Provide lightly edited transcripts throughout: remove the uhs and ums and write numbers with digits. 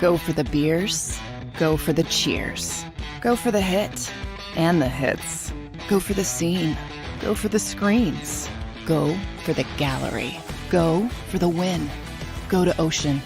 Go for the beers. Go for the cheers. Go for the hit and the hits. Go for the scene. Go for the screens. Go for the gallery. Go for the win. Go to Ocean.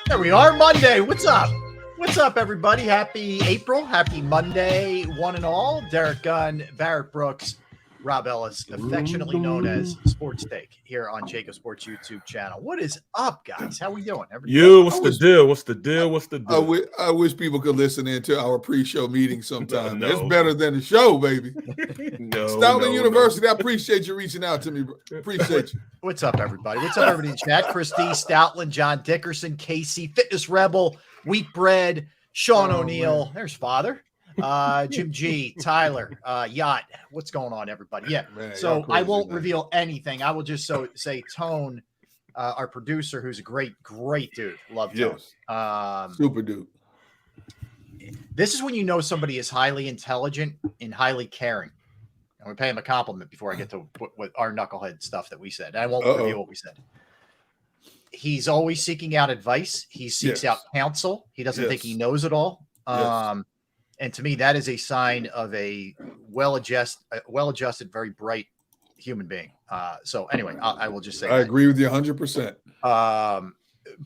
There we are, Monday. What's up? What's up, everybody? Happy April. Happy Monday, one and all. Derek Gunn, Barrett Brooks, Rob Ellis, affectionately known as Sports Take, here on JAKIB Sports YouTube channel. What is up, guys? How we doing? What's the deal? What's the deal? I wish people could listen into our pre-show meeting sometime. No. It's better than the show, baby. University, I appreciate you reaching out to me. Appreciate you. What's up, everybody? What's up, everybody? Chad Christie, Stoutland, John Dickerson, Casey, Fitness Rebel, Wheat Bread, Sean O'Neill. There's Father. Jim G, Tyler, Yacht. What's going on, everybody? Yeah. Man, so I won't reveal anything. I will just say Tone, our producer, who's a great dude. Love Tone. Yes. Super dude. This is when you know somebody is highly intelligent and highly caring. And we pay him a compliment before I get to what our knucklehead stuff that we said. I won't reveal what we said. He's always seeking out advice. He seeks out counsel. He doesn't think he knows it all. And to me, that is a sign of a well-adjusted, very bright human being. So anyway, I will just say I agree with you 100%.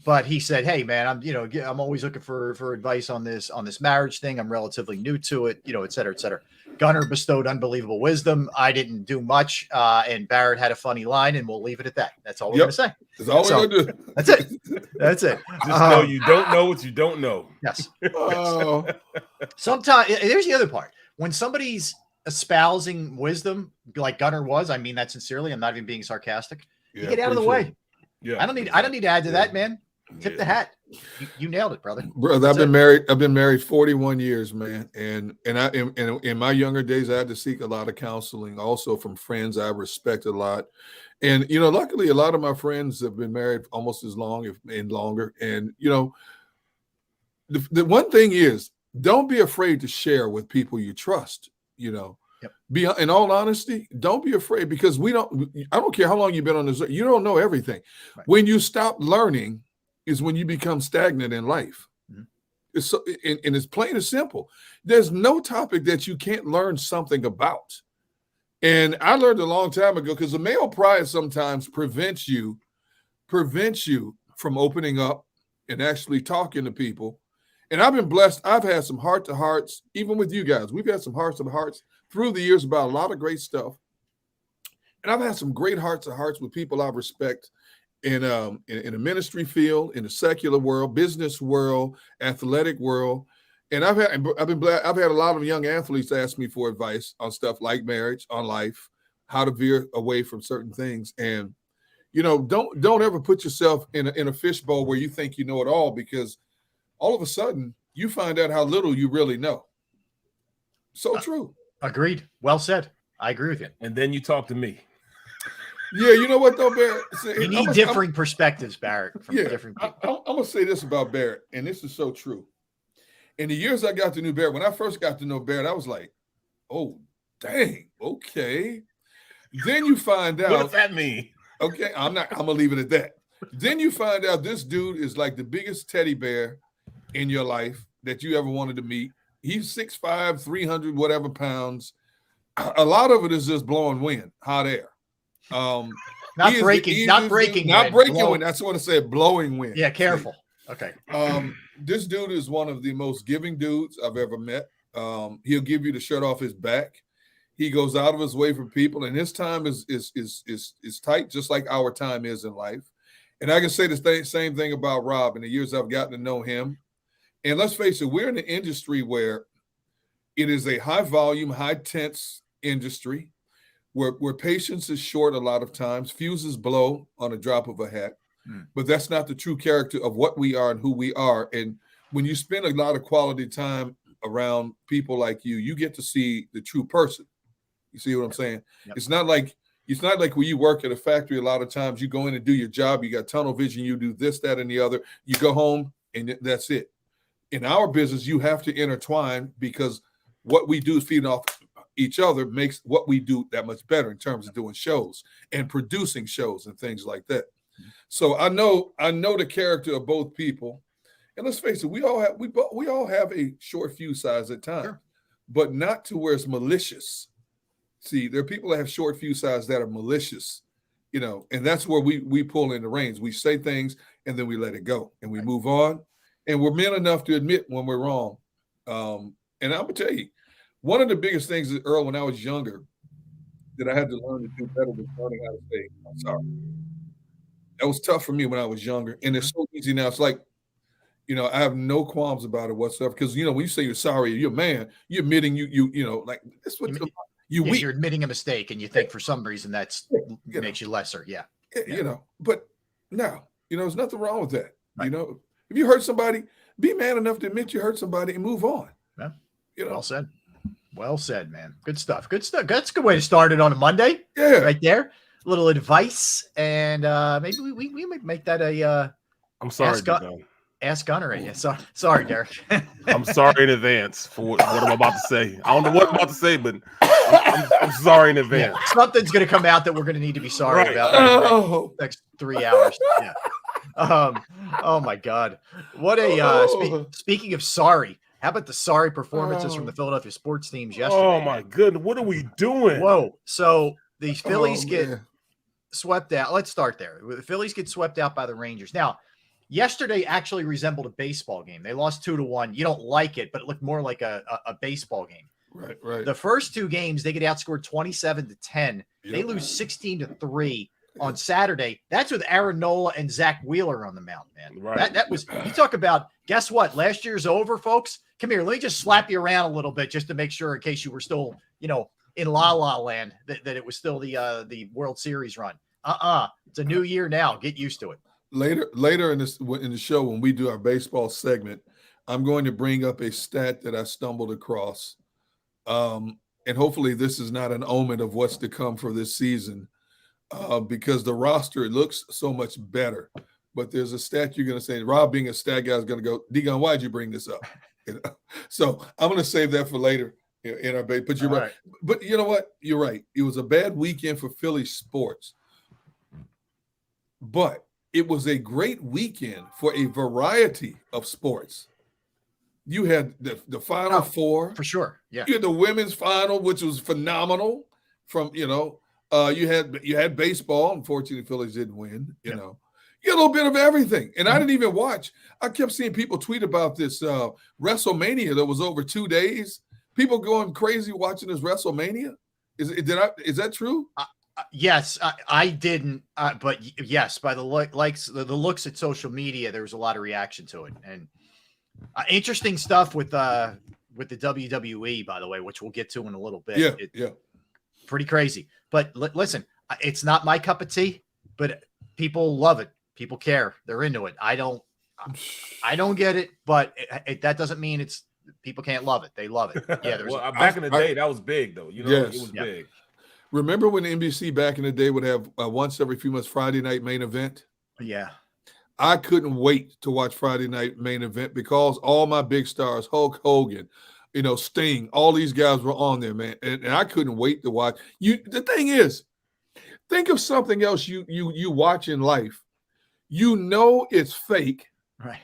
But he said, "Hey, man, I'm always looking for advice on this marriage thing. I'm relatively new to it, et cetera, et cetera." Gunner bestowed unbelievable wisdom. I didn't do much, and Barrett had a funny line, and we'll leave it at that. That's all we're going to say. That's all we're going to do. That's it. That's it. Just know you don't know what you don't know. Yes. Sometimes there's the other part. When somebody's espousing wisdom, like Gunner was, I mean that sincerely. I'm not even being sarcastic. You get out of the way. Yeah. I don't need to add to that, man. Tip the hat. You nailed it, brother. I've been married 41 years, man. And in my younger days, I had to seek a lot of counseling also from friends I respect a lot. And, luckily a lot of my friends have been married almost as long, if and longer. And, the one thing is, don't be afraid to share with people you trust, Be in all honesty, don't be afraid, because I don't care how long you've been on this, you don't know everything. Right. When you stop learning is when you become stagnant in life. Mm-hmm. It's plain and simple. There's no topic that you can't learn something about. And I learned a long time ago, because the male pride sometimes prevents you from opening up and actually talking to people. And I've been blessed. I've had some heart-to-hearts, even with you guys. We've had some hearts-to-hearts through the years about a lot of great stuff. And I've had some great hearts-to-hearts with people I respect in a ministry field, in the secular world, business world, athletic world. And I've had a lot of young athletes ask me for advice on stuff like marriage, on life, how to veer away from certain things. And, don't ever put yourself in a fishbowl where you think you know it all, because all of a sudden you find out how little you really know. So true. Agreed. Well said. I agree with you. And then you talk to me. Yeah, you know what though, Barrett? You need differing perspectives, Barrett, from different people. I'm going to say this about Barrett, and this is so true. In the years I got to know Barrett, when I first got to know Barrett, I was like, oh, dang, okay. Then you find out. What does that mean? Okay, I'm going to leave it at that. Then you find out this dude is like the biggest teddy bear in your life that you ever wanted to meet. He's 6'5", 300 whatever pounds. A lot of it is just blowing wind, hot air. Not breaking wind. That's what I said, blowing wind. Yeah, careful. Okay. This dude is one of the most giving dudes I've ever met. He'll give you the shirt off his back. He goes out of his way for people, and his time is tight, just like our time is in life. And I can say the same thing about Rob in the years I've gotten to know him. And let's face it, we're in an industry where it is a high volume, high tense industry where patience is short a lot of times, fuses blow on a drop of a hat. But that's not the true character of what we are and who we are. And when you spend a lot of quality time around people like you get to see the true person. You see what I'm saying? Yep. It's not like It's not like when you work at a factory, a lot of times you go in and do your job, you got tunnel vision, you do this, that, and the other. You go home and that's it. In our business, you have to intertwine because what we do is feeding off each other makes what we do that much better in terms of doing shows and producing shows and things like that. So I know the character of both people. And let's face it, we all have a short fuse size at times, but not to where it's malicious. See, there are people that have short fuse size that are malicious, and that's where we pull in the reins. We say things and then we let it go and we move on. And we're men enough to admit when we're wrong. And I'm gonna tell you, one of the biggest things, Earl, when I was younger, that I had to learn to do better was learning how to say, I'm sorry. That was tough for me when I was younger. And it's so easy now. It's like, I have no qualms about it whatsoever. Because, when you say you're sorry, you're a man, you're admitting like that's what you're admitting a mistake and you think for some reason that's makes you lesser. Yeah. But no, there's nothing wrong with that. Right. If you hurt somebody, be man enough to admit you hurt somebody and move on. Yeah. Well said. Well said, man. Good stuff. Good stuff. That's a good way to start it on a Monday. Yeah. Right there. A little advice. And maybe we might make that a I'm sorry, Ask Gunner. Yeah. Sorry, Derek. I'm sorry in advance for what I'm about to say. I don't know what I'm about to say, but I'm sorry in advance. Yeah. Something's going to come out that we're going to need to be sorry about next 3 hours. Yeah. Oh my God. What a speaking of sorry, how about the sorry performances from the Philadelphia sports teams yesterday? Oh my goodness. What are we doing? Whoa. So the Phillies get swept out. Let's start there. The Phillies get swept out by the Rangers. Now, yesterday actually resembled a baseball game. They lost 2-1. You don't like it, but it looked more like a baseball game. Right. The first two games, they get outscored 27-10. They lose 16-3 on Saturday. That's with Aaron Nola and Zach Wheeler on the mound, man. Right. That was, you talk about, guess what? Last year's over, folks. Come here. Let me just slap you around a little bit just to make sure in case you were still, in La La Land, that it was still the World Series run. It's a new year now. Get used to it. Later in the show, when we do our baseball segment, I'm going to bring up a stat that I stumbled across. And hopefully this is not an omen of what's to come for this season. Because the roster looks so much better. But there's a stat you're going to say, Rob being a stat guy is going to go, D-Gun, why'd you bring this up? So I'm going to save that for later in our base. But you're right. But you know what? You're right. It was a bad weekend for Philly sports. But it was a great weekend for a variety of sports. You had the Final Four. For sure. Yeah. You had the women's final, which was phenomenal. You had baseball. Unfortunately, the Phillies didn't win. You know, you had a little bit of everything. And I didn't even watch. I kept seeing people tweet about this WrestleMania that was over 2 days. People going crazy watching this WrestleMania. Is that true? Yes, I didn't. But yes, by the looks at social media, there was a lot of reaction to it, and interesting stuff with the WWE, by the way, which we'll get to in a little bit. Yeah. Pretty crazy. But listen, it's not my cup of tea, but people love it. People care. They're into it. I don't get it, but that doesn't mean people can't love it. They love it. Yeah. Back in the day, that was big though. It was big. Remember when NBC back in the day would have once every few months Friday night main event? Yeah. I couldn't wait to watch Friday night main event because all my big stars, Hulk Hogan, Sting, all these guys were on there, man. And I couldn't wait to watch. The thing is, think of something else you watch in life. It's fake. Right.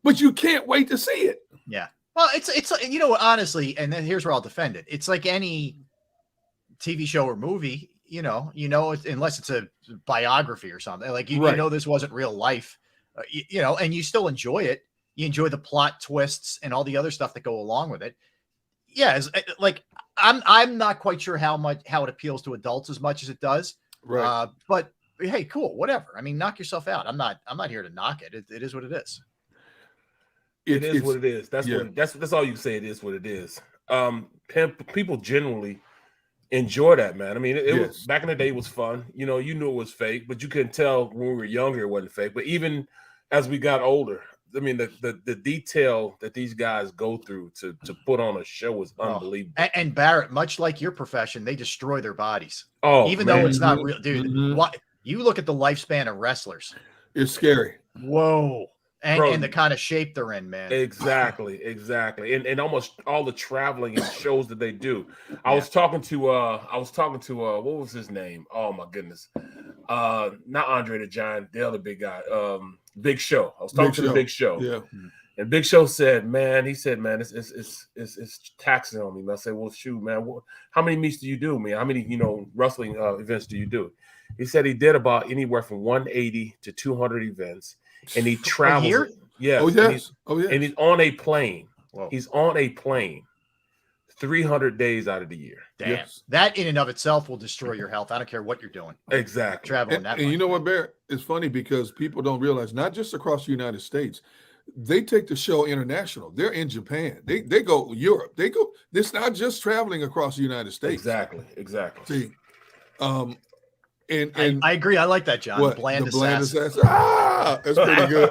But you can't wait to see it. Yeah. Well, it's honestly, and then here's where I'll defend it. It's like any TV show or movie, unless it's a biography or something, like you know this wasn't real life, and you still enjoy it. You enjoy the plot twists and all the other stuff that go along with it. Yeah, like I'm not quite sure how it appeals to adults as much as it does. Right. But hey, cool, whatever. I mean, knock yourself out. I'm not here to knock it. It is what it is. It is what it is. That's all you say. It is what it is. People generally enjoy that, man. I mean, it was back in the day. It was fun. You knew it was fake, but you couldn't tell when we were younger it wasn't fake. But even as we got older, I mean, the detail that these guys go through to put on a show is unbelievable. And Barrett, much like your profession, they destroy their bodies. Oh, even though it's not real, dude. What you look at the lifespan of wrestlers, it's scary. Whoa. And the kind of shape they're in, man. Exactly. And almost all the traveling and shows that they do. I was talking to what was his name? Oh my goodness. Not Andre the Giant, the other big guy. Big Show. I was talking to the Big Show. Yeah. And Big Show said, man, it's taxing on me. And I said, well, shoot, man, how many meets do you do, man? How many, wrestling events do you do? He said he did about anywhere from 180 to 200 events. And he travels. Here? Yeah. Oh, yes. And he's on a plane. Whoa. He's on a plane 300 days out of the year. Damn. Yes. That in and of itself will destroy your health. I don't care what you're doing. Exactly. Traveling that And much. you know what, Barrett? It's funny because people don't realize, not just across the United States, they take the show international. They're in Japan. They go Europe. They go. It's not just traveling across the United States. Exactly. See, and I agree. I like that, John. what? Bland The bland assassin. assassin. Ah, that's pretty good.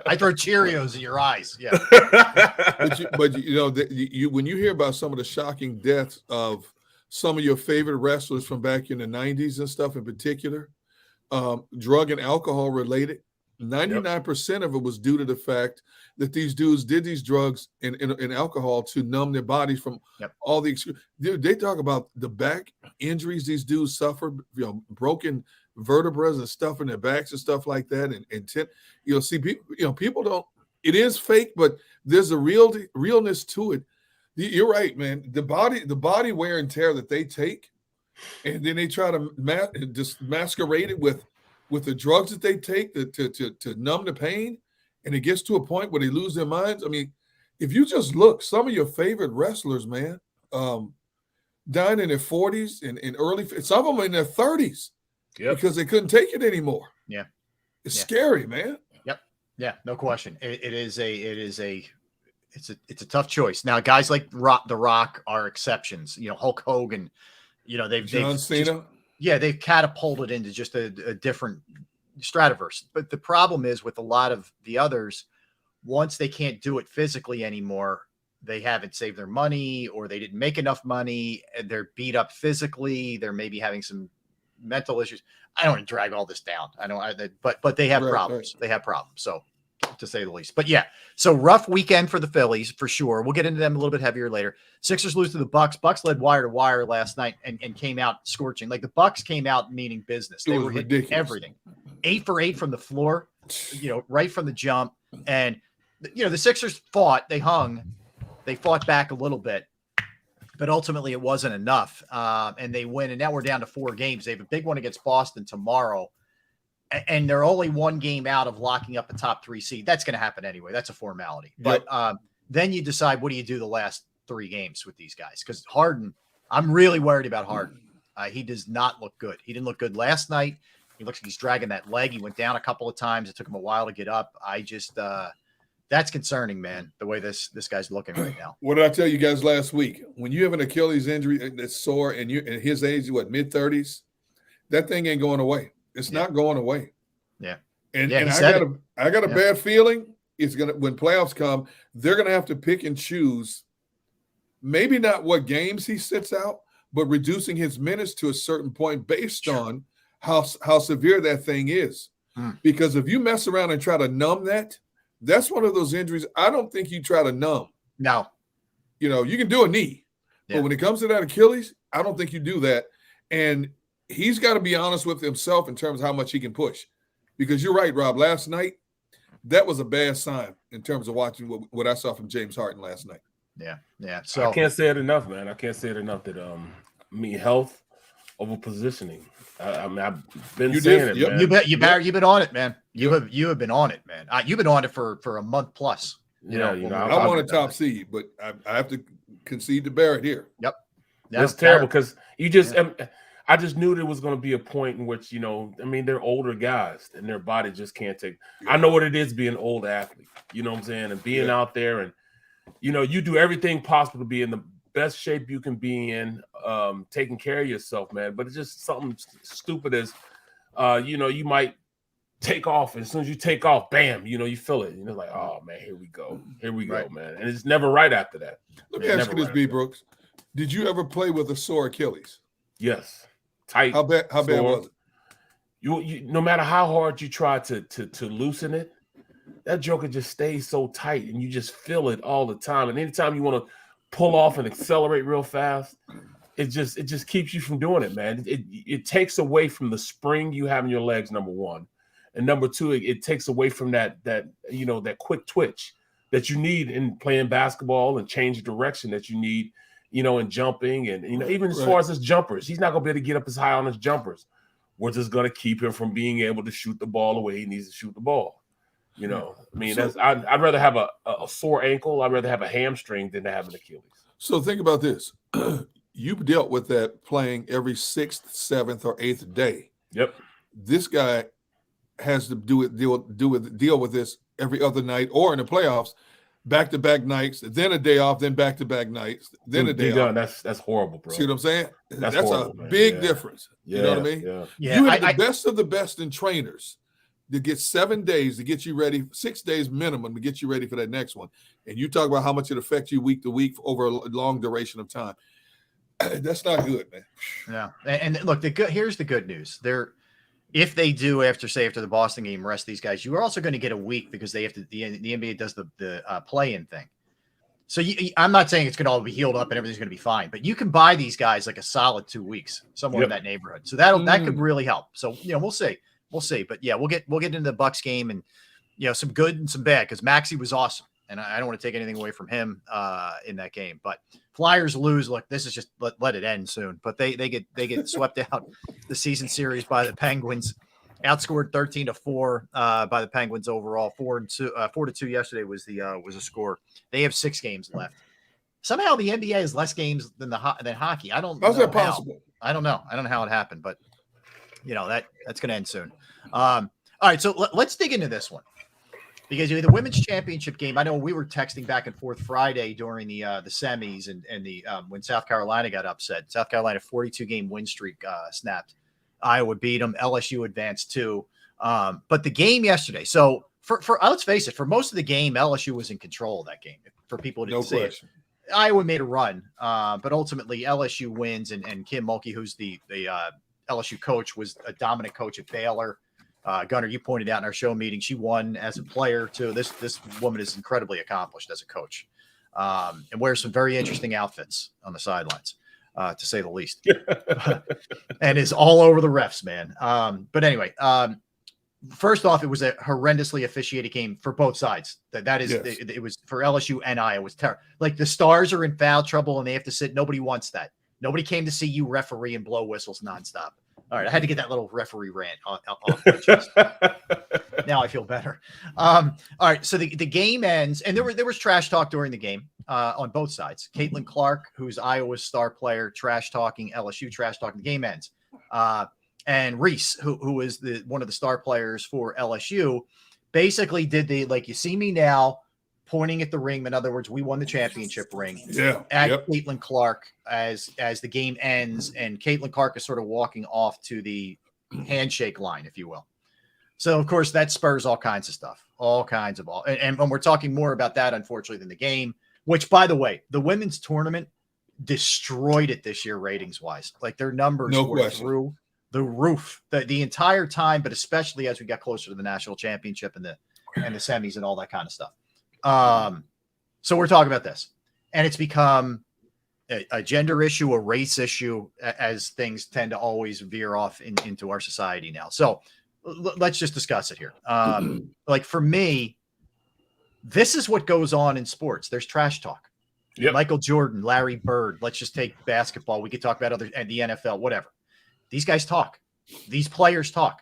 I throw Cheerios in your eyes. Yeah. but when you hear about some of the shocking deaths of some of your favorite wrestlers from back in the 90s and stuff in particular, drug and alcohol related, 99% of it was due to the fact that these dudes did these drugs and alcohol to numb their bodies from all the dude, they talk about the back injuries these dudes suffered, broken vertebrae and stuff in their backs and stuff like that. And see people, people don't, it is fake, but there's a realness to it. You're right, man. The body wear and tear that they take, and then they try to just masquerade it with the drugs that they take to numb the pain, and it gets to a point where they lose their minds. I mean, if you just look, some of your favorite wrestlers, man, dying in their 40s and early, some of them in their 30s because they couldn't take it anymore. Yeah. It's scary, man. Yep. Yeah, no question. It's a tough choice. Now, guys like The Rock are exceptions. Hulk Hogan, John Cena. They've catapulted into just a different stratoverse. But the problem is with a lot of the others, once they can't do it physically anymore, they haven't saved their money or they didn't make enough money and they're beat up physically. They're maybe having some mental issues. I don't want to drag all this down. But they have problems. Right. They have problems. So, to say the least. But yeah, so rough weekend for the Phillies for sure. We'll get into them a little bit heavier later. Sixers lose to the Bucks. Bucks led wire to wire last night and came out scorching. Like the Bucks came out meaning business. They were hitting everything. 8 for 8 from the floor, right from the jump. And the Sixers fought. They hung. They fought back a little bit, but ultimately it wasn't enough. And they win. And now we're down to 4 games. They have a big one against Boston tomorrow. And they're only 1 game out of locking up the top 3 seed. That's going to happen anyway. That's a formality. But then you decide, what do you do the last 3 games with these guys? Because Harden, I'm really worried about Harden. He does not look good. He didn't look good last night. He looks like he's dragging that leg. He went down a couple of times. It took him a while to get up. I just that's concerning, man, the way this guy's looking right now. What did I tell you guys last week? When you have an Achilles injury that's sore and you at his age, mid-30s, that thing ain't going away. It's not going away. Yeah. And I got a bad feeling it's gonna, when playoffs come, they're gonna have to pick and choose, maybe not what games he sits out, but reducing his minutes to a certain point based on how severe that thing is. Because if you mess around and try to numb that, that's one of those injuries I don't think you try to numb. No. You can do a knee. But when it comes to that Achilles, I don't think you do that. And he's got to be honest with himself in terms of how much he can push. Because you're right, Rob. Last night, that was a bad sign in terms of watching what I saw from James Harden last night. Yeah, yeah. So I can't say it enough, man. I can't say it enough that health over positioning. I've been saying it, man. You've been on it, man. You have been on it, man. You've been on it for a month plus. I want a top seed, but I have to concede to Barrett here. Yep. That's terrible because you just. I just knew there was going to be a point in which, they're older guys and their body just can't take. I know what it is being an old athlete, you know what I'm saying? And being out there and, you do everything possible to be in the best shape you can be in, taking care of yourself, man. But it's just something stupid as, you might take off. And as soon as you take off, bam, you feel it. Like, oh man, here we go, man. And it's never right after that. Let me ask you this, B. Brooks. Did you ever play with a sore Achilles? Yes. Tight. How bad was it? You no matter how hard you try to loosen it, that joker just stays so tight, and you just feel it all the time. And anytime you want to pull off and accelerate real fast, it just keeps you from doing it, man. It takes away from the spring you have in your legs, number one. And number two, it takes away from that quick twitch that you need in playing basketball and change direction that you need, in jumping. And, even as far as his jumpers, he's not going to be able to get up as high on his jumpers, which is going to keep him from being able to shoot the ball the way he needs to shoot the ball. I'd rather have a sore ankle. I'd rather have a hamstring than to have an Achilles. So think about this. You've dealt with that playing every 6th, 7th, or 8th day. Yep. This guy has to deal with this every other night, or in the playoffs, back-to-back nights, then a day off, then back-to-back nights, then a day off. That's horrible, bro. See what I'm saying? That's horrible, a big difference. Yeah, you know what I mean? Yeah. You have the best of the best in trainers to get 7 days to get you ready, 6 days minimum to get you ready for that next one. And you talk about how much it affects you week to week over a long duration of time. That's not good, man. Yeah. And look, here's the good news. If they do after the Boston game rest these guys, you are also going to get a week because they have to. The NBA does the play-in thing. So I'm not saying it's going to all be healed up and everything's going to be fine, but you can buy these guys like a solid 2 weeks somewhere in that neighborhood. So that could really help. So we'll see. But yeah, we'll get into the Bucks game and some good and some bad because Maxey was awesome, and I don't want to take anything away from him in that game. But Flyers lose. Look, this is just let it end soon. But they get swept out the season series by the Penguins, outscored 13-4 by the Penguins overall. 4-2 yesterday was a score. They have 6 games left. Somehow the NBA has less games than hockey. I don't. How's that possible? I don't know. I don't know how it happened, but that's going to end soon. All right, so let's dig into this one. Because the women's championship game, I know we were texting back and forth Friday during the semis and the when South Carolina got upset. South Carolina 42-game win streak snapped. Iowa beat them. LSU advanced too. But the game yesterday. So for let's face it, for most of the game, LSU was in control of that game. For people who didn't see it, Iowa made a run, but ultimately LSU wins. And Kim Mulkey, who's the LSU coach, was a dominant coach at Baylor. Gunnar, you pointed out in our show meeting, she won as a player too. This woman is incredibly accomplished as a coach, and wears some very interesting outfits on the sidelines, to say the least, and is all over the refs, man. But anyway, first off, it was a horrendously officiated game for both sides. It was for LSU and Iowa. It was terrible. Like the Stars are in foul trouble and they have to sit. Nobody wants that. Nobody came to see you referee and blow whistles nonstop. All right, I had to get that little referee rant off my chest. Now I feel better. All right, so the game ends, and there was trash talk during the game on both sides. Caitlin Clark, who's Iowa's star player, trash talking, LSU trash talking. The game ends. And Reese, who is one of the star players for LSU, basically did you see me now, pointing at the ring. In other words, we won the championship ring. Yeah. Caitlin Clark as the game ends, and Caitlin Clark is sort of walking off to the handshake line, if you will. So, of course, that spurs all kinds of stuff, and we're talking more about that, unfortunately, than the game, which, by the way, the women's tournament destroyed it this year ratings-wise. Like, their numbers were through the roof the entire time, but especially as we got closer to the national championship and the semis and all that kind of stuff. So we're talking about this, and it's become a gender issue, a race issue, as things tend to always veer off into our society now. So let's just discuss it here. Like for me, this is what goes on in sports. There's trash talk. Yep. Michael Jordan, Larry Bird. Let's just take basketball. We could talk about the NFL, whatever. These guys talk. These players talk.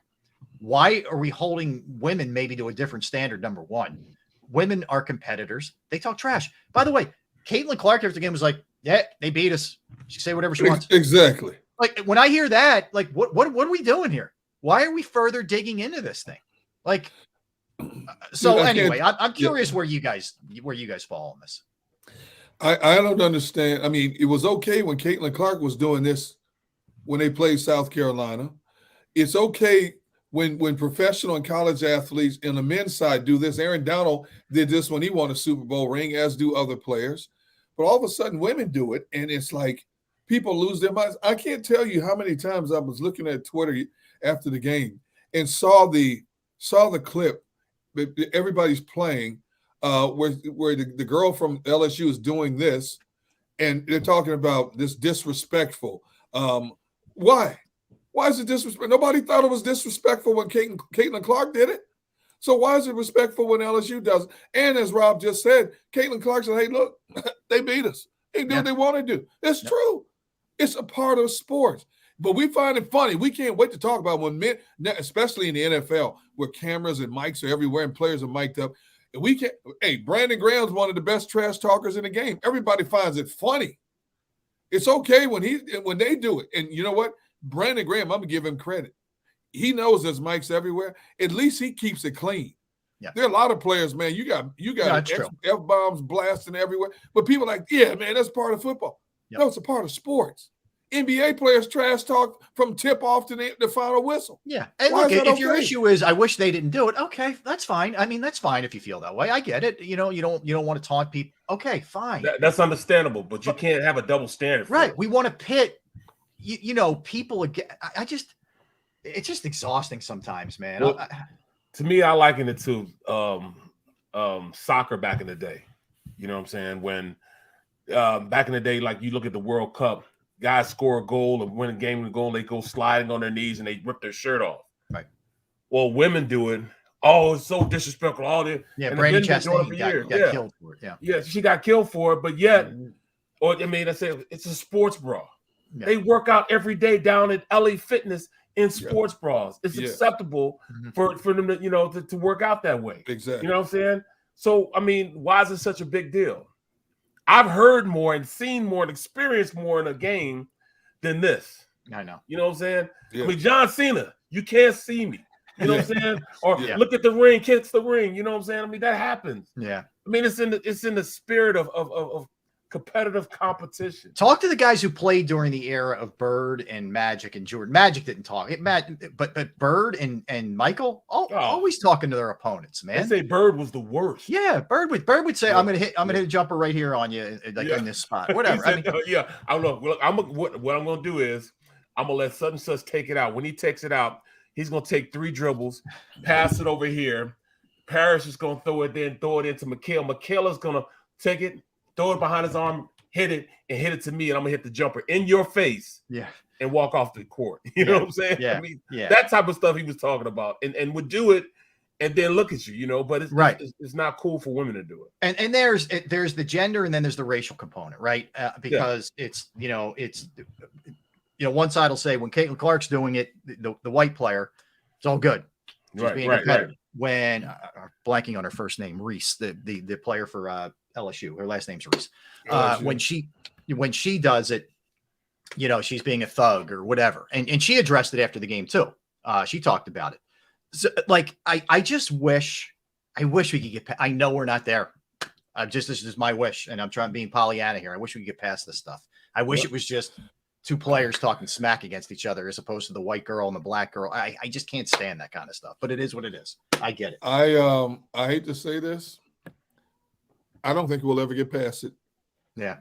Why are we holding women maybe to a different standard? Number one. Women are competitors. They talk trash. By the way, Caitlin Clark after the game was like, yeah, they beat us. She can say whatever she wants. Exactly. Like when I hear that, like what are we doing here? Why are we further digging into this thing? Like, so anyway, I'm curious where you guys fall on this. I don't understand. I mean, it was okay when Caitlin Clark was doing this when they played South Carolina. It's okay when professional and college athletes in the men's side do this. Aaron Donald did this when he won a Super Bowl ring, as do other players. But all of a sudden, women do it, and it's like people lose their minds. I can't tell you how many times I was looking at Twitter after the game and saw the clip that everybody's playing, where the girl from LSU is doing this, and they're talking about this disrespectful. Why? Why is it disrespectful? Nobody thought it was disrespectful when Caitlin Clark did it. So why is it respectful when LSU does it? And as Rob just said, Caitlin Clark said, hey, look, they beat us. They do what they want to do. It's true. It's a part of sports. But we find it funny. We can't wait to talk about when men, especially in the NFL, where cameras and mics are everywhere and players are mic'd up. And we can't. Hey, Brandon Graham's one of the best trash talkers in the game. Everybody finds it funny. It's okay when they do it. And you know what? Brandon Graham, I'm gonna give him credit. He knows there's mics everywhere. At least he keeps it clean. Yeah. There are a lot of players, man. You got F-bombs blasting everywhere. But people are like, yeah, man, that's part of football. Yep. No, it's a part of sports. NBA players trash talk from tip off to the final whistle. Yeah. And look, if your issue is, I wish they didn't do it. Okay, that's fine. I mean, that's fine if you feel that way. I get it. You know, you don't want to taunt people. Okay, fine. That's understandable, but you can't have a double standard. Right. We want to pit, you know, people again. It's just exhausting sometimes, man. Well, to me, I liken it to soccer back in the day. You know what I'm saying? When back in the day, like you look at the World Cup, guys score a goal and win a game and goal, they go sliding on their knees and they rip their shirt off. Right. Well, women do it. Oh, it's so disrespectful. All this. Yeah, Brandi Chastain got killed for it. Yeah, she got killed for it, but yet, or I mean, I say it's a sports bra. Yeah. They work out every day down at LA Fitness in sports bras. It's acceptable for them to, you know, to work out that way. Exactly. You know what I'm saying? So, I mean, why is it such a big deal? I've heard more and seen more and experienced more in a game than this. I know. You know what I'm saying? Yeah. I mean, John Cena, you can't see me. You know what I'm saying? Or look at the ring, kiss the ring. You know what I'm saying? I mean, that happens. Yeah. I mean, it's in the spirit of competitive competition. Talk to the guys who played during the era of Bird and Magic and Jordan. Magic didn't talk. But Bird and Michael always talking to their opponents, man. They say Bird was the worst. Yeah, Bird would say, "I'm gonna hit a jumper right here on you, like in this spot, whatever." Said, I don't know. What I'm gonna do is I'm gonna let such and such take it out. When he takes it out, he's gonna take 3 dribbles, pass it over here. Parrish is gonna throw it into Mikhail. Mikhail is gonna take it, throw it behind his arm, hit it to me, and I'm gonna hit the jumper in your face. Yeah. And walk off the court. You know what I'm saying? Yeah. I mean, that type of stuff he was talking about, and would do it and then look at you, you know, but it's not cool for women to do it. And there's the gender and then there's the racial component, right? Because it's one side will say when Caitlin Clark's doing it, the white player, it's all good. She's being competitive. When blanking on her first name, Reese, the player for LSU, her last name's Reese. When she does it, you know, she's being a thug or whatever. And she addressed it after the game too. She talked about it. So, like, I just wish we could get I know we're not there. This is my wish, and I'm being Pollyanna here. I wish we could get past this stuff. I wish it was just 2 players talking smack against each other as opposed to the white girl and the black girl. I just can't stand that kind of stuff, but it is what it is. I get it. I hate to say this. I don't think we'll ever get past it. Yeah.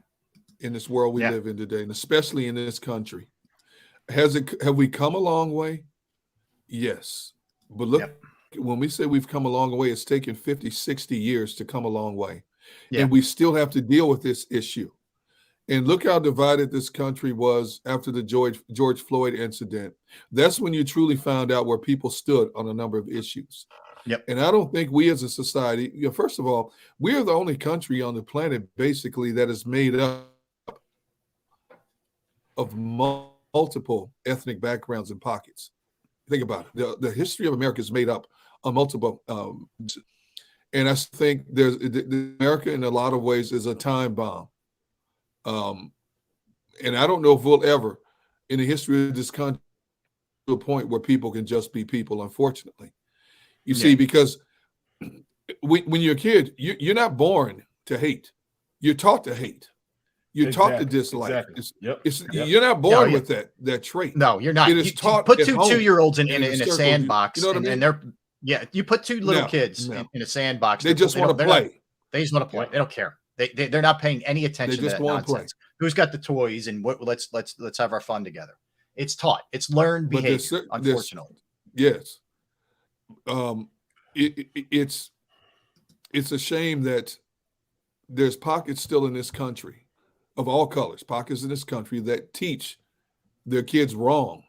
In this world we live in today, and especially in this country. Have we come a long way? Yes. But look, when we say we've come a long way, it's taken 50, 60 years to come a long way. Yeah. And we still have to deal with this issue. And look how divided this country was after the George Floyd incident. That's when you truly found out where people stood on a number of issues. Yep. And I don't think we as a society, first of all, we're the only country on the planet basically that is made up of multiple ethnic backgrounds and pockets. Think about it. The history of America is made up of multiple. And I think America in a lot of ways is a time bomb. And I don't know if we'll ever, in the history of this country, to a point where people can just be people, unfortunately. You see, because when you're a kid, you're not born to hate. You're taught to hate. You're taught to dislike. Exactly. You're not born with that trait. No, you're not. It is taught. Put two 2-year-olds in a circle, sandbox, you know what I mean? and they're you put two little kids in a sandbox. They just want to play. They just want to play. They don't care. They're not paying any attention to that nonsense. Who's got the toys and what? Let's have our fun together. It's taught. It's learned behavior. Unfortunately, yes. It's a shame that there's pockets still in this country of all colors, pockets in this country that teach their kids wrong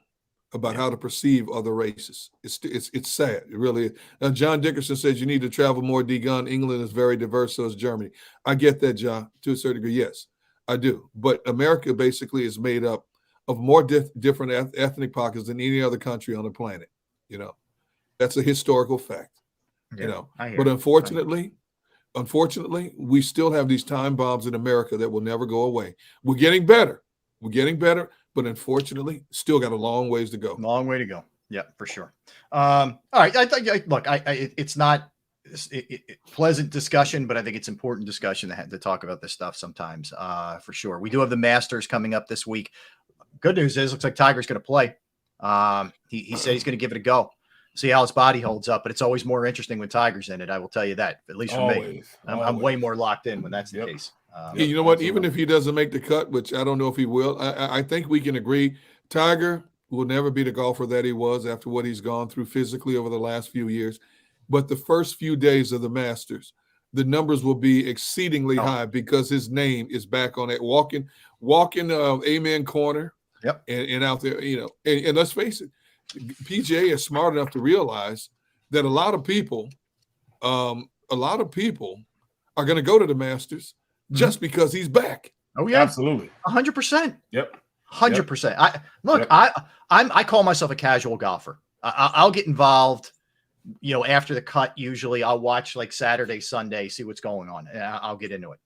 about how to perceive other races. It's sad. It really is. Now, John Dickerson says you need to travel more, D-Gun. England is very diverse, so is Germany. I get that, John, to a certain degree. Yes, I do. But America basically is made up of more different ethnic pockets than any other country on the planet. You know, that's a historical fact. Yeah, you know, but unfortunately, we still have these time bombs in America that will never go away. We're getting better. But unfortunately, still got a long ways to go. Long way to go. Yeah, for sure. All right. It's not pleasant discussion, but I think it's important discussion to talk about this stuff sometimes, for sure. We do have the Masters coming up this week. Good news is, looks like Tiger's going to play. He said he's going to give it a go. See how his body holds up, but it's always more interesting when Tiger's in it. I will tell you that, at least for me. I'm way more locked in when that's the case. You know what? Even if he doesn't make the cut, which I don't know if he will, I think we can agree Tiger will never be the golfer that he was after what he's gone through physically over the last few years. But the first few days of the Masters, the numbers will be exceedingly high because his name is back on that walking amen corner. Yep. And out there, you know, and let's face it, PGA is smart enough to realize that a lot of people are going to go to the Masters just because he's back. Oh yeah, absolutely, 100%. Yep, 100%. I call myself a casual golfer. I'll get involved, you know, after the cut. Usually, I'll watch like Saturday, Sunday, see what's going on, and I'll get into it.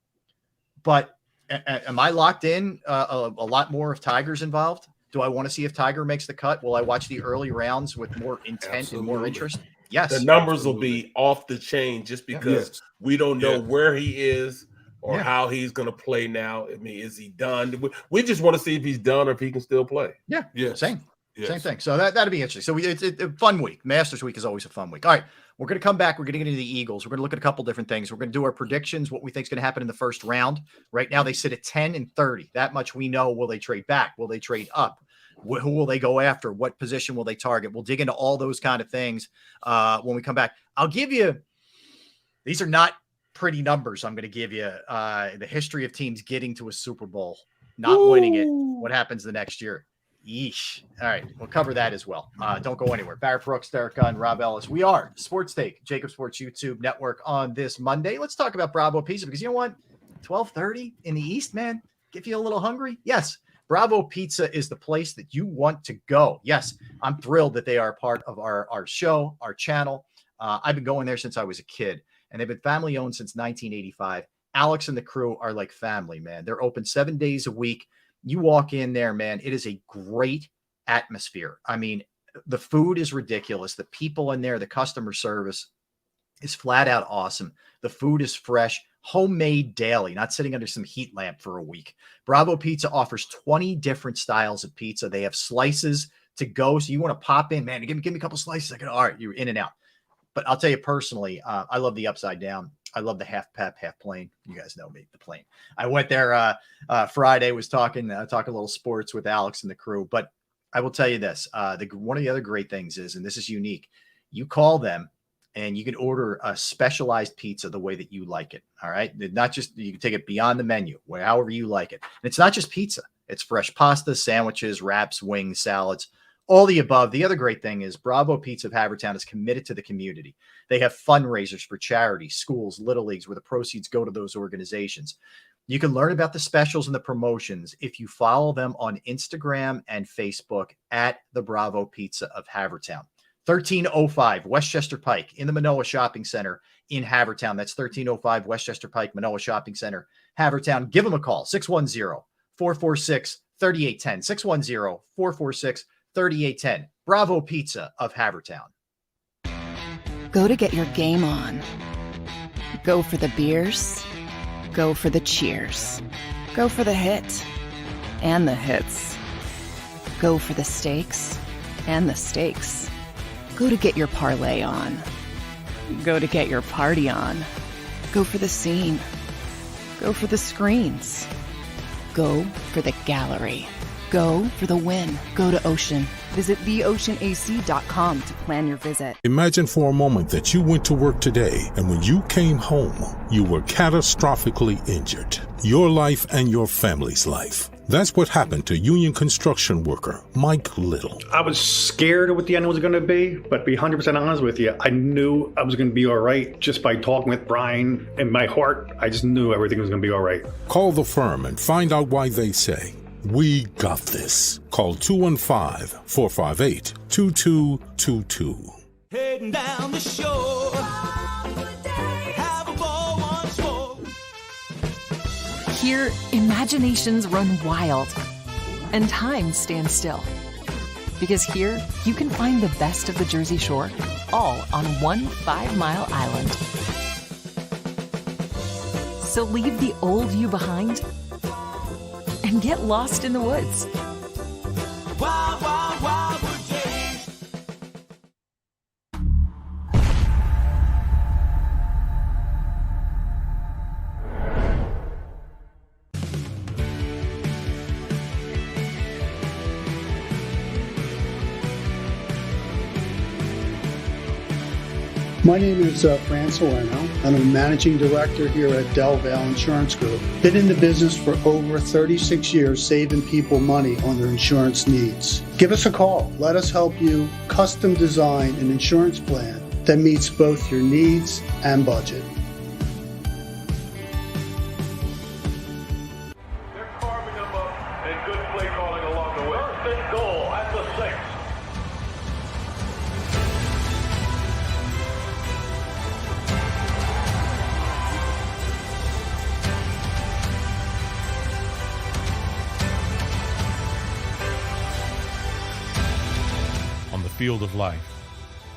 But am I locked in a lot more if Tiger's involved? Do I want to see if Tiger makes the cut? Will I watch the early rounds with more intent and more interest? Yes. The numbers will be off the chain just because we don't know where he is or how he's going to play now. I mean, is he done? We just want to see if he's done or if he can still play. Yeah. Same thing. So that'll be interesting. So it's a fun week. Masters week is always a fun week. All right. We're going to come back. We're going to get into the Eagles. We're going to look at a couple different things. We're going to do our predictions, what we think is going to happen in the first round. Right now, they sit at 10 and 30. That much we know. Will they trade back? Will they trade up? Who will they go after? What position will they target? We'll dig into all those kind of things when we come back. I'll give you – these are not pretty numbers. I'm going to give you the history of teams getting to a Super Bowl, not winning it, what happens the next year. Yeesh. All right. We'll cover that as well. Don't go anywhere. Barrett Brooks, Derek Gunn, Rob Ellis. We are Sports Take, JAKIB Sports YouTube Network on this Monday. Let's talk about Bravo Pizza because you know what? 12:30 in the East, man. Get you a little hungry? Yes. Bravo Pizza is the place that you want to go. Yes. I'm thrilled that they are part of our show, our channel. I've been going there since I was a kid, and they've been family owned since 1985. Alex and the crew are like family, man. They're open 7 days a week. You walk in there, man, it is a great atmosphere. I mean, the food is ridiculous. The people in there, the customer service is flat out awesome. The food is fresh, homemade daily, not sitting under some heat lamp for a week. Bravo Pizza offers 20 different styles of pizza. They have slices to go. So you want to pop in, man, give me a couple slices. I go, all right, you're in and out. But I'll tell you personally, I love the upside down. I love the half pep, half plain. You guys know me, the plain. I went there Friday, was talking a little sports with Alex and the crew. But I will tell you this, one of the other great things is, and this is unique, you call them and you can order a specialized pizza the way that you like it. All right. Not just, you can take it beyond the menu, however you like it. And it's not just pizza. It's fresh pasta, sandwiches, wraps, wings, salads, all the above. The other great thing is Bravo Pizza of Havertown is committed to the community. They have fundraisers for charities, schools, little leagues, where the proceeds go to those organizations. You can learn about the specials and the promotions if you follow them on Instagram and Facebook at the Bravo Pizza of Havertown. 1305 Westchester Pike in the Manoa Shopping Center in Havertown. That's 1305 Westchester Pike, Manoa Shopping Center, Havertown. Give them a call, 610-446-3810, 610-446-3810. Bravo Pizza of Havertown. Go to get your game on. Go for the beers. Go for the cheers. Go for the hit and the hits. Go for the stakes and the stakes. Go to get your parlay on. Go to get your party on. Go for the scene. Go for the screens. Go for the gallery. Go for the win. Go to Ocean. Visit theoceanac.com to plan your visit. Imagine for a moment that you went to work today and when you came home, you were catastrophically injured. Your life and your family's life. That's what happened to union construction worker Mike Little. I was scared of what the end was going to be, but to be 100% honest with you, I knew I was going to be all right just by talking with Brian. In my heart, I just knew everything was going to be all right. Call the firm and find out why they say, "We got this." Call 215-458-2222. Heading down the shore. Have a ball once more. Here, imaginations run wild and time stands still. Because here, you can find the best of the Jersey Shore, all on one 5-mile island. So leave the old you behind and get lost in the woods. Wild, wild, wild wood days. My name is Fran Salerno. I'm a managing director here at Del Valle Insurance Group. Been in the business for over 36 years, saving people money on their insurance needs. Give us a call. Let us help you custom design an insurance plan that meets both your needs and budget. They're carving them up and good play calling along the way. First and goal at the 6. On the field of life,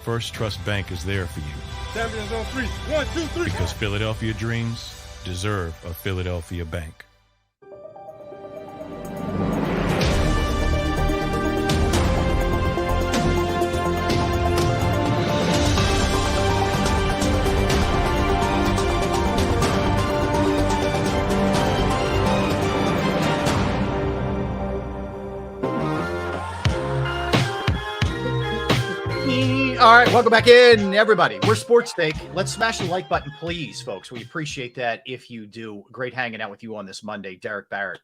First Trust Bank is there for you. Champions on 3. 1, 2, 3. Because Philadelphia dreams deserve a Philadelphia bank. All right, welcome back in, everybody. We're Sports Take. Let's smash the like button, please, folks. We appreciate that if you do. Great hanging out with you on this Monday, Derek Barrett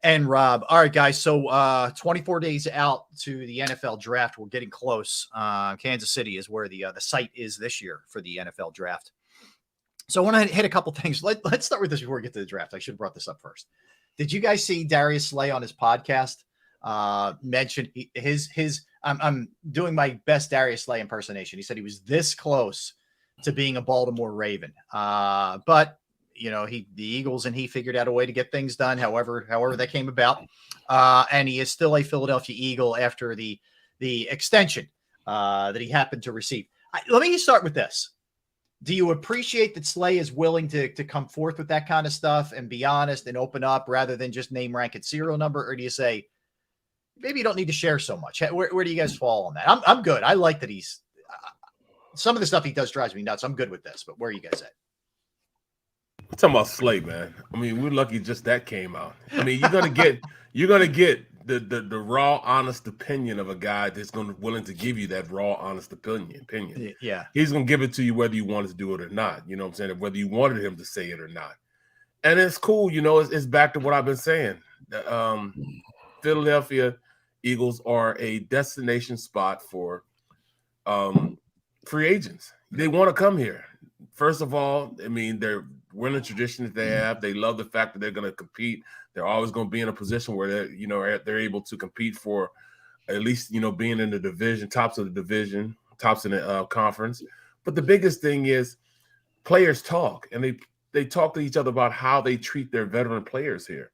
and Rob. All right, guys, so 24 days out to the NFL draft. We're getting close. Kansas City is where the site is this year for the NFL draft. So I want to hit a couple things. Let's start with this before we get to the draft. I should have brought this up first. Did you guys see Darius Slay on his podcast mention his I'm doing my best Darius Slay impersonation. He said he was this close to being a Baltimore Raven. But you know, the Eagles and he figured out a way to get things done, however that came about. And he is still a Philadelphia Eagle after the extension that he happened to receive. Let me start with this. Do you appreciate that Slay is willing to come forth with that kind of stuff and be honest and open up rather than just name, rank, and serial number? Or do you say, maybe you don't need to share so much? Where do you guys fall on that? I'm good. I like that he's some of the stuff he does drives me nuts. I'm good with this, but where are you guys at? I'm talking about Slay, man. I mean, we're lucky just that came out. I mean, you're gonna get the raw, honest opinion of a guy that's willing to give you that raw, honest opinion. Yeah, he's gonna give it to you whether you wanted to do it or not. You know what I'm saying? Whether you wanted him to say it or not. And it's cool. You know, it's back to what I've been saying. Philadelphia Eagles are a destination spot for free agents. They want to come here. First of all, I mean, they're winning tradition that they have. They love the fact that they're going to compete. They're always going to be in a position where they're able to compete for at least, being in the division, tops of the division, tops in the conference. But the biggest thing is players talk, and they talk to each other about how they treat their veteran players here.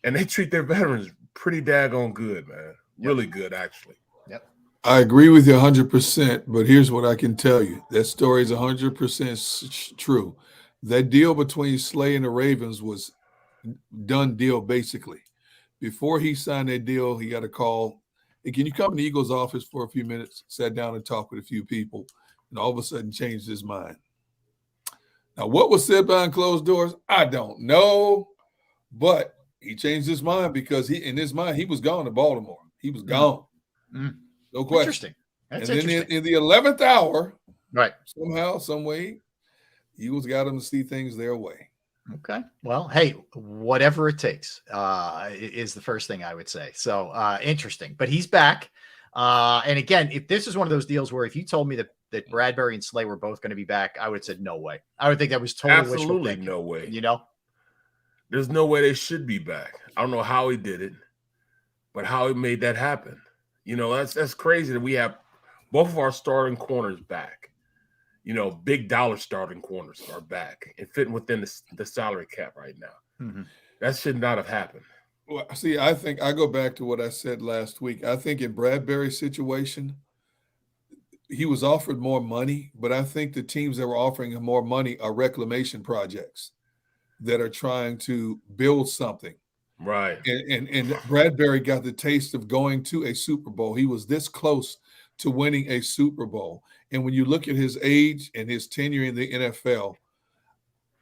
And they treat their veterans pretty daggone good, man. Really good, actually. Yep. I agree with you 100%, but here's what I can tell you. That story is 100% true. That deal between Slay and the Ravens was done deal basically. Before he signed that deal, he got a call. Hey, can you come to the Eagles office for a few minutes? Sat down and talked with a few people, and all of a sudden changed his mind. Now, what was said behind closed doors, I don't know, but he changed his mind because in his mind, he was gone to Baltimore. He was gone. No question. Interesting. That's and then interesting. in the 11th hour, right, somehow, some way, Eagles got him to see things their way. Okay. Well, hey, whatever it takes is the first thing I would say. So interesting. But he's back. And again, if this is one of those deals where if you told me that Bradbury and Slay were both going to be back, I would have said no way. I would think that was totally wishful thinking. No way. You know? There's no way they should be back. I don't know how he did it, but how he made that happen. You know, that's crazy that we have both of our starting corners back. You know, big dollar starting corners are back and fitting within the salary cap right now. That should not have happened. Well, see, I think I go back to what I said last week. I think in Bradbury's situation, he was offered more money, but I think the teams that were offering him more money are reclamation projects that are trying to build something. Right. And Bradbury got the taste of going to a Super Bowl. He was this close to winning a Super Bowl. And when you look at his age and his tenure in the NFL,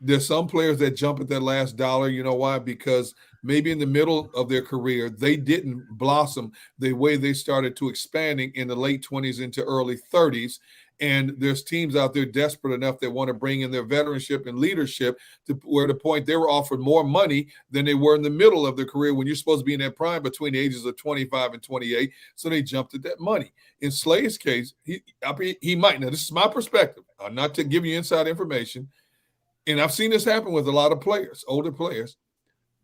there's some players that jump at that last dollar. You know why? Because maybe in the middle of their career, they didn't blossom the way they started to expanding in the late 20s into early 30s. And there's teams out there desperate enough that want to bring in their veteranship and leadership to where the point they were offered more money than they were in the middle of their career when you're supposed to be in that prime between the ages of 25 and 28. So they jumped at that money. In Slay's case, he might. Now, this is my perspective. I'm not to give you inside information. And I've seen this happen with a lot of players, older players.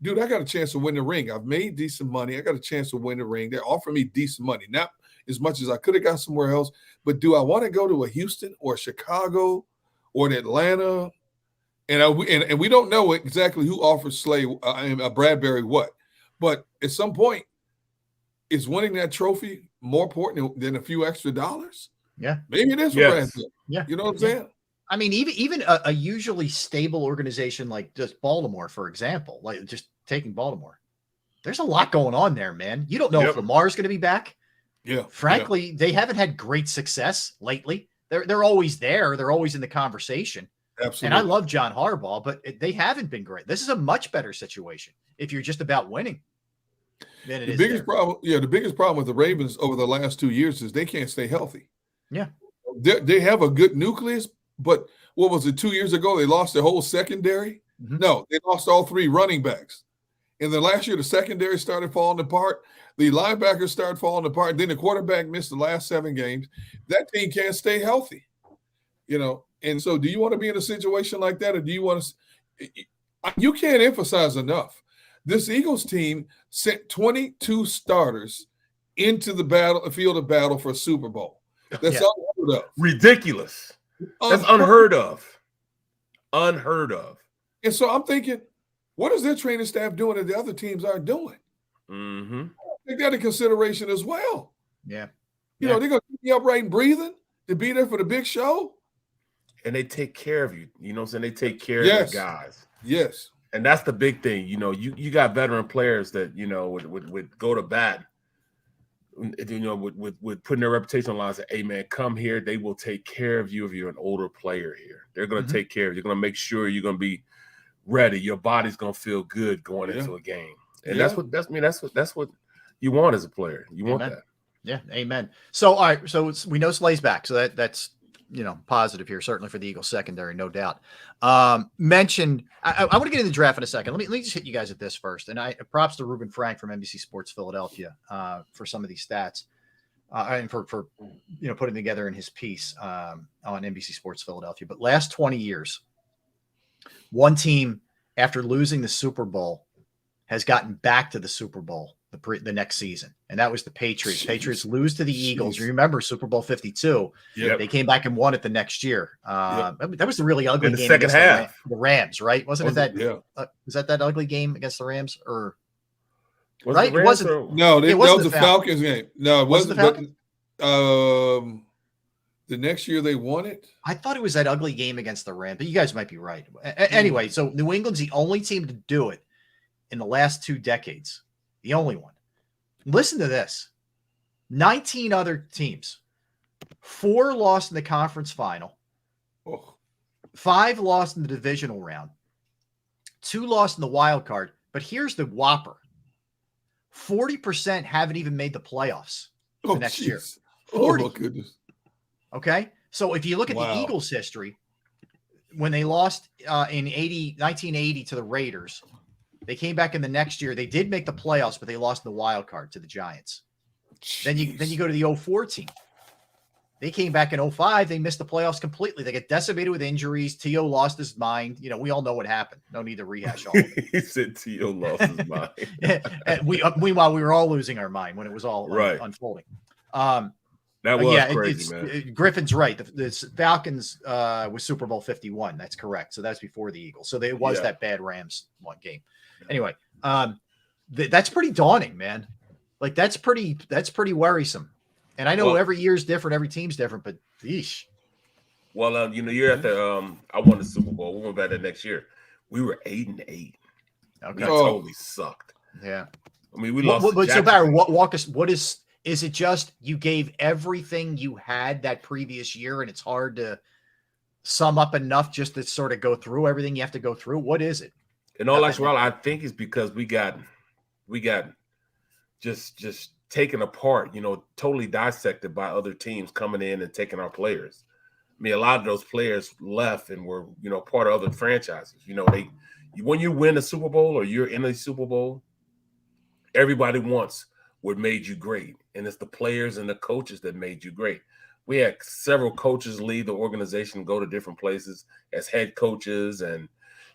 Dude, I got a chance to win the ring. I've made decent money. I got a chance to win the ring. They're offering me decent money. Not as much as I could have got somewhere else, but do I want to go to a Houston or a Chicago or an Atlanta? And we don't know exactly who offers Bradbury what. But at some point, is winning that trophy more important than a few extra dollars? Yeah. Maybe it is for Bradbury. Yeah. You know what I'm saying? I mean, even a usually stable organization like just Baltimore, for example, like just taking Baltimore, there's a lot going on there, man. You don't know if Lamar's going to be back. Yeah. Frankly, they haven't had great success lately. They're always there. They're always in the conversation. Absolutely. And I love John Harbaugh, but they haven't been great. This is a much better situation if you're just about winning than it is. The biggest problem with the Ravens over the last 2 years is they can't stay healthy. Yeah. They have a good nucleus, but what was it, 2 years ago? They lost their whole secondary. No, they lost all three running backs. And then last year, the secondary started falling apart. The linebackers started falling apart. Then the quarterback missed the last 7 games. That team can't stay healthy, you know. And so do you want to be in a situation like that, or do you want to – you can't emphasize enough. This Eagles team sent 22 starters into the field of battle for a Super Bowl. That's unheard of. Ridiculous. That's unheard of. Unheard of. And so I'm thinking, what is their training staff doing that the other teams aren't doing? Take that into consideration as well. Yeah. You know, they're going to keep you upright and breathing to be there for the big show. And they take care of you. You know what I'm saying? They take care of their guys. Yes. And that's the big thing. You know, you got veteran players that, you know, would go to bat, you know, with putting their reputation on the line. Say, hey, man, come here. They will take care of you if you're an older player here. They're going to take care of you. They're going to make sure you're going to be ready. Your body's going to feel good going into a game. And that's what you want as a player. You want that. Yeah. Amen. So, all right. So we know Slay's back. So that's, you know, positive here, certainly for the Eagles secondary, no doubt. Mentioned, I want to get into the draft in a second. Let me just hit you guys at this first. And props to Ruben Frank from NBC Sports Philadelphia for some of these stats and for you know, putting together in his piece on NBC Sports Philadelphia. But last 20 years, one team after losing the Super Bowl has gotten back to the Super Bowl the next season, and that was the Patriots. Jeez. Patriots lose to the Eagles. You remember Super Bowl 52? Yeah, they came back and won it the next year. That was the really ugly in the game second half. The Rams, right? Wasn't it that? Yeah. Was that ugly game against the Rams, or was right? It wasn't. No, that was the Falcons game. No, it wasn't. The next year they won it. I thought it was that ugly game against the Rams, but you guys might be right. Anyway, so New England's the only team to do it in the last 2 decades. The only one. Listen to this. 19 other teams. 4 lost in the conference final. 5 lost in the divisional round. 2 lost in the wild card. But here's the whopper. 40% haven't even made the playoffs the next year. 40. Oh, goodness. Okay? So if you look at the Eagles' history, when they lost in 1980 to the Raiders, they came back in the next year. They did make the playoffs, but they lost in the wild card to the Giants. Then you go to the 04 team. They came back in 05. They missed the playoffs completely. They get decimated with injuries. T.O. lost his mind. You know, we all know what happened. No need to rehash all of it. He said T.O. lost his mind. Meanwhile, we were all losing our mind when it was all unfolding. That was crazy, man. Griffin's right. The Falcons was Super Bowl 51. That's correct. So that's before the Eagles. So it was that bad Rams one game. Anyway, that's pretty daunting, man. Like that's pretty worrisome. And I know every year's different, every team's different, but yeesh. Well, you're at the I won the Super Bowl. We went back that next year. We were 8-8. Okay. We totally sucked. Yeah. I mean, we lost. So Barry, walk us. What is it? Just you gave everything you had that previous year, and it's hard to sum up enough just to sort of go through everything you have to go through. What is it? In all actuality, I think it's because we got just taken apart, totally dissected by other teams coming in and taking our players. I mean, a lot of those players left and were, part of other franchises. When you win a Super Bowl or you're in a Super Bowl, everybody wants what made you great. And it's the players and the coaches that made you great. We had several coaches leave the organization, go to different places as head coaches and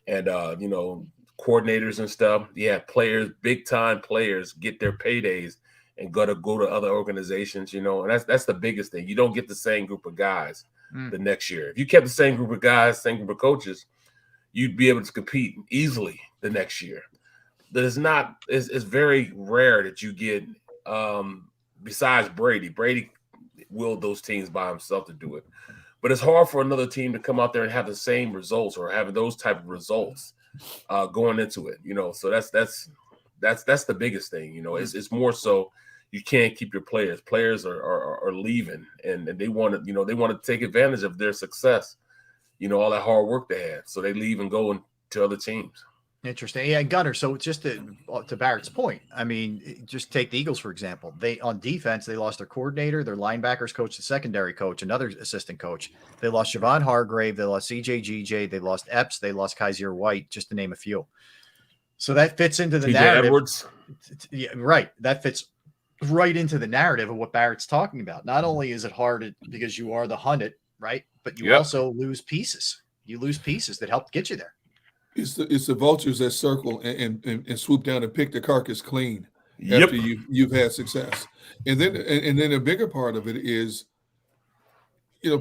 coordinators and stuff. Yeah, players, big time players get their paydays and go to other organizations, and that's the biggest thing. You don't get the same group of guys the next year. If you kept the same group of guys, same group of coaches, you'd be able to compete easily the next year. It's very rare that you get, besides Brady. Brady willed those teams by himself to do it. But it's hard for another team to come out there and have the same results or having those type of results going into it, So that's the biggest thing, It's more so you can't keep your players. Players are leaving, and they want to take advantage of their success, all that hard work they had. So they leave and go to other teams. Interesting. Yeah, Gunner. So just to Barrett's point, I mean, just take the Eagles, for example. On defense, they lost their coordinator, their linebackers coach, the secondary coach, another assistant coach. They lost Javon Hargrave. They lost CJ GJ. They lost Epps. They lost Kaiser White, just to name a few. So that fits into the narrative. Edwards. Yeah, right. That fits right into the narrative of what Barrett's talking about. Not only is it hard because you are the hunted, right? But you also lose pieces. You lose pieces that helped get you there. It's the vultures that circle and swoop down and pick the carcass clean after you've had success. And then a bigger part of it is,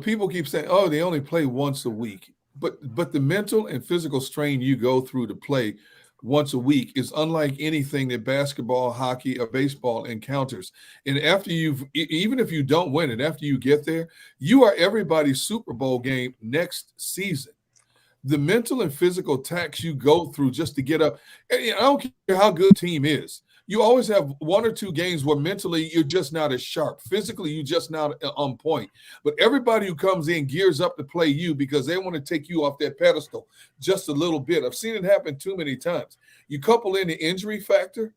people keep saying, oh, they only play once a week. But the mental and physical strain you go through to play once a week is unlike anything that basketball, hockey, or baseball encounters. And after even if you don't win it, after you get there, you are everybody's Super Bowl game next season. The mental and physical tax you go through just to get up. I don't care how good a team is. You always have one or two games where mentally you're just not as sharp. Physically, you're just not on point. But everybody who comes in gears up to play you because they want to take you off that pedestal just a little bit. I've seen it happen too many times. You couple in the injury factor,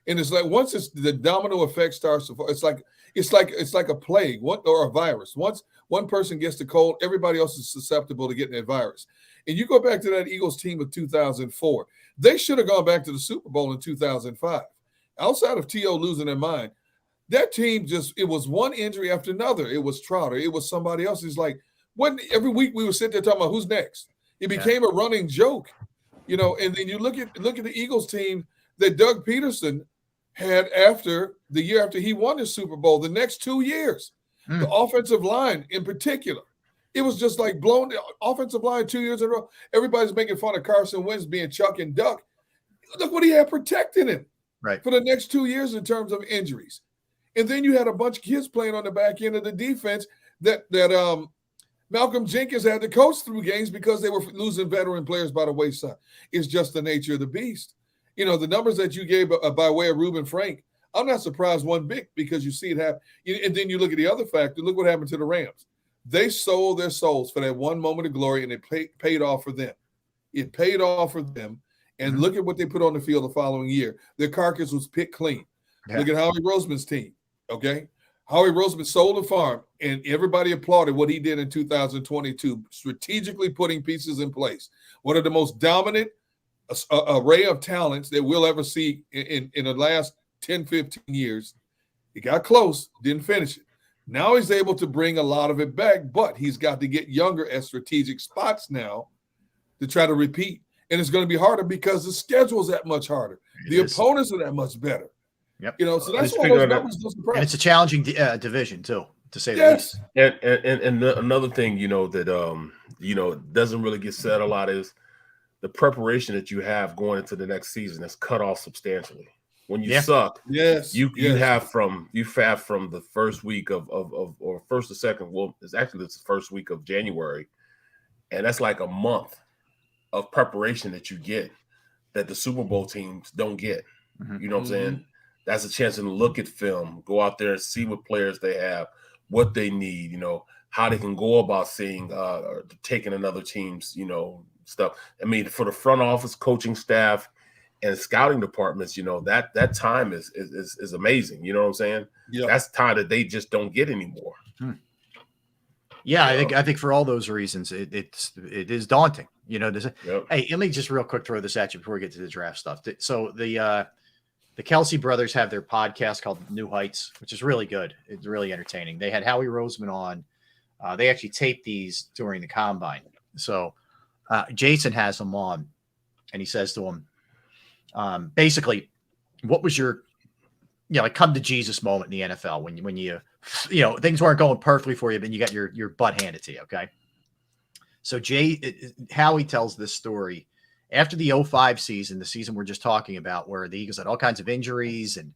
and it's like once the domino effect starts, it's like a plague or a virus. Once one person gets the cold, everybody else is susceptible to getting that virus. And you go back to that Eagles team of 2004. They should have gone back to the Super Bowl in 2005. Outside of T.O. losing their mind, that team it was one injury after another. It was Trotter. It was somebody else. It's like, every week we would sit there talking about who's next. It became a running joke, and then you look at the Eagles team that Doug Peterson had after the year after he won the Super Bowl, the next 2 years. The offensive line in particular. It was just like blown. The offensive line 2 years in a row. Everybody's making fun of Carson Wentz being Chuck and Duck. Look what he had protecting him for the next 2 years in terms of injuries. And then you had a bunch of kids playing on the back end of the defense that Malcolm Jenkins had to coach through games because they were losing veteran players by the wayside. It's just the nature of the beast. You know, the numbers that you gave by way of Reuben Frank, I'm not surprised one bit because you see it happen. And then you look at the other factor. Look what happened to the Rams. They sold their souls for that one moment of glory, and it paid off for them. It paid off for them. And look at what they put on the field the following year. Their carcass was picked clean. Yeah. Look at Howie Roseman's team, okay? Howie Roseman sold the farm, and everybody applauded what he did in 2022, strategically putting pieces in place. One of the most dominant array of talents that we'll ever see in the last 10, 15 years. He got close, didn't finish it. Now he's able to bring a lot of it back, but he's got to get younger at strategic spots now to try to repeat. And it's going to be harder because the schedule's that much harder. The opponents are that much better. Yep. You know, so that's why those numbers don't surprise. And it's a challenging division too, to say the least. And another thing, that doesn't really get said a lot is the preparation that you have going into the next season is cut off substantially. When you suck, you have from the first week or first or second. Well, it's actually the first week of January, and that's like a month of preparation that you get that the Super Bowl teams don't get. Mm-hmm. You know what I'm saying? That's a chance to look at film, go out there and see what players they have, what they need. How they can go about seeing or taking another team's stuff. I mean, for the front office, coaching staff, and scouting departments, that time is amazing. You know what I'm saying? Yeah. That's time that they just don't get anymore. Yeah, I think for all those reasons, it is daunting. Hey, let me just real quick throw this at you before we get to the draft stuff. So the Kelsey brothers have their podcast called New Heights, which is really good. It's really entertaining. They had Howie Roseman on. They actually taped these during the combine. So Jason has them on, and he says to him, basically, what was your, come to Jesus moment in the NFL when you things weren't going perfectly for you, but you got your butt handed to you. Okay. So Howie tells this story after the 2005 season, the season we're just talking about, where the Eagles had all kinds of injuries and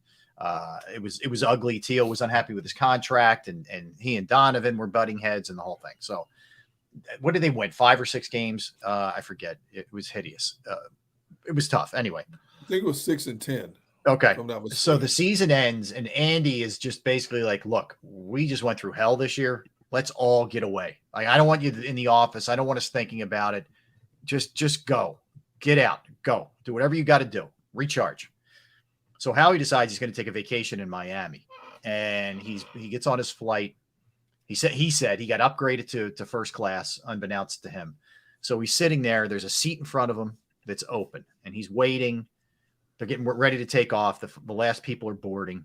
it was ugly. Teal was unhappy with his contract, and he and Donovan were butting heads and the whole thing. So what did they win? 5 or 6 games? I forget. It was hideous. It was tough. Anyway, I think it was 6 and 10. Okay. So the season ends, and Andy is just basically like, look, we just went through hell this year. Let's all get away. Like, I don't want you in the office. I don't want us thinking about it. Just go. Get out. Go. Do whatever you got to do. Recharge. So Howie decides he's going to take a vacation in Miami, and he gets on his flight. He said he got upgraded to first class, unbeknownst to him. So he's sitting there. There's a seat in front of him that's open, and he's waiting. They're getting ready to take off. The last people are boarding,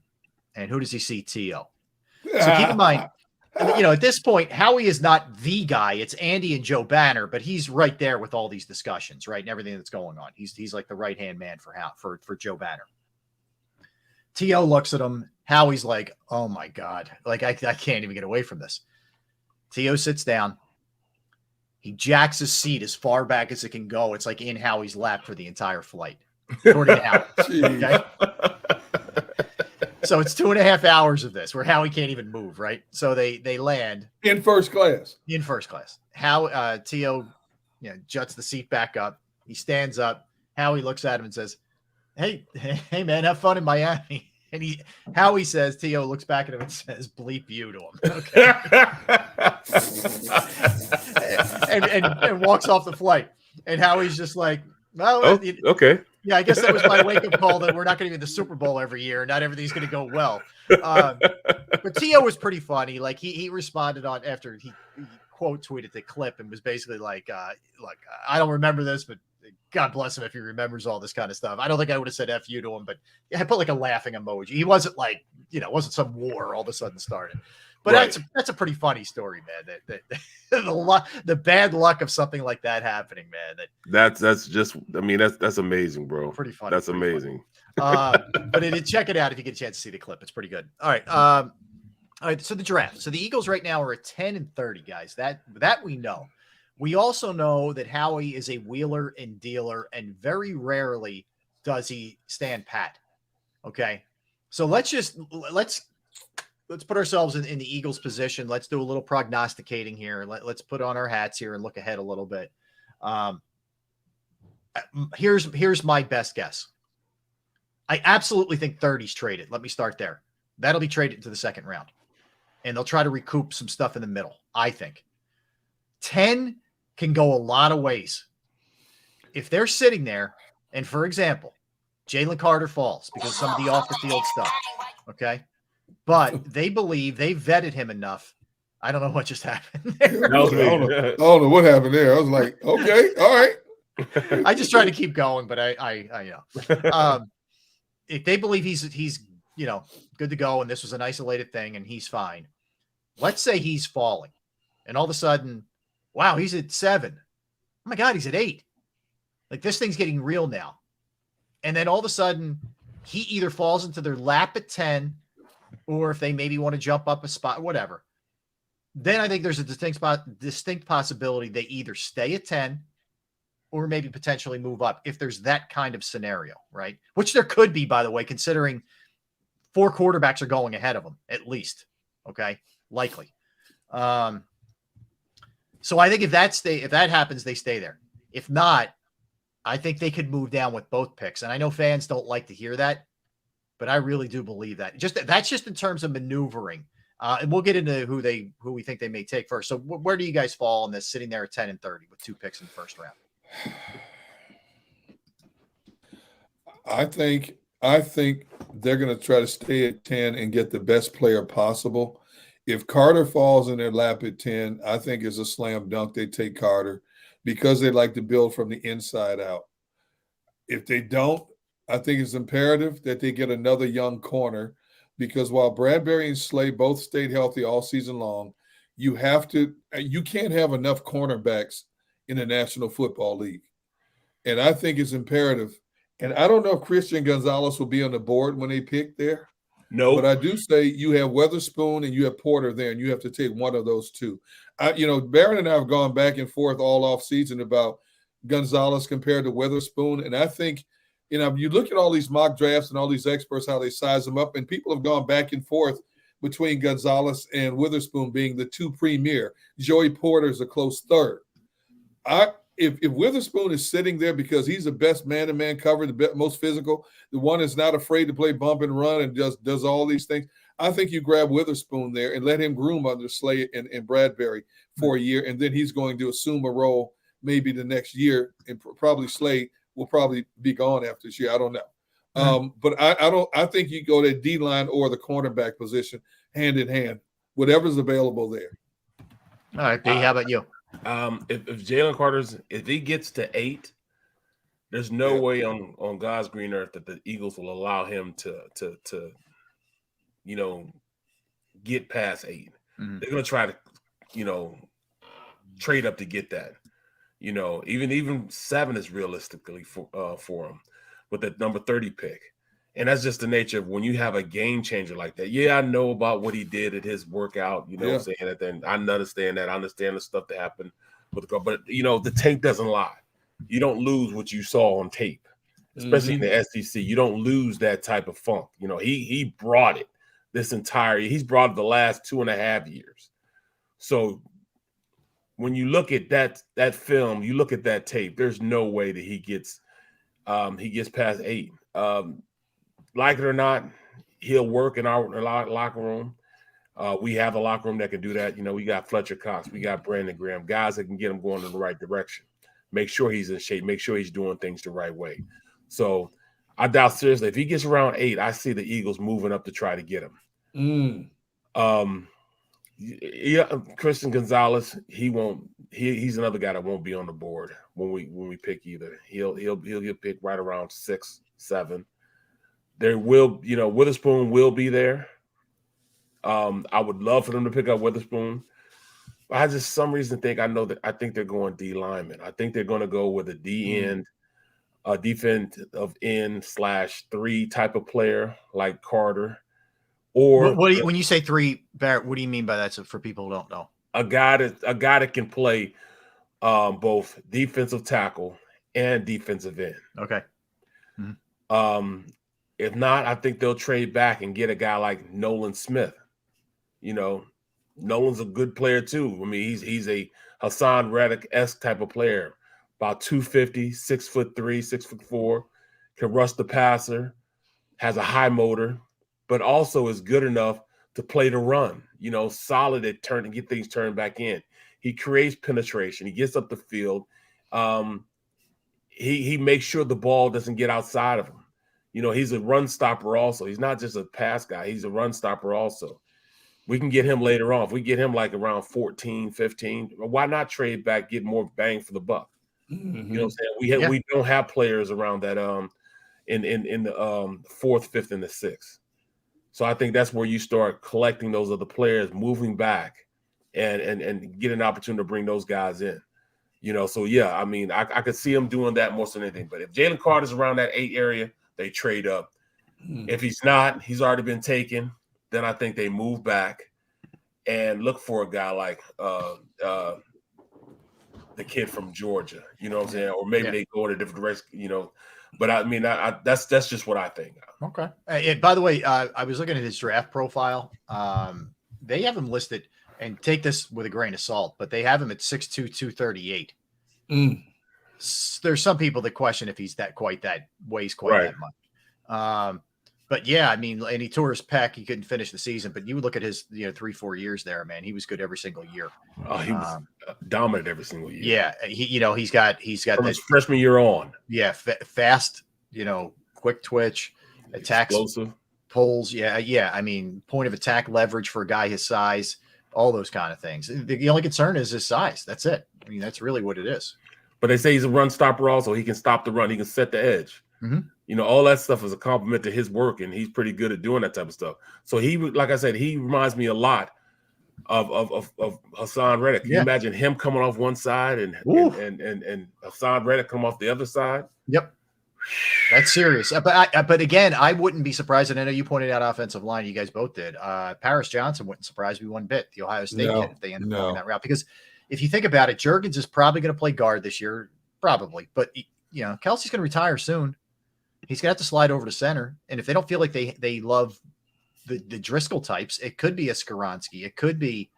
and who does he see? T.O. So keep in mind, at this point, Howie is not the guy. It's Andy and Joe Banner, but he's right there with all these discussions, right, and everything that's going on. He's like the right hand man for Joe Banner. T.O. looks at him. Howie's like, "Oh my God, like I can't even get away from this." T.O. sits down. He jacks his seat as far back as it can go. It's like in Howie's lap for the entire flight. According to Howie. Okay? So it's 2.5 hours of this where Howie can't even move, right? So they land in first class. How T.O. juts the seat back up. He stands up. Howie looks at him and says, Hey man, have fun in Miami. And Howie says, T.O. looks back at him and says, bleep you to him. Okay. and walks off the flight. And Howie's just like, well, okay. Yeah, I guess that was my wake-up call that we're not going to get the Super Bowl every year. Not everything's going to go well. But T.O. was pretty funny. Like, he responded on after he quote tweeted the clip and was basically like, I don't remember this, but God bless him if he remembers all this kind of stuff. I don't think I would have said F you to him, but I put like a laughing emoji. He wasn't like, wasn't some war all of a sudden started. But right. That's a pretty funny story, man. That the bad luck of something like that happening, man. That's just, I mean, that's amazing, bro. Pretty funny. That's amazing. But check it out if you get a chance to see the clip. It's pretty good. All right. All right. So the draft. So the Eagles right now are at 10-30, guys. That we know. We also know that Howie is a wheeler and dealer, and very rarely does he stand pat. Okay. So let's put ourselves in the Eagles position. Let's do a little prognosticating here. Let's put on our hats here and look ahead a little bit. Here's my best guess. I absolutely think 30's traded. Let me start there. That'll be traded into the second round. And they'll try to recoup some stuff in the middle, I think. 10 can go a lot of ways. If they're sitting there, and for example, Jalen Carter falls because of some of the off-the-field stuff, okay? But they believe they vetted him enough. I don't know what just happened there. I don't know what happened there. I was like, okay, all right. I just tried to keep going, but I know. If they believe he's good to go, and this was an isolated thing, and he's fine. Let's say he's falling, and all of a sudden, wow, he's at 7. Oh my God, he's at 8. Like, this thing's getting real now. And then all of a sudden, he either falls into their lap at 10, or if they maybe want to jump up a spot, whatever. Then I think there's a distinct possibility they either stay at 10 or maybe potentially move up if there's that kind of scenario, right? Which there could be, by the way, considering 4 quarterbacks are going ahead of them, at least. Okay, likely. So I think if that happens, they stay there. If not, I think they could move down with both picks. And I know fans don't like to hear that, but I really do believe that. That's just in terms of maneuvering. And we'll get into who we think they may take first. So where do you guys fall on this, sitting there at 10 and 30 with 2 picks in the first round? I think they're going to try to stay at 10 and get the best player possible. If Carter falls in their lap at 10, I think it's a slam dunk they take Carter because they like to build from the inside out. If they don't, I think it's imperative that they get another young corner, because while Bradbury and Slay both stayed healthy all season long, you can't have enough cornerbacks in the National Football League. And I think it's imperative. And I don't know if Christian Gonzalez will be on the board when they pick there. No. But I do say you have Weatherspoon and you have Porter there, and you have to take one of those two. Barron and I have gone back and forth all off season about Gonzalez compared to Weatherspoon. And I think, you look at all these mock drafts and all these experts, how they size them up, and people have gone back and forth between Gonzalez and Witherspoon being the 2 premier. Joey Porter is a close third. If Witherspoon is sitting there because he's the best man-to-man cover, the most physical, the one that's not afraid to play bump and run and does all these things, I think you grab Witherspoon there and let him groom under Slay and Bradbury for a year, and then he's going to assume a role maybe the next year, and probably Slay will probably be gone after this year. I don't know. But I think you go to D-line or the cornerback position hand in hand, whatever's available there. All right, B, how about you? If Jalen Carter's, if he gets to 8, there's no way on God's green earth that the Eagles will allow him to get past 8. Mm-hmm. They're gonna try to, trade up to get that. Even 7 is realistically for him with that number 30 pick. And that's just the nature of when you have a game changer like that. Yeah, I know about what he did at his workout, what I'm saying? And I understand that. I understand the stuff that happened with the girl. But, the tape doesn't lie. You don't lose what you saw on tape, especially in the SEC. You don't lose that type of funk. He brought it he's brought it the last 2.5 years. So when you look at that film, you look at that tape, there's no way that he gets past 8. Like it or not, he'll work in our locker room. We have a locker room that can do that. We got Fletcher Cox, we got Brandon Graham, guys that can get him going in the right direction. Make sure he's in shape. Make sure he's doing things the right way. So I doubt seriously if he gets around 8, I see the Eagles moving up to try to get him. Christian Gonzalez, he's another guy that won't be on the board when we pick either. He'll pick right around 6, 7. There will, Witherspoon will be there. I would love for them to pick up Witherspoon. But I just some reason I think they're going D lineman. I think they're going to go with a D end, a defensive end /3 type of player like Carter. Or when you say 3, Barrett, what do you mean by that? So for people who don't know, a guy that can play both defensive tackle and defensive end. Okay. Mm-hmm. If not, I think they'll trade back and get a guy like Nolan Smith. Nolan's a good player too. I mean, he's a Hassan Reddick-esque type of player, about 250, 6'3", 6'4", can rush the passer. has a high motor, but also is good enough to play the run, solid at turn and get things turned back in. He creates penetration. He gets up the field. He makes sure the ball doesn't get outside of him. He's a run stopper also. He's not just a pass guy. He's a run stopper also. We can get him later on. If we get him like around 14, 15, why not trade back, get more bang for the buck? Mm-hmm. You know what I'm saying? We don't have players around that in the fourth, fifth, and the sixth. So I think that's where you start collecting those other players, moving back, and get an opportunity to bring those guys in. So yeah, I mean, I could see him doing that more than anything. But if Jalen Carter's around that 8 area, they trade up. If he's not, he's already been taken. Then I think they move back and look for a guy like the kid from Georgia. You know what I'm saying? Or maybe they go in a different direction. But I mean, that's just what I think. Okay. And by the way, I was looking at his draft profile. They have him listed, and take this with a grain of salt, but they have him at 6'2", 238. There's some people that question if he's weighs quite that much. But yeah, I mean, and he tore his pec. He couldn't finish the season, but you would look at his 3-4 years there, man. He was good every single year. Oh, he was dominant every single year. Yeah, he's got from his freshman year on. Yeah, fast, quick twitch, attacks, explosive, pulls. Yeah. I mean, point of attack leverage for a guy his size, all those kind of things. The only concern is his size. That's it. I mean, that's really what it is. But they say he's a run stopper also. He can stop the run. He can set the edge. Mm-hmm. All that stuff is a compliment to his work, and he's pretty good at doing that type of stuff. So he, like I said, he reminds me a lot of Hassan Reddick. Can you imagine him coming off one side and Hassan Reddick come off the other side? Yep. That's serious. But again, I wouldn't be surprised. And I know you pointed out offensive line. You guys both did. Paris Johnson wouldn't surprise me one bit. The Ohio State kid, if they end up going that route. Because if you think about it, Juergens is probably going to play guard this year, probably. But Kelsey's going to retire soon. He's going to have to slide over to center. And if they don't feel like they love the Driscoll types, it could be a Skoronski. It could be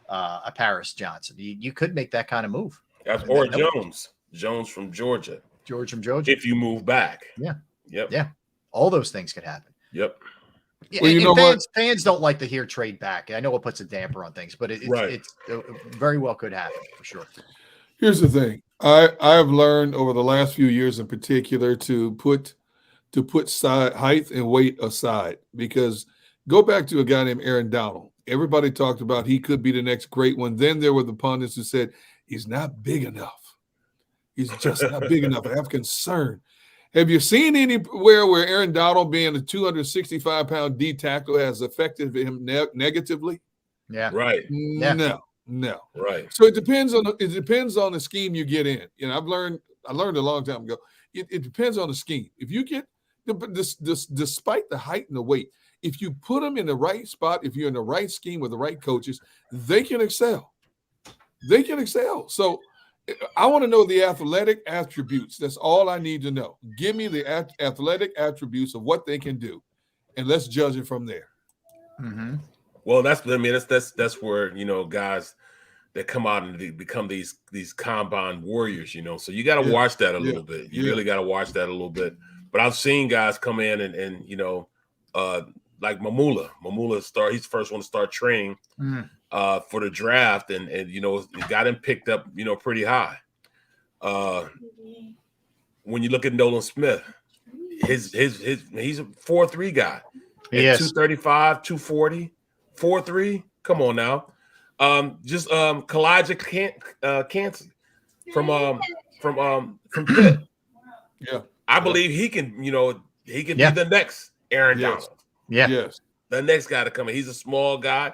a Paris Johnson. You could make that kind of move. Or Jones from Georgia. George from Georgia. If you move back. Yeah. Yep. Yeah. All those things could happen. Yep. Yeah, well, fans don't like to hear trade back. I know it puts a damper on things, but it's very well could happen for sure. Here's the thing. I've learned over the last few years in particular to put height and weight aside, because go back to a guy named Aaron Donald. Everybody talked about he could be the next great one. Then there were the pundits who said he's not big enough. He's just not big enough. I have concern. Have you seen anywhere where Aaron Donald being a 265-pound D tackle has affected him negatively? Yeah. Right. No. Right. So it depends on the scheme you get in. I learned a long time ago. It depends on the scheme. If you get despite the height and the weight, if you put them in the right spot, if you're in the right scheme with the right coaches, they can excel. So I want to know the athletic attributes. That's all I need to know. Give me the athletic attributes of what they can do, and let's judge it from there. Mm-hmm. Well, that's where guys that come out and they become these combine warriors. So you got to watch that a little bit. You really got to watch that a little bit. But I've seen guys come in and like Mamula. He's the first one to start training. Mm-hmm. For the draft, and got him picked up, pretty high. When you look at Nolan Smith, he's a 4'3" guy. Yes. 235, 240, 4'3". Come on now. Just Kalijah Cansey from Pitt. Yeah. I believe he can be the next Aaron Donald. Yeah. Yes. The next guy to come in. He's a small guy.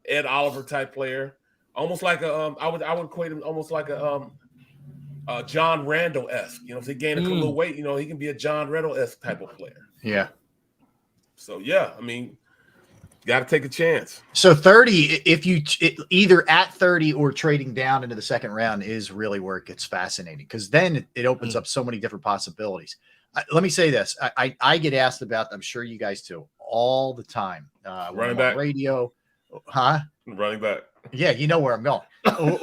Ed Oliver type player, almost like I would equate him almost like a John Randall-esque. If they gain a little weight, he can be a John Randall-esque type of player. Yeah. So yeah, I mean, got to take a chance. So 30, if you either at 30 or trading down into the second round is really where it gets fascinating, because then it opens up so many different possibilities. Let me say this: I get asked about, I'm sure you guys too, all the time. Running back radio. Huh? Running back. Yeah, you know where I'm going.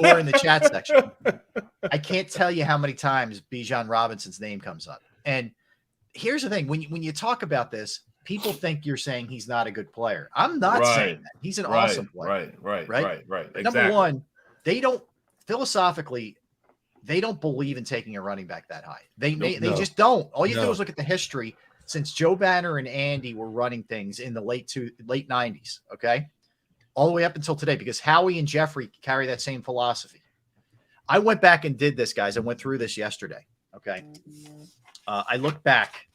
or in the chat section. I can't tell you how many times Bijan Robinson's name comes up. And here's the thing: when you talk about this, people think you're saying he's not a good player. I'm not saying that. He's an awesome player. Right. Exactly. Number one, they don't philosophically. They don't believe in taking a running back that high. They just don't. All you do is look at the history since Joe Banner and Andy were running things in the late 90s, okay? All the way up until today, because Howie and Jeffrey carry that same philosophy. I went back and did this, guys. I went through this yesterday, okay? I looked back.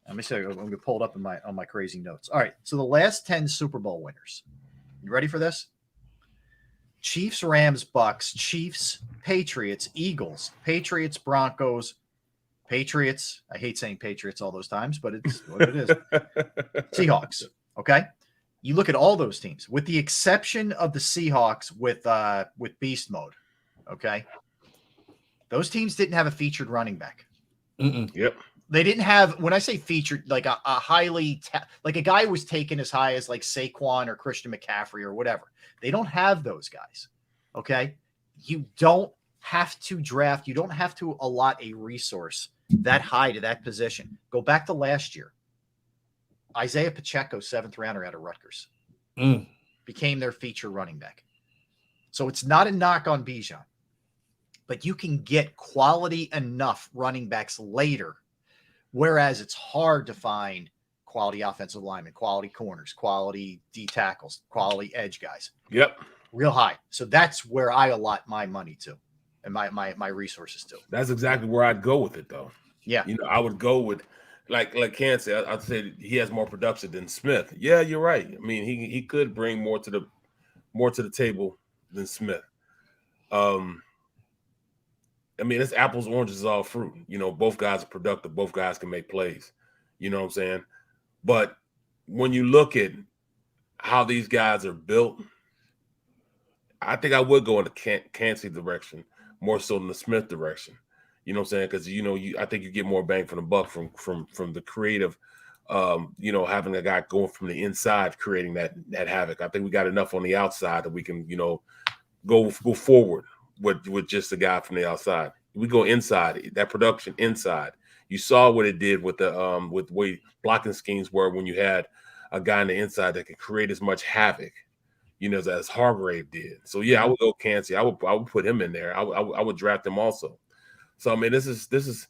Let me see. I'm going to pull it up on my crazy notes. All right, so the last 10 Super Bowl winners. You ready for this? Chiefs, Rams, Bucks, Chiefs, Patriots, Eagles, Patriots, Broncos, Patriots. I hate saying Patriots all those times, but it's what it is. Seahawks. Okay. You look at all those teams, with the exception of the Seahawks with beast mode. Okay. Those teams didn't have a featured running back. Yep. They didn't have, when I say featured, like a highly, like a guy who was taken as high as like Saquon or Christian McCaffrey or whatever. They don't have those guys. Okay. You don't have to draft. You don't have to allot a resource that high to that position. Go back to last year. Isaiah Pacheco, 7th rounder out of Rutgers, became their feature running back. So it's not a knock on Bijan, but you can get quality enough running backs later. Whereas it's hard to find quality offensive linemen, quality corners, quality D tackles, quality edge guys. Yep. Real high. So that's where I allot my money to and my resources to. That's exactly where I'd go with it, though. Yeah. I would go with, like Ken said, I'd say he has more production than Smith. Yeah, you're right. I mean, he could bring more to the table than Smith. I mean, it's apples, oranges, all fruit. Both guys are productive. Both guys can make plays. You know what I'm saying? But when you look at how these guys are built, I think I would go in the Kancey direction more so than the Smith direction. You know what I'm saying? Because, I think you get more bang for the buck from the creative, having a guy going from the inside, creating that havoc. I think we got enough on the outside that we can, go forward with just a guy from the outside. We go inside, that production inside. You saw what it did with the with the way blocking schemes were when you had a guy on the inside that could create as much havoc, as Hargrave did. So yeah, I would go Kancey. I would put him in there. I would draft him also. So I mean, this is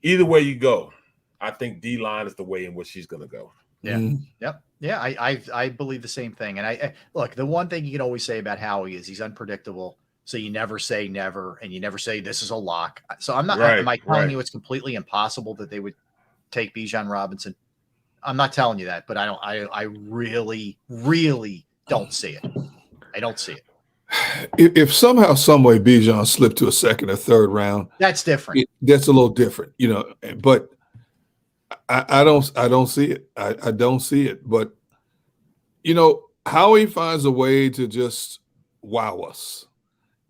either way you go. I think D-line is the way in which she's going to go. Yeah. Yep. Yeah. I believe the same thing. And I look, the one thing you can always say about Howie is he's unpredictable. So you never say never, and you never say this is a lock. So I'm not. Am I telling you it's completely impossible that they would take Bijan Robinson? I'm not telling you that, but I don't. I really, really don't see it. I don't see it. If somehow, some way, Bijan slipped to a second or third round, that's different. That's a little different, But I don't see it. I don't see it. But Howie finds a way to just wow us.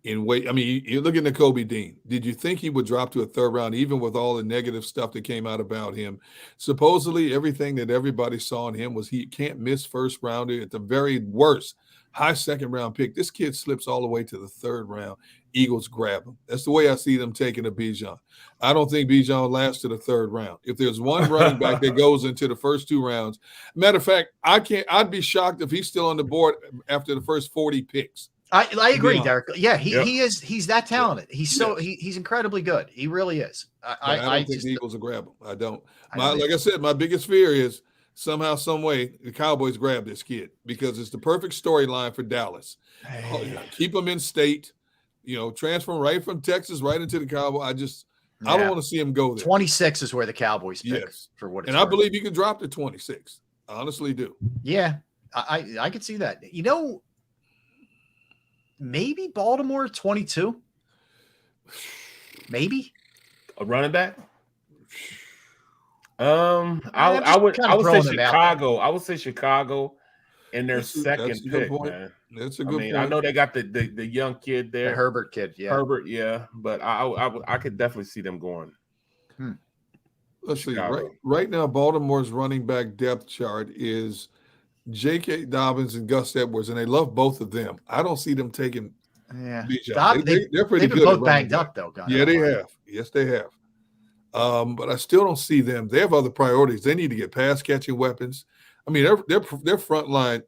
You look at Nakobe Dean. Did you think he would drop to a third round, even with all the negative stuff that came out about him? Supposedly, everything that everybody saw in him was he can't miss first rounder, at the very worst, high second round pick. This kid slips all the way to the third round. Eagles grab him. That's the way I see them taking a Bijan. I don't think Bijan lasts to the third round. If there's one running back that goes into the first 2 rounds, matter of fact, I'd be shocked if he's still on the board after the first 40 picks. I agree, Derek. Yeah, he is. He's that talented. He's he's incredibly good. He really is. I don't think the Eagles will grab him. I don't. Like I said, my biggest fear is somehow, some way, the Cowboys grab this kid because it's the perfect storyline for Dallas. Keep him in state. Transfer right from Texas right into the Cowboys. I don't want to see him go there. 26 is where the Cowboys pick for what it's worth. I believe he can drop to 26. I honestly do. Yeah, I could see that. Maybe Baltimore 22. Maybe a running back. I would say Chicago. I would say Chicago in their second pick, man. That's a good point. I know they got the young kid there, the Herbert kid. Yeah, Herbert. Yeah, but I could definitely see them going. Let's Chicago. See. Right now, Baltimore's running back depth chart is J.K. Dobbins and Gus Edwards, and they love both of them. I don't see them taking. Yeah, they're pretty good. Both banged up though. Yeah, they have. Yes, they have. But I still don't see them. They have other priorities. They need to get pass catching weapons. I mean, their front line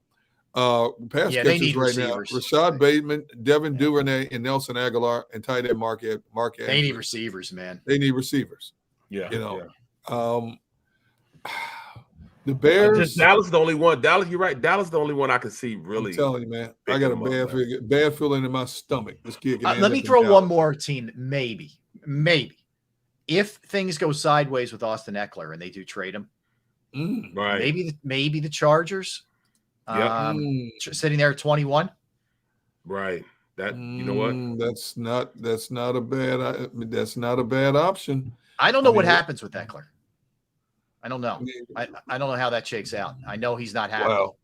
pass catchers right now: Rashad Bateman, Devin Duvernay, and Nelson Aguilar, and tight end Mark. They need receivers, man. They need receivers. Yeah, the Bears. Just Dallas, the only one. Dallas, you're right. Dallas, the only one I can see really. I'm telling you, man. I got a bad feeling in my stomach. This kid. Let me throw one more team. Maybe. If things go sideways with Austin Eckler and they do trade him, right? Maybe the Chargers. Sitting there at 21. Right. That you know what? That's not a bad option. I don't know what happens with Eckler. I don't know. I don't know how that shakes out. I know he's not happy. Wow.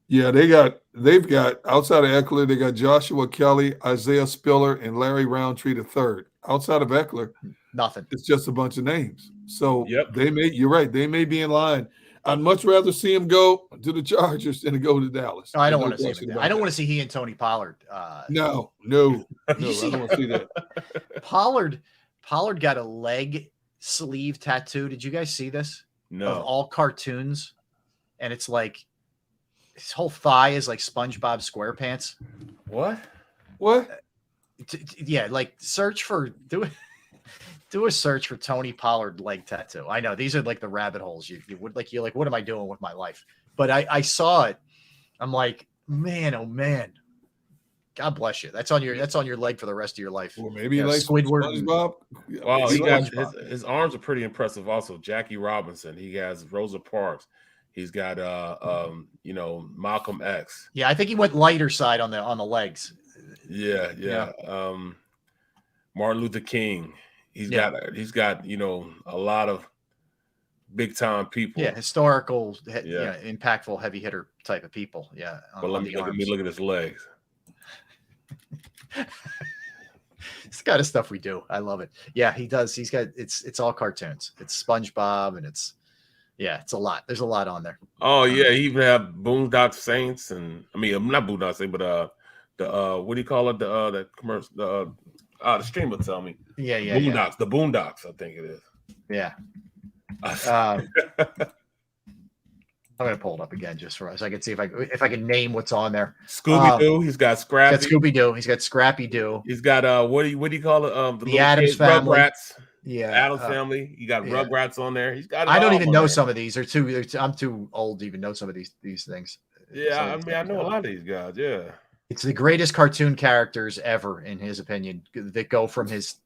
Yeah, they've got outside of Eckler, they got Joshua Kelly, Isaiah Spiller, and Larry Roundtree III. Outside of Eckler, nothing. It's just a bunch of names. So you're right. They may be in line. I'd much rather see him go to the Chargers than to go to Dallas. No, I don't want to see him. I don't want to see he and Tony Pollard. No, I don't want to see that. Pollard got a leg sleeve tattoo. Did you guys see this? No. Of all cartoons, and it's like his whole thigh is like SpongeBob SquarePants. What? Yeah, like do a search for Tony Pollard leg tattoo. I know these are like the rabbit holes you would like. You're like, what am I doing with my life? But I saw it. I'm like, man, oh man. God bless you. That's on your leg for the rest of your life. Well, maybe like Squidward. SpongeBob. Wow, his arms are pretty impressive. Also, Jackie Robinson. He has Rosa Parks. He's got Malcolm X. Yeah, I think he went lighter side on the legs. Yeah. Martin Luther King. He's got a lot of big time people. Yeah, historical, impactful, heavy hitter type of people. Yeah. But let me look at his legs. It's the kind of stuff we do. I love it. Yeah, he does. He's got it's all cartoons. It's SpongeBob and it's a lot. There's a lot on there. Oh yeah, he even have Boondock Saints and not Boondock Saints, but the what do you call it? The commercial the streamer tell me. Yeah. Boondocks, the Boondocks, I think it is. Yeah. I'm gonna pull it up again just for us. I can see if I can name what's on there. Scooby Doo. He's got Scrappy. He's got Scooby Doo. He's got Scrappy Doo. He's got what do you call it? The Addams Family. Rugrats. Yeah, Addams Family. You got Rugrats on there. He's got. I don't even know some of these. I'm too old to even know some of these things. Yeah, I know a lot of these guys. Yeah, it's the greatest cartoon characters ever, in his opinion, that go from his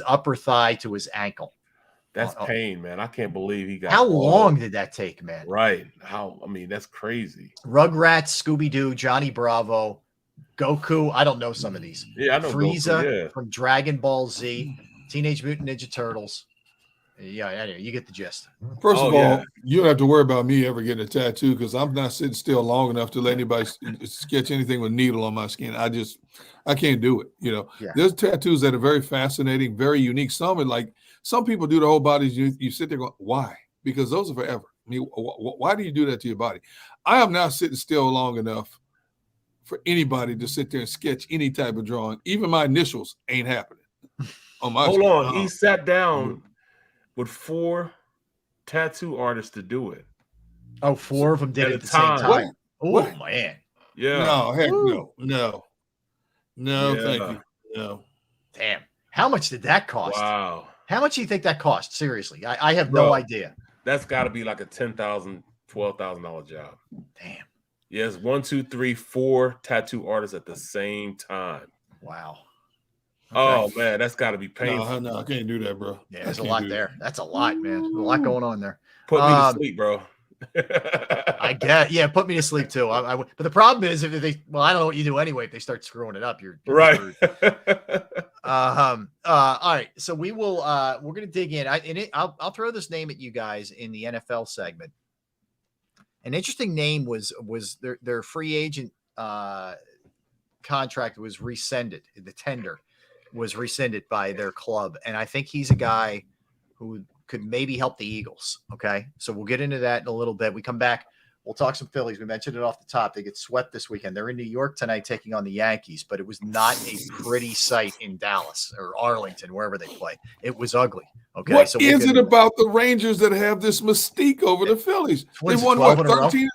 upper thigh to his ankle. That's pain, man. I can't believe he got. How long did that take, man? Right. That's crazy. Rugrats, Scooby-Doo, Johnny Bravo, Goku. I don't know some of these. Yeah, I know Frieza from Dragon Ball Z, Teenage Mutant Ninja Turtles. Yeah, anyway, you get the gist. First of all, you don't have to worry about me ever getting a tattoo because I'm not sitting still long enough to let anybody sketch anything with a needle on my skin. I can't do it. There's tattoos that are very fascinating, very unique. Some people do the whole body. You sit there going, why? Because those are forever. I mean, why do you do that to your body? I am not sitting still long enough for anybody to sit there and sketch any type of drawing. Even my initials ain't happening. Hold on. He sat down with 4 tattoo artists to do it. Oh, 4 of them did it at the same time. Oh, man. Yeah. No, heck no. No, thank you. No. Damn. How much did that cost? Wow. How much do you think that cost? Seriously, I have no idea. That's got to be like a $10,000, $12,000 job. Damn. Yes, 1, 2, 3, 4 tattoo artists at the same time. Wow. Okay. Oh man, that's got to be painful. No, I can't do that, bro. Yeah, there's a lot there. That's a lot, man. There's a lot going on there. Put me to sleep, bro. I get, put me to sleep too. But the problem is if they, I don't know what you do anyway. If they start screwing it up, you're right. All right. So we will. We're gonna dig in. I'll throw this name at you guys in the NFL segment. An interesting name was their free agent contract was rescinded. The tender was rescinded by their club, and I think he's a guy who could maybe help the Eagles. Okay, so we'll get into that in a little bit. We come back. We'll talk some Phillies. We mentioned it off the top. They get swept this weekend. They're in New York tonight taking on the Yankees, but it was not a pretty sight in Dallas or Arlington, wherever they play. It was ugly. Okay. What is it about the Rangers that have this mystique over the Phillies? They won, what, 13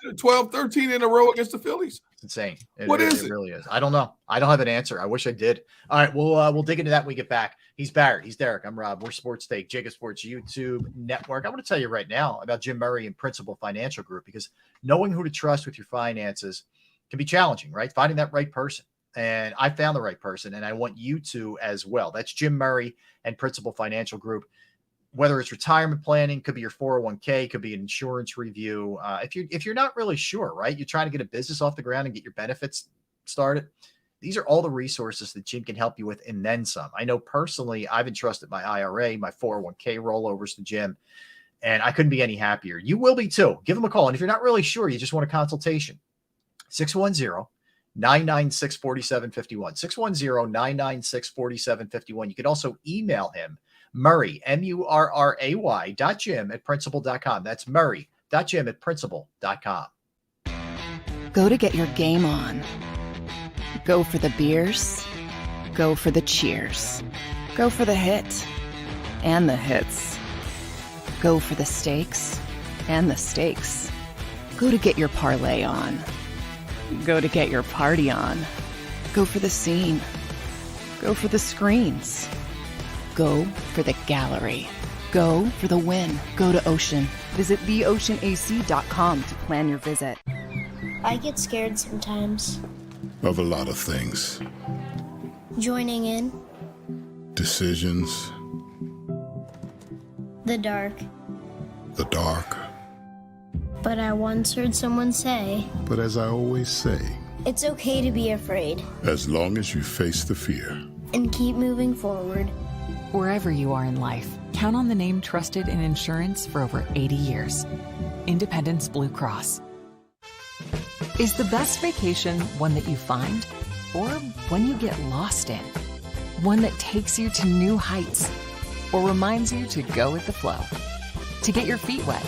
in a row against the Phillies? It's insane. It really is. I don't know. I don't have an answer. I wish I did. All right, we'll dig into that when we get back. He's Barrett. He's Derek. I'm Rob. We're Sports Take, JAKIB Sports YouTube Network. I want to tell you right now about Jim Murray and Principal Financial Group, because knowing who to trust with your finances can be challenging, right? Finding that right person. And I found the right person, and I want you to as well. That's Jim Murray and Principal Financial Group. Whether it's retirement planning, could be your 401k, could be an insurance review. If you're not really sure, right? You're trying to get a business off the ground and get your benefits started. These are all the resources that Jim can help you with, and then some. I know personally, I've entrusted my IRA, my 401k rollovers to Jim, and I couldn't be any happier. You will be too. Give him a call. And if you're not really sure, you just want a consultation, 610-996-4751, 610-996-4751. You can also email him, Murray, Murray, .jim@principal.com. That's Murray.jim@principal.com. Go to get your game on. Go for the beers. Go for the cheers. Go for the hit and the hits. Go for the stakes and the stakes. Go to get your parlay on. Go to get your party on. Go for the scene. Go for the screens. Go for the gallery. Go for the win. Go to Ocean. Visit theoceanac.com to plan your visit. I get scared sometimes. Of a lot of things. Joining in. Decisions. The dark. The dark. But I once heard someone say, But as I always say, it's okay to be afraid. as long as you face the fear. And keep moving forward. Wherever you are in life, count on the name trusted in insurance for over 80 years. Independence Blue Cross. Is the best vacation one that you find, or one you get lost in? One that takes you to new heights, or reminds you to go with the flow? To get your feet wet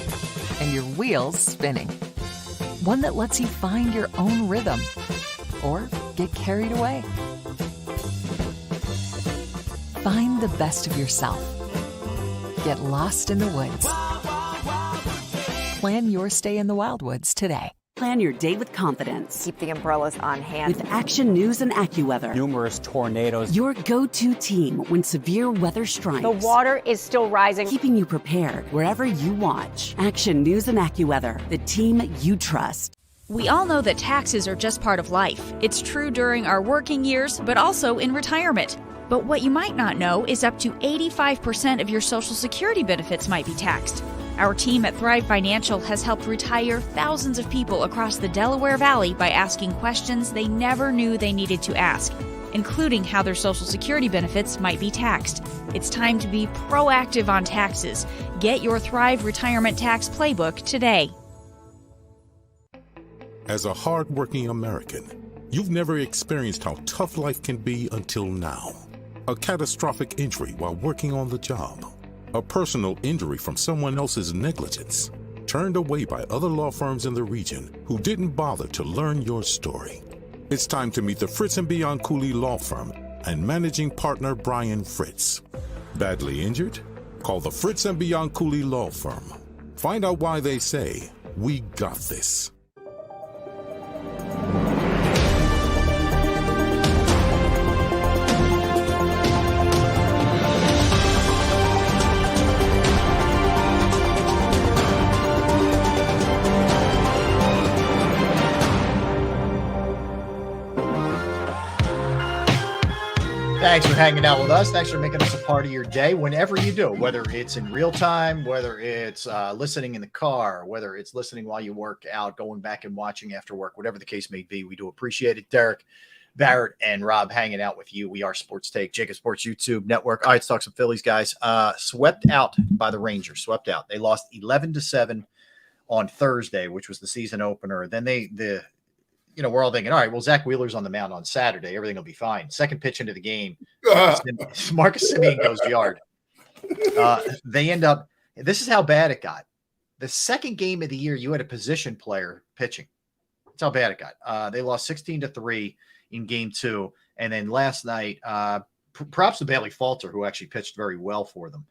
and your wheels spinning? One that lets you find your own rhythm, or get carried away? Find the best of yourself. Get lost in the woods. Plan your stay in the Wildwoods today. Plan your day with confidence. Keep the umbrellas on hand. With Action News and AccuWeather. Numerous tornadoes. Your go-to team when severe weather strikes. The water is still rising. Keeping you prepared wherever you watch. Action News and AccuWeather, the team you trust. We all know that taxes are just part of life. It's true during our working years, but also in retirement. But what you might not know is up to 85% of your Social Security benefits might be taxed. Our team at Thrive Financial has helped retire thousands of people across the Delaware Valley by asking questions they never knew they needed to ask, including how their Social Security benefits might be taxed. It's time to be proactive on taxes. Get your Thrive Retirement Tax Playbook today. As a hardworking American, you've never experienced how tough life can be until now. A catastrophic injury while working on the job. A personal injury from someone else's negligence. Turned away by other law firms in the region who didn't bother to learn your story. It's time to meet the Fritz & Bianculli Law Firm and managing partner Brian Fritz. Badly injured? Call the Fritz & Bianculli Law Firm. Find out why they say, "We got this." Thanks for hanging out with us. Thanks for making us a part of your day whenever you do, whether it's in real time, whether it's listening in the car, whether it's listening while you work out, going back and watching after work, whatever the case may be. We do appreciate it. Derek, Barrett, and Rob hanging out with you. We are Sports Take, JAKIB Sports YouTube Network. All right, let's talk some Phillies, guys. Swept out by the Rangers. Swept out. They lost 11-7 on Thursday, which was the season opener. Then we're all thinking, all right, well, Zach Wheeler's on the mound on Saturday. Everything will be fine. Second pitch into the game, Marcus Semien goes yard. They end up – this is how bad it got. The second game of the year, you had a position player pitching. That's how bad it got. They lost 16-3 in game 2. And then last night, props to Bailey Falter, who actually pitched very well for them.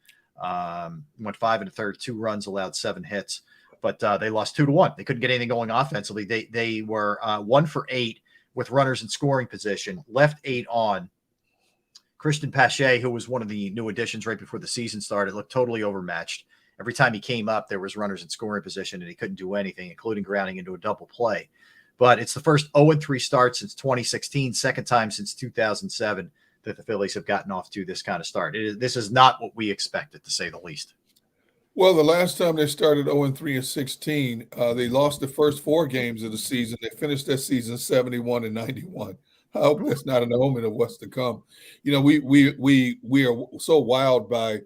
Went 5 1/3, 2 runs, allowed 7 hits. But they lost 2-1. They couldn't get anything going offensively. They were 1 for 8 with runners in scoring position, left 8 on. Christian Pache, who was one of the new additions right before the season started, looked totally overmatched. Every time he came up, there was runners in scoring position, and he couldn't do anything, including grounding into a double play. But it's the first 0-3 start since 2016, second time since 2007 that the Phillies have gotten off to this kind of start. This is not what we expected, to say the least. Well, the last time they started 0-3 in 16, they lost the first 4 games of the season. They finished that season 71-91. I hope that's not an omen of what's to come. You know, we are so wowed by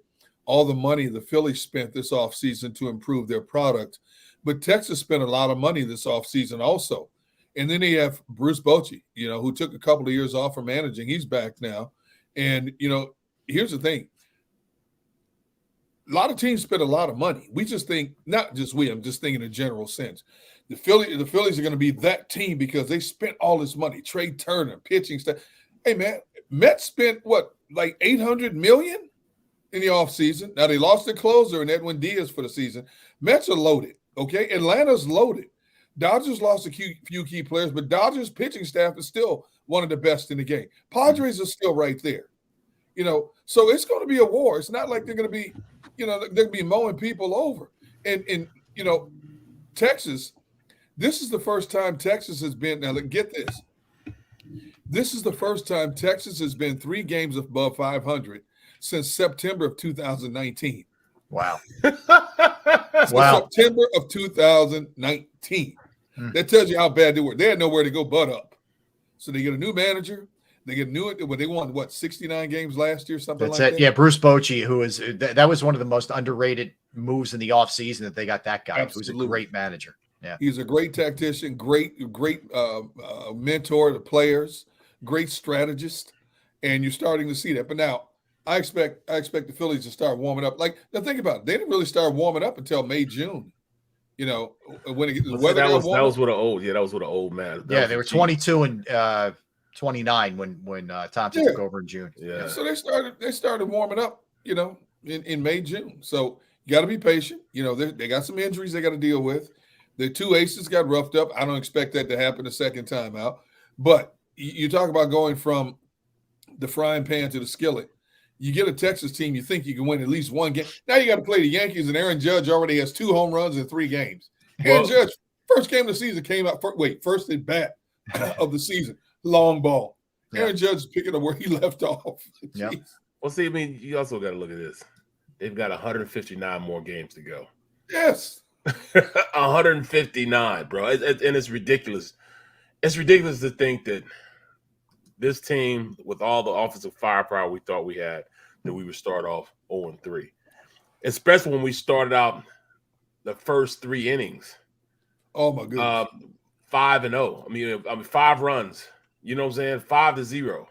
all the money the Phillies spent this offseason to improve their product. But Texas spent a lot of money this offseason also. And then they have Bruce Bochy, you know, who took a couple of years off from managing. He's back now. And, you know, here's the thing. A lot of teams spend a lot of money. We just think, not just we, I'm just thinking in a general sense. The Phillies are going to be that team because they spent all this money. Trey Turner, pitching staff. Hey, man, Mets spent, what, like $800 million in the offseason. Now, they lost their closer and Edwin Diaz for the season. Mets are loaded, okay? Atlanta's loaded. Dodgers lost a few key players, but Dodgers' pitching staff is still one of the best in the game. Padres are still right there. You know, so it's going to be a war. It's not like they're going to be, you know, they're going to be mowing people over. And you know, Texas, this is the first time Texas has been, now get this. This is the first time Texas has been 3 games above 500 since September of 2019. Wow. Wow. September of 2019. That tells you how bad they were. They had nowhere to go but up. So they get a new manager. They get they won, 69 games last year, something That's like it. that? Yeah, Bruce Bochy, who is that was one of the most underrated moves in the offseason that they got that guy. Absolutely. Who's a great manager. Yeah. He's a great tactician, great mentor to players, great strategist, and you're starting to see that. But now I expect the Phillies to start warming up. Like, now think about it. They didn't really start warming up until May, June. You know, when the weather that was with an old man. They were 22 and 29 when Thompson took over in June. Yeah. So they started warming up, you know, in May, June. So you got to be patient. You know, they got some injuries they got to deal with. The 2 aces got roughed up. I don't expect that to happen the second time out. But you talk about going from the frying pan to the skillet. You get a Texas team, you think you can win at least 1 game. Now you got to play the Yankees, and Aaron Judge already has 2 home runs in 3 games. Aaron Judge, first game of the season came out first at bat of the season, long ball. Yeah. Aaron Judge is picking up where he left off. Yeah. Well, see, I mean, you also got to look at this. They've got 159 more games to go. Yes. 159, bro. And it's ridiculous. It's ridiculous to think that this team, with all the offensive firepower we thought we had, that we would start off 0-3. Especially when we started out the first 3 innings. Oh, my goodness. 5-0. I mean, 5 runs. You know what I'm saying? 5-0.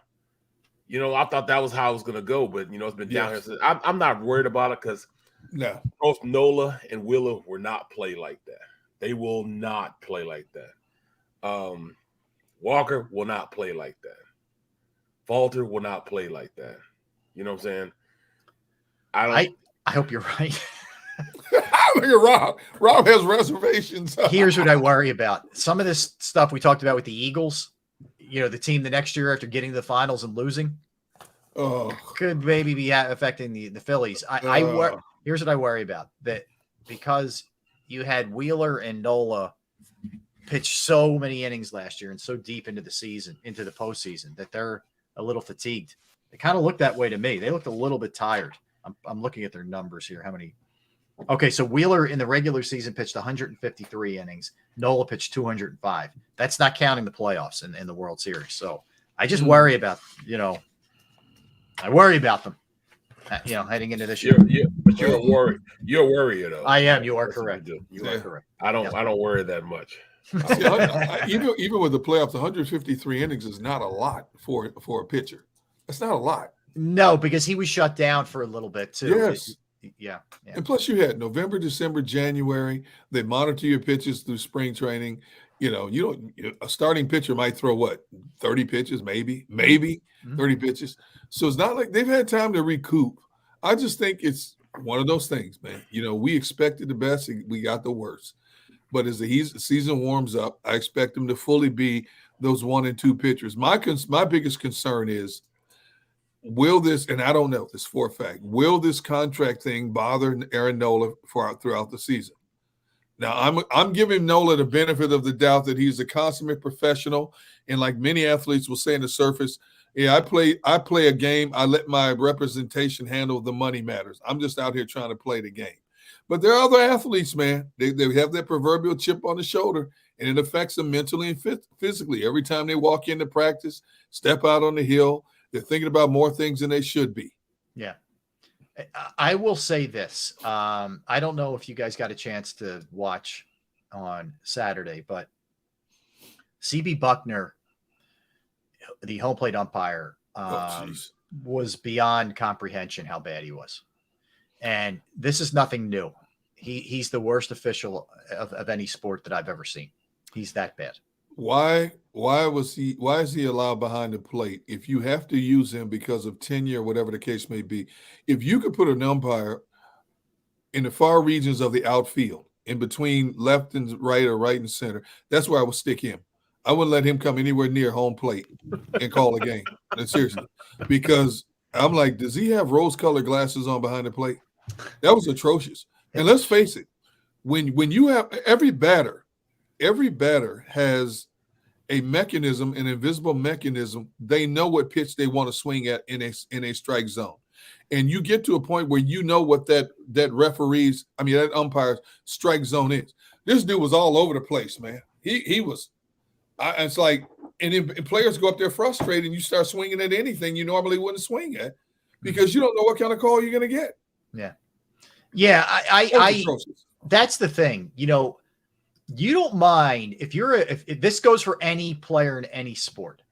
You know, I thought that was how it was going to go, but, you know, it's been down here. So I'm not worried about it because both Nola and Wheeler will not play like that. They will not play like that. Walker will not play like that. Falter will not play like that. You know what I'm saying? I hope you're right. Look at Rob. Rob has reservations. Here's what I worry about. Some of this stuff we talked about with the Eagles, you know, the team the next year after getting to the finals and losing, could maybe be affecting the Phillies. Here's what I worry about. That because you had Wheeler and Nola pitch so many innings last year and so deep into the season, into the postseason, that they're a little fatigued. They kind of looked that way to me. They looked a little bit tired. I'm looking at their numbers here. How many? Okay, so Wheeler in the regular season pitched 153 innings. Nola pitched 205. That's not counting the playoffs in the World Series. So I just worry about, I worry about them, heading into this year. But you're a worry. You're a worrier, though. I am. You are correct. You are correct. I don't worry that much. Even with the playoffs, 153 innings is not a lot for a pitcher. That's not a lot. No, because he was shut down for a little bit too. Yes. Yeah. And plus, you had November, December, January. They monitor your pitches through spring training. You know, a starting pitcher might throw what, 30 pitches, maybe 30 pitches. So it's not like they've had time to recoup. I just think it's one of those things, man. You know, we expected the best, we got the worst. But as the season warms up, I expect them to fully be those 1 and 2 pitchers. My biggest concern is, will this, and I don't know this for a fact, will this contract thing bother Aaron Nola throughout the season? Now, I'm giving Nola the benefit of the doubt that he's a consummate professional, and like many athletes will say on the surface, yeah, I play a game. I let my representation handle the money matters. I'm just out here trying to play the game. But there are other athletes, man. They have that proverbial chip on the shoulder, and it affects them mentally and physically. Every time they walk into practice, step out on the hill, they're thinking about more things than they should be. Yeah. I will say this. I don't know if you guys got a chance to watch on Saturday, but CB Buckner, the home plate umpire, was beyond comprehension how bad he was. And this is nothing new. He's the worst official of any sport that I've ever seen. He's that bad. Why is he allowed behind the plate? If you have to use him because of tenure, whatever the case may be, if you could put an umpire in the far regions of the outfield, in between left and right or right and center, that's where I would stick him. I wouldn't let him come anywhere near home plate and call a game. Seriously, because I'm like, does he have rose-colored glasses on behind the plate? That was atrocious. And let's face it, when you have every batter has a mechanism, an invisible mechanism. They know what pitch they want to swing at in a strike zone. And you get to a point where you know what that umpire's strike zone is. This dude was all over the place, man. He was. It's like, and players go up there frustrated, and you start swinging at anything you normally wouldn't swing at because you don't know what kind of call you're going to get. Yeah. Yeah. I that's the thing, you know. You don't mind if this goes for any player in any sport.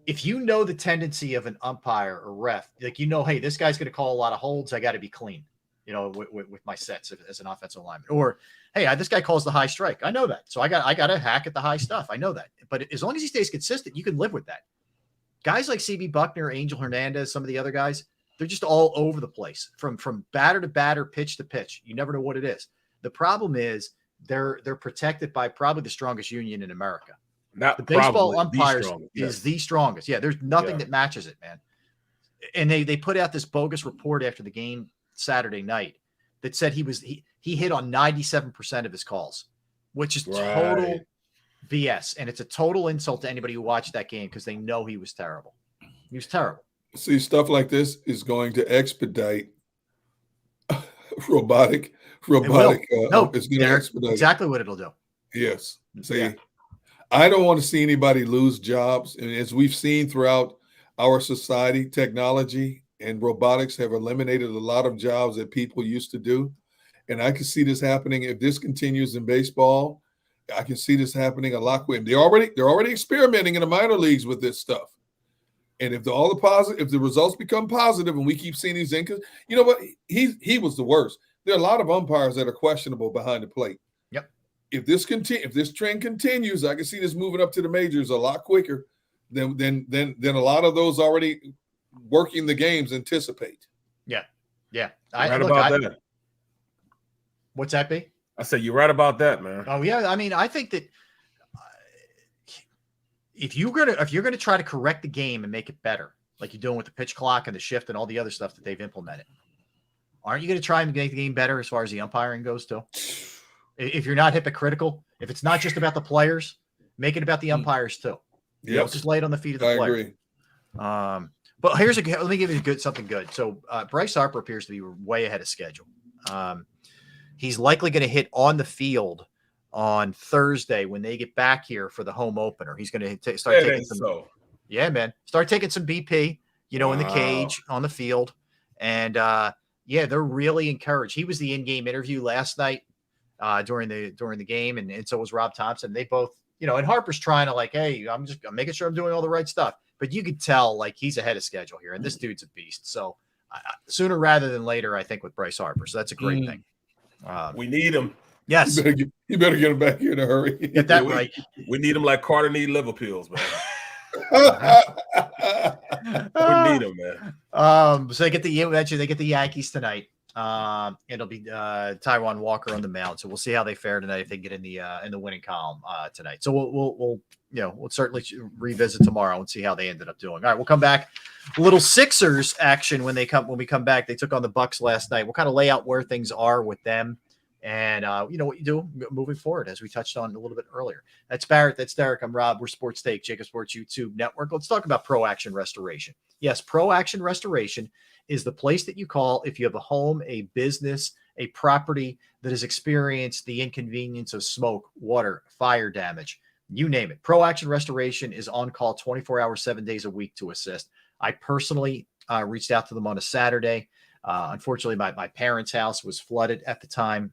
If you know the tendency of an umpire or ref, like, you know, hey, this guy's going to call a lot of holds. I got to be clean, you know, with my sets as an offensive lineman. Or, hey, this guy calls the high strike. I know that. So I got to hack at the high stuff. I know that. But as long as he stays consistent, you can live with that. Guys like CB Buckner, Angel Hernandez, some of the other guys, they're just all over the place from batter to batter, pitch to pitch. You never know what it is. The problem is, they're protected by probably the strongest union in America. Not the baseball umpires is the strongest. Yeah, there's nothing that matches it, man. And they put out this bogus report after the game Saturday night that said he hit on 97% of his calls, which is total BS. And it's a total insult to anybody who watched that game because they know he was terrible. He was terrible. See, stuff like this is going to expedite robotic. It's going to expedite exactly what it'll do. Yes. See, I don't want to see anybody lose jobs. And as we've seen throughout our society, technology and robotics have eliminated a lot of jobs that people used to do. And I can see this happening if this continues in baseball. I can see this happening a lot quicker. They're already experimenting in the minor leagues with this stuff. And if the results become positive and we keep seeing these income, you know what? He was the worst. There are a lot of umpires that are questionable behind the plate. Yep. If this trend continues, I can see this moving up to the majors a lot quicker than a lot of those already working the games anticipate. Yeah. Yeah. That. What's that, B? I said you're right about that, man. Oh yeah. I mean, I think that if you're gonna try to correct the game and make it better, like you're doing with the pitch clock and the shift and all the other stuff that they've implemented, aren't you going to try and make the game better as far as the umpiring goes too? If you're not hypocritical, if it's not just about the players, make it about the umpires too. Yeah, just lay it on the feet of the players. I agree. But let me give you something good. So Bryce Harper appears to be way ahead of schedule. He's likely going to hit on the field on Thursday when they get back here for the home opener. He's going to start taking some. Yeah, man. Start taking some BP, in the cage on the field, and they're really encouraged. He was the in-game interview last night during the game, and so was Rob Thompson. They both, and Harper's trying to hey, I'm making sure I'm doing all the right stuff. But you could tell he's ahead of schedule here, and this dude's a beast. So sooner rather than later, I think, with Bryce Harper. So that's a great thing. We need him. Yes. You better get him back here in a hurry. Get that right. We need him like Carter need liver pills, man. We need him, man. So they get the Yankees tonight. It'll be Taijuan Walker on the mound. So we'll see how they fare tonight if they get in the winning column tonight. So we'll certainly revisit tomorrow and see how they ended up doing. All right, we'll come back. A little Sixers action when we come back. They took on the Bucks last night. We'll kind of lay out where things are with them. And you know what you do moving forward, as we touched on a little bit earlier. That's Barrett. That's Derek. I'm Rob. We're Sports Take, JAKIB Sports YouTube Network. Let's talk about Pro Action Restoration. Yes, Pro Action Restoration is the place that you call if you have a home, a business, a property that has experienced the inconvenience of smoke, water, fire damage. You name it. Pro Action Restoration is on call 24 hours, 7 days a week to assist. I personally reached out to them on a Saturday. Unfortunately, my parents' house was flooded at the time.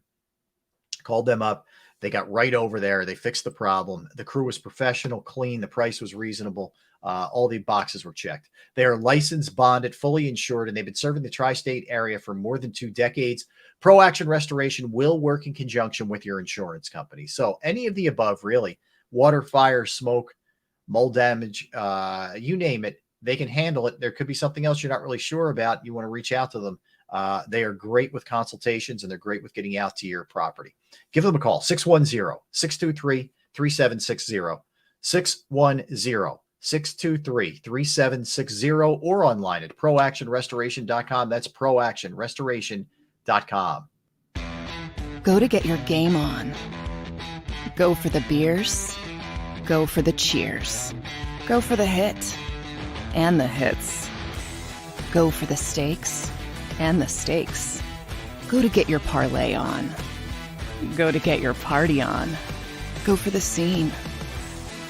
Called them up. They got right over there. They fixed the problem. The crew was professional, clean. The price was reasonable. All the boxes were checked. They are licensed, bonded, fully insured, and they've been serving the tri-state area for more than 2 decades. Pro Action Restoration will work in conjunction with your insurance company. So any of the above, really, water, fire, smoke, mold damage, you name it, they can handle it. There could be something else you're not really sure about. You want to reach out to them. They are great with consultations, and they're great with getting out to your property. Give them a call, 610-623-3760, 610-623-3760, or online at proactionrestoration.com. That's proactionrestoration.com. Go to get your game on. Go for the beers. Go for the cheers. Go for the hit and the hits. Go for the stakes and the stakes. Go to get your parlay on. Go to get your party on. Go for the scene.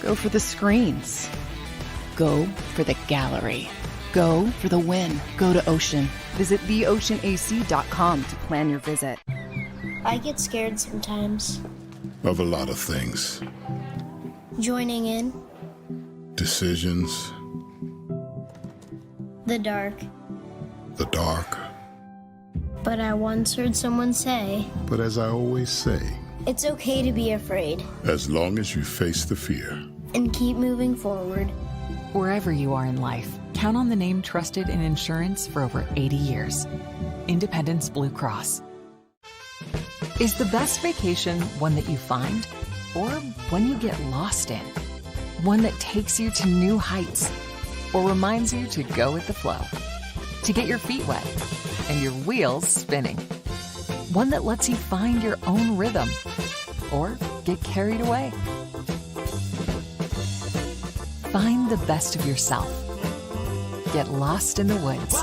Go for the screens. Go for the gallery. Go for the win. Go to Ocean. Visit theoceanac.com to plan your visit. I get scared sometimes. Of a lot of things. Joining in. Decisions. The dark. The dark. But I once heard someone say, But as I always say, it's okay to be afraid. as long as you face the fear. And keep moving forward. Wherever you are in life, count on the name trusted in insurance for over 80 years. Independence Blue Cross. Is the best vacation one that you find, or one you get lost in? One that takes you to new heights, or reminds you to go with the flow? To get your feet wet and your wheels spinning? One that lets you find your own rhythm, or get carried away? Find the best of yourself. Get lost in the woods.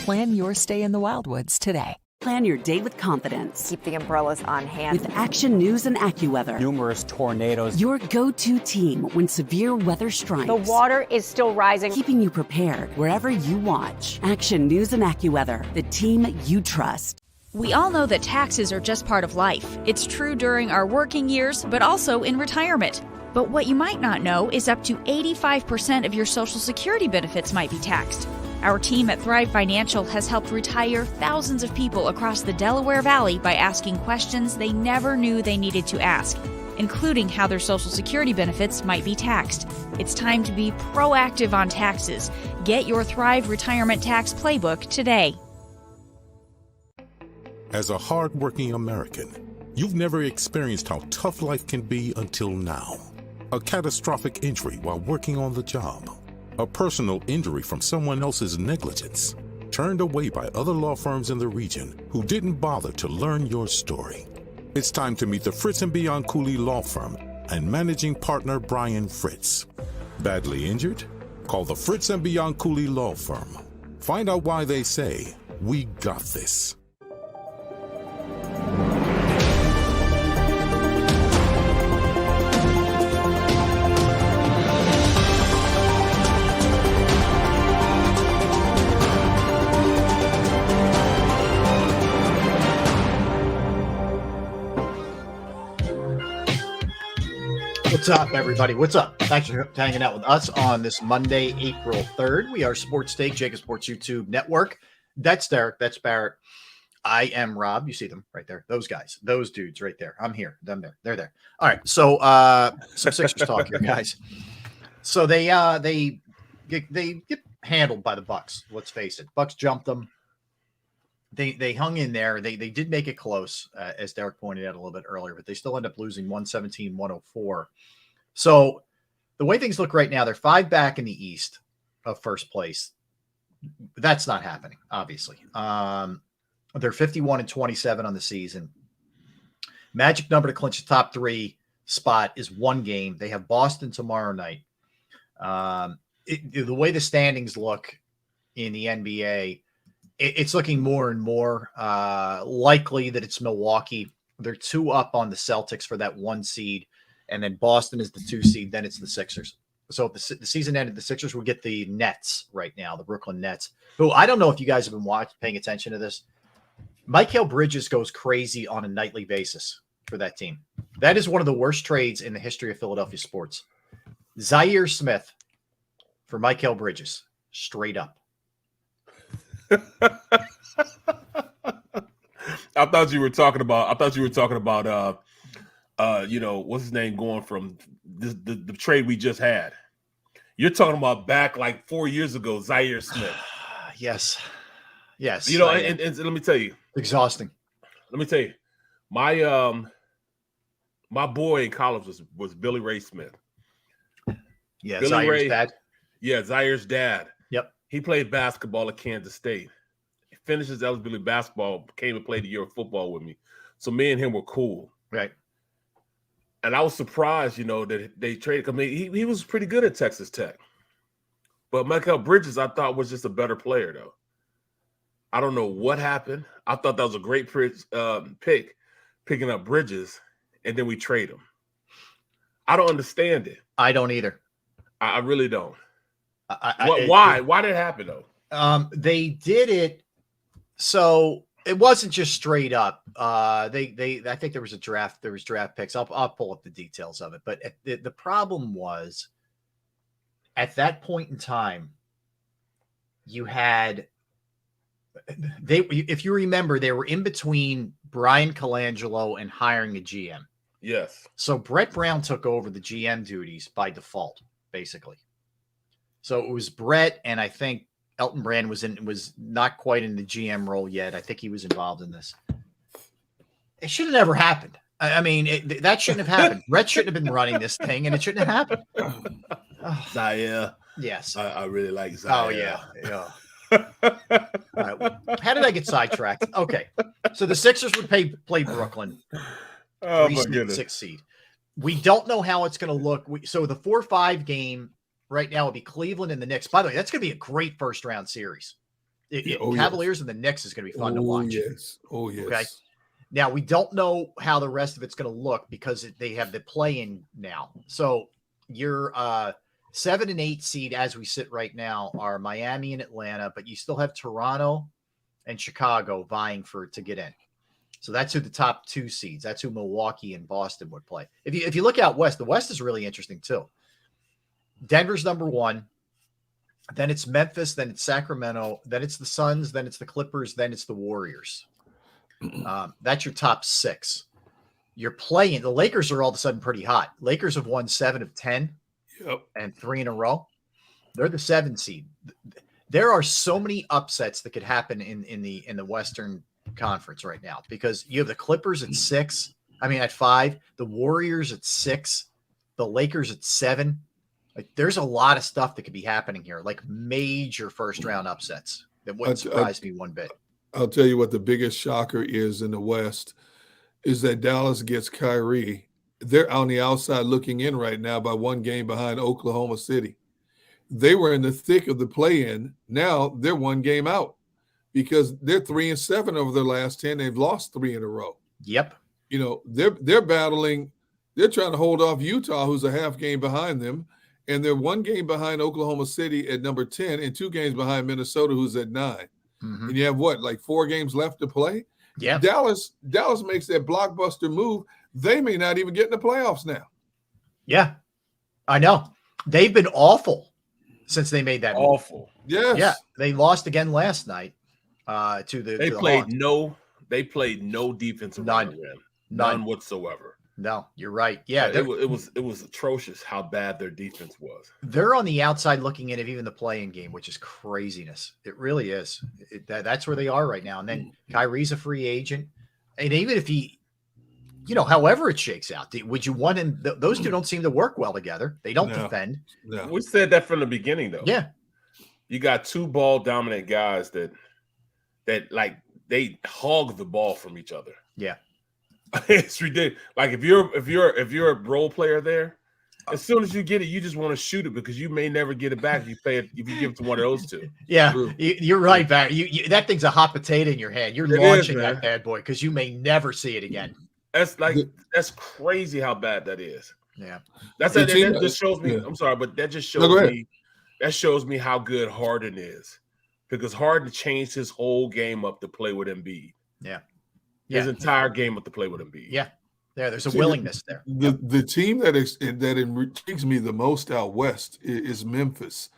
Plan your stay in the Wildwoods today. Plan your day with confidence. Keep the umbrellas on hand. With Action News and AccuWeather. Numerous tornadoes. Your go-to team when severe weather strikes. The water is still rising. Keeping you prepared wherever you watch. Action News and AccuWeather, the team you trust. We all know that taxes are just part of life. It's true during our working years, but also in retirement. But what you might not know is up to 85% of your Social Security benefits might be taxed. Our team at Thrive Financial has helped retire thousands of people across the Delaware Valley by asking questions they never knew they needed to ask, including how their Social Security benefits might be taxed. It's time to be proactive on taxes. Get your Thrive Retirement Tax Playbook today. As a hardworking American, you've never experienced how tough life can be until now. A catastrophic injury while working on the job. A personal injury from someone else's negligence. Turned away by other law firms in the region who didn't bother to learn your story. It's time to meet the Fritz & Bianculli Law Firm and managing partner Brian Fritz. Badly injured? Call the Fritz & Bianculli Law Firm. Find out why they say, "We got this." What's up, everybody? What's up? Thanks for hanging out with us on this Monday, April 3rd. We are Sports Take, JAKIB Sports YouTube Network. That's Derek. That's Barrett. I am Rob. You see them right there. Those guys. Those dudes right there. I'm here. Them there. They're there. All right. So some Sixers talk here, guys. So they get handled by the Bucks. Let's face it. Bucks jumped them. They hung in there. They did make it close, as Derek pointed out a little bit earlier, but they still end up losing 117-104. So the way things look right now, they're 5 back in the East of first place. That's not happening, obviously. They're 51-27 on the season. Magic number to clinch the top 3 spot is 1 game. They have Boston tomorrow night. The way the standings look in the NBA, it's looking more and more likely that it's Milwaukee. They're 2 up on the Celtics for that 1 seed, and then Boston is the 2 seed. Then it's the Sixers. So if the season ended, the Sixers would get the Nets right now, the Brooklyn Nets, who I don't know if you guys have been paying attention to this. Mikal Bridges goes crazy on a nightly basis for that team. That is one of the worst trades in the history of Philadelphia sports. Zaire Smith for Mikal Bridges, straight up. I thought you were talking about what's his name, going from the trade we just had. You're talking about back like 4 years ago, Zaire Smith. Yes. You know, and let me tell you, exhausting. Let me tell you, my boy in college was Billy Ray Smith. Yeah, Billy Zaire's Ray, dad. Yeah, Zaire's dad. Yep. He played basketball at Kansas State. He finished his eligibility basketball, came and played a year of football with me. So me and him were cool. Right. And I was surprised, that they traded. I mean, he was pretty good at Texas Tech. But Mikal Bridges, I thought, was just a better player, though. I don't know what happened. I thought that was a great pick, picking up Bridges, and then we trade him. I don't understand it. I don't either. I really don't. Why? Why did it happen, though? They did it. So it wasn't just straight up. I think there was draft picks. I'll pull up the details of it. But the problem was, at that point in time, you had if you remember, they were in between Brian Colangelo and hiring a GM. Yes. So Brett Brown took over the GM duties by default, basically. So it was Brett, and I think Elton Brand was not quite in the GM role yet. I think he was involved in this. It should have never happened. I mean, that shouldn't have happened. Brett shouldn't have been running this thing, and it shouldn't have happened. Zaire. Yes. I really like Zaire. Oh, yeah. All right. How did I get sidetracked? Okay. So the Sixers would play Brooklyn. Oh, my goodness. 6 seed. We don't know how it's going to look. So the 4-5 game right now will be Cleveland and the Knicks. By the way, that's going to be a great first-round series. Cavaliers and the Knicks is going to be fun to watch. Yes. Oh, yes. Okay. Now, we don't know how the rest of it's going to look because they have the play-in now. So your 7 and 8 seed as we sit right now are Miami and Atlanta, but you still have Toronto and Chicago vying to get in. So that's who the top 2 seeds. That's who Milwaukee and Boston would play. If you look out west, the West is really interesting too. Denver's number 1. Then it's Memphis. Then it's Sacramento. Then it's the Suns. Then it's the Clippers. Then it's the Warriors. That's your top 6. You're playing. The Lakers are all of a sudden pretty hot. Lakers have won 7 of 10. Yep. And 3 in a row. They're the 7 seed. There are so many upsets that could happen in the Western Conference right now because you have the Clippers at 6. I mean, at 5, the Warriors at 6, the Lakers at 7. Like, there's a lot of stuff that could be happening here, like major first round upsets that wouldn't surprise me one bit. I'll tell you what the biggest shocker is in the West is that Dallas gets Kyrie. They're on the outside looking in right now by 1 game behind Oklahoma City. They were in the thick of the play-in. Now they're 1 game out because they're 3-7 over their last 10. They've lost 3 in a row. Yep. They're battling. They're trying to hold off Utah, who's a half game behind them. And they're 1 game behind Oklahoma City at number 10 and 2 games behind Minnesota, who's at 9. Mm-hmm. And you have like 4 games left to play? Yeah. Dallas makes that blockbuster move. They may not even get in the playoffs now. Yeah, I know. They've been awful since they made that move. Awful. Yes. Yeah, they lost again last night to the They to the played Hawks. they played no defense around the rim. None whatsoever. No, you're right. Yeah, it was atrocious how bad their defense was. They're on the outside looking in of even the play-in game, which is craziness. It really is. That's where they are right now. And then Kyrie's a free agent, and even if he, however it shakes out, would you want him? Those two don't seem to work well together. They don't defend. No. We said that from the beginning, though. Yeah, you got two ball dominant guys that like they hog the ball from each other. Yeah. It's ridiculous. Like if you're a role player there, as soon as you get it, you just want to shoot it because you may never get it back if you give it to one of those two. Yeah, you're right, Barry. That thing's a hot potato in your hand. You're launching that bad boy because you may never see it again. That's crazy how bad that is. Yeah, that just shows me. I'm sorry, but that just shows me. That shows me how good Harden is, because Harden changed his whole game up to play with Embiid. Yeah. His entire game up to play with Embiid. Yeah. There's a willingness there. The team that intrigues me the most out west is Memphis.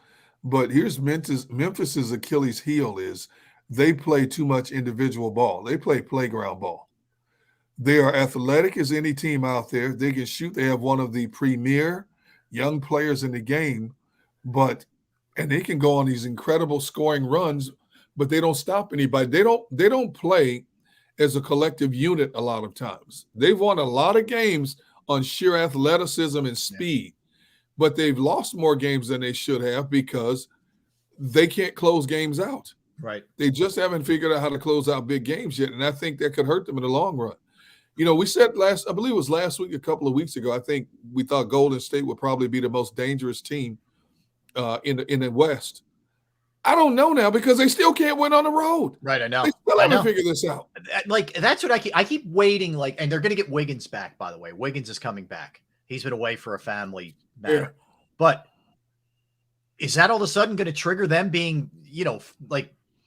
But here's Memphis's Achilles heel is they play too much individual ball. They play playground ball. They are athletic as any team out there. They can shoot. They have one of the premier young players in the game, and they can go on these incredible scoring runs, but they don't stop anybody. They don't play as a collective unit a lot of times. They've won a lot of games on sheer athleticism and speed, but they've lost more games than they should have because they can't close games out. Right. They just haven't figured out how to close out big games yet, and I think that could hurt them in the long run. We said I believe it was last week, a couple of weeks ago, I think we thought Golden State would probably be the most dangerous team in the West. I don't know now because they still can't win on the road. Right, I know. They still haven't figured this out. Like that's what I keep waiting. And they're going to get Wiggins back. By the way, Wiggins is coming back. He's been away for a family matter. Yeah. But is that all of a sudden going to trigger them being,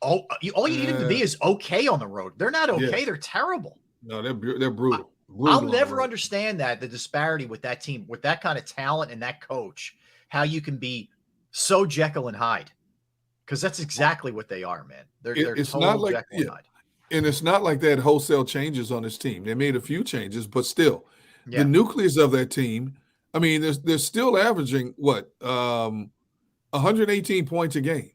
all you need them to be is okay on the road? They're not okay. Yeah. They're terrible. No, they're brutal. I'll never understand the disparity with that team, with that kind of talent and that coach, how you can be so Jekyll and Hyde. Because that's exactly what they are, man. They're it's not like and it's not like they had wholesale changes on this team. They made a few changes, but still, the nucleus of that team. I mean, they're still averaging 118 points a game,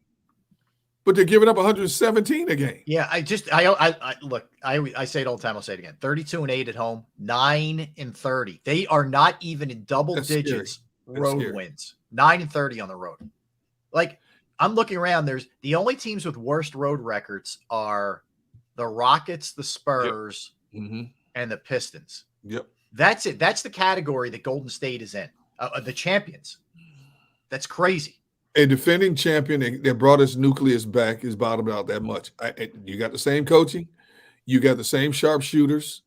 but they're giving up 117 a game. Yeah, I look. I say it all the time. I'll say it again. 32-8 at home, 9-30. They are not even in double digits road wins. 9-30 on the road. Like. I'm looking around. There's the only teams with worst road records are the Rockets, the Spurs, and the Pistons. Yep. That's it. That's the category that Golden State is in. The champions. That's crazy. A defending champion that brought his nucleus back is bottomed out that much. You got the same coaching, you got the same sharpshooters,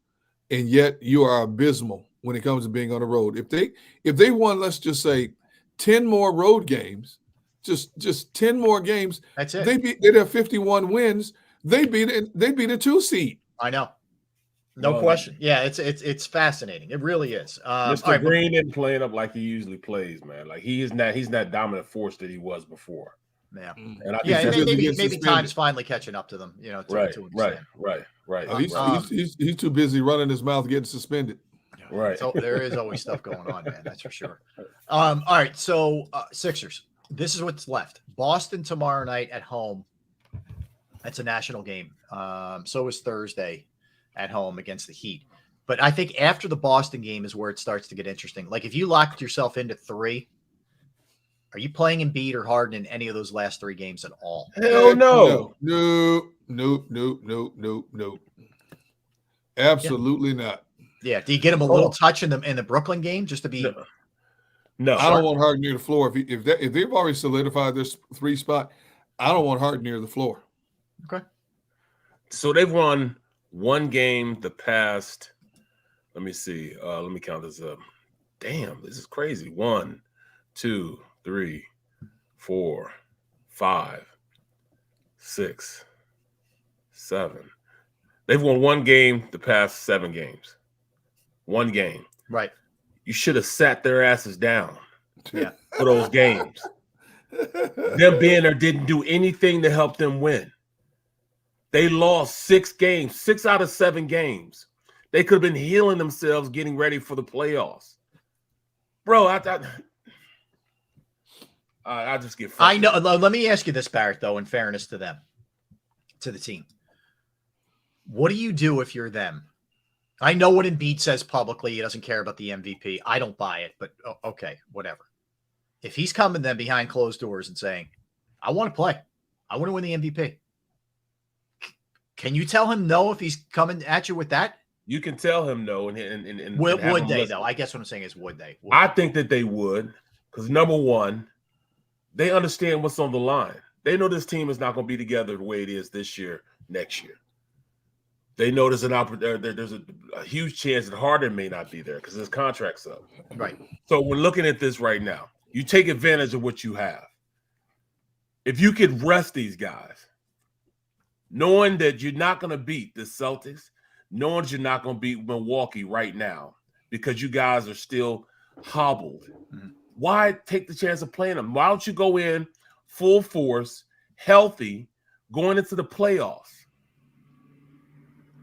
and yet you are abysmal when it comes to being on the road. If they won, let's just say, 10 more road games. Just 10 more games. That's it. They'd have 51 wins. They'd be the 2 seed. I know. No question. Yeah, it's fascinating. It really is. Mr. Green isn't playing up like he usually plays, man. Like he's not dominant force that he was before. Yeah. And I think maybe time's finally catching up to them, Right. He's too busy running his mouth getting suspended. Right. So there is always stuff going on, man. That's for sure. All right. So Sixers. This is what's left. Boston tomorrow night at home. That's a national game. So is Thursday at home against the Heat. But I think after the Boston game is where it starts to get interesting. Like if you locked yourself into 3, are you playing Embiid or Harden in any of those last 3 games at all? Hell no. No. Absolutely not. Yeah. Do you get him a little touch in the Brooklyn game just to be? No, I don't want Harden near the floor. If they've already solidified this 3 spot, I don't want Harden near the floor. Okay. So they've won 1 game the past. Let me see. Let me count this up. Damn, this is crazy. 1, 2, 3, 4, 5, 6, 7. They've won 1 game the past 7 games. 1 game. Right. you should have sat their asses down for those games. Them being there didn't do anything to help them win. They lost 6 games, 6 out of 7 games. They could have been healing themselves, getting ready for the playoffs. Bro, I just get frustrated. I know. Let me ask you this, Barrett, though, in fairness to them, to the team. What do you do if you're them? I know what Embiid says publicly. He doesn't care about the MVP. I don't buy it, but okay, whatever. If he's coming then behind closed doors and saying, I want to play. I want to win the MVP. Can you tell him no if he's coming at you with that? You can tell him no. Would they, though? I guess what I'm saying is, would they? I think that they would, because number one, they understand what's on the line. They know this team is not going to be together the way it is this year, next year. They know there's a huge chance that Harden may not be there because his contract's up. Right. So we're looking at this right now. You take advantage of what you have. If you could rest these guys, knowing that you're not going to beat the Celtics, knowing you're not going to beat Milwaukee right now because you guys are still hobbled, why take the chance of playing them? Why don't you go in full force, healthy, going into the playoffs?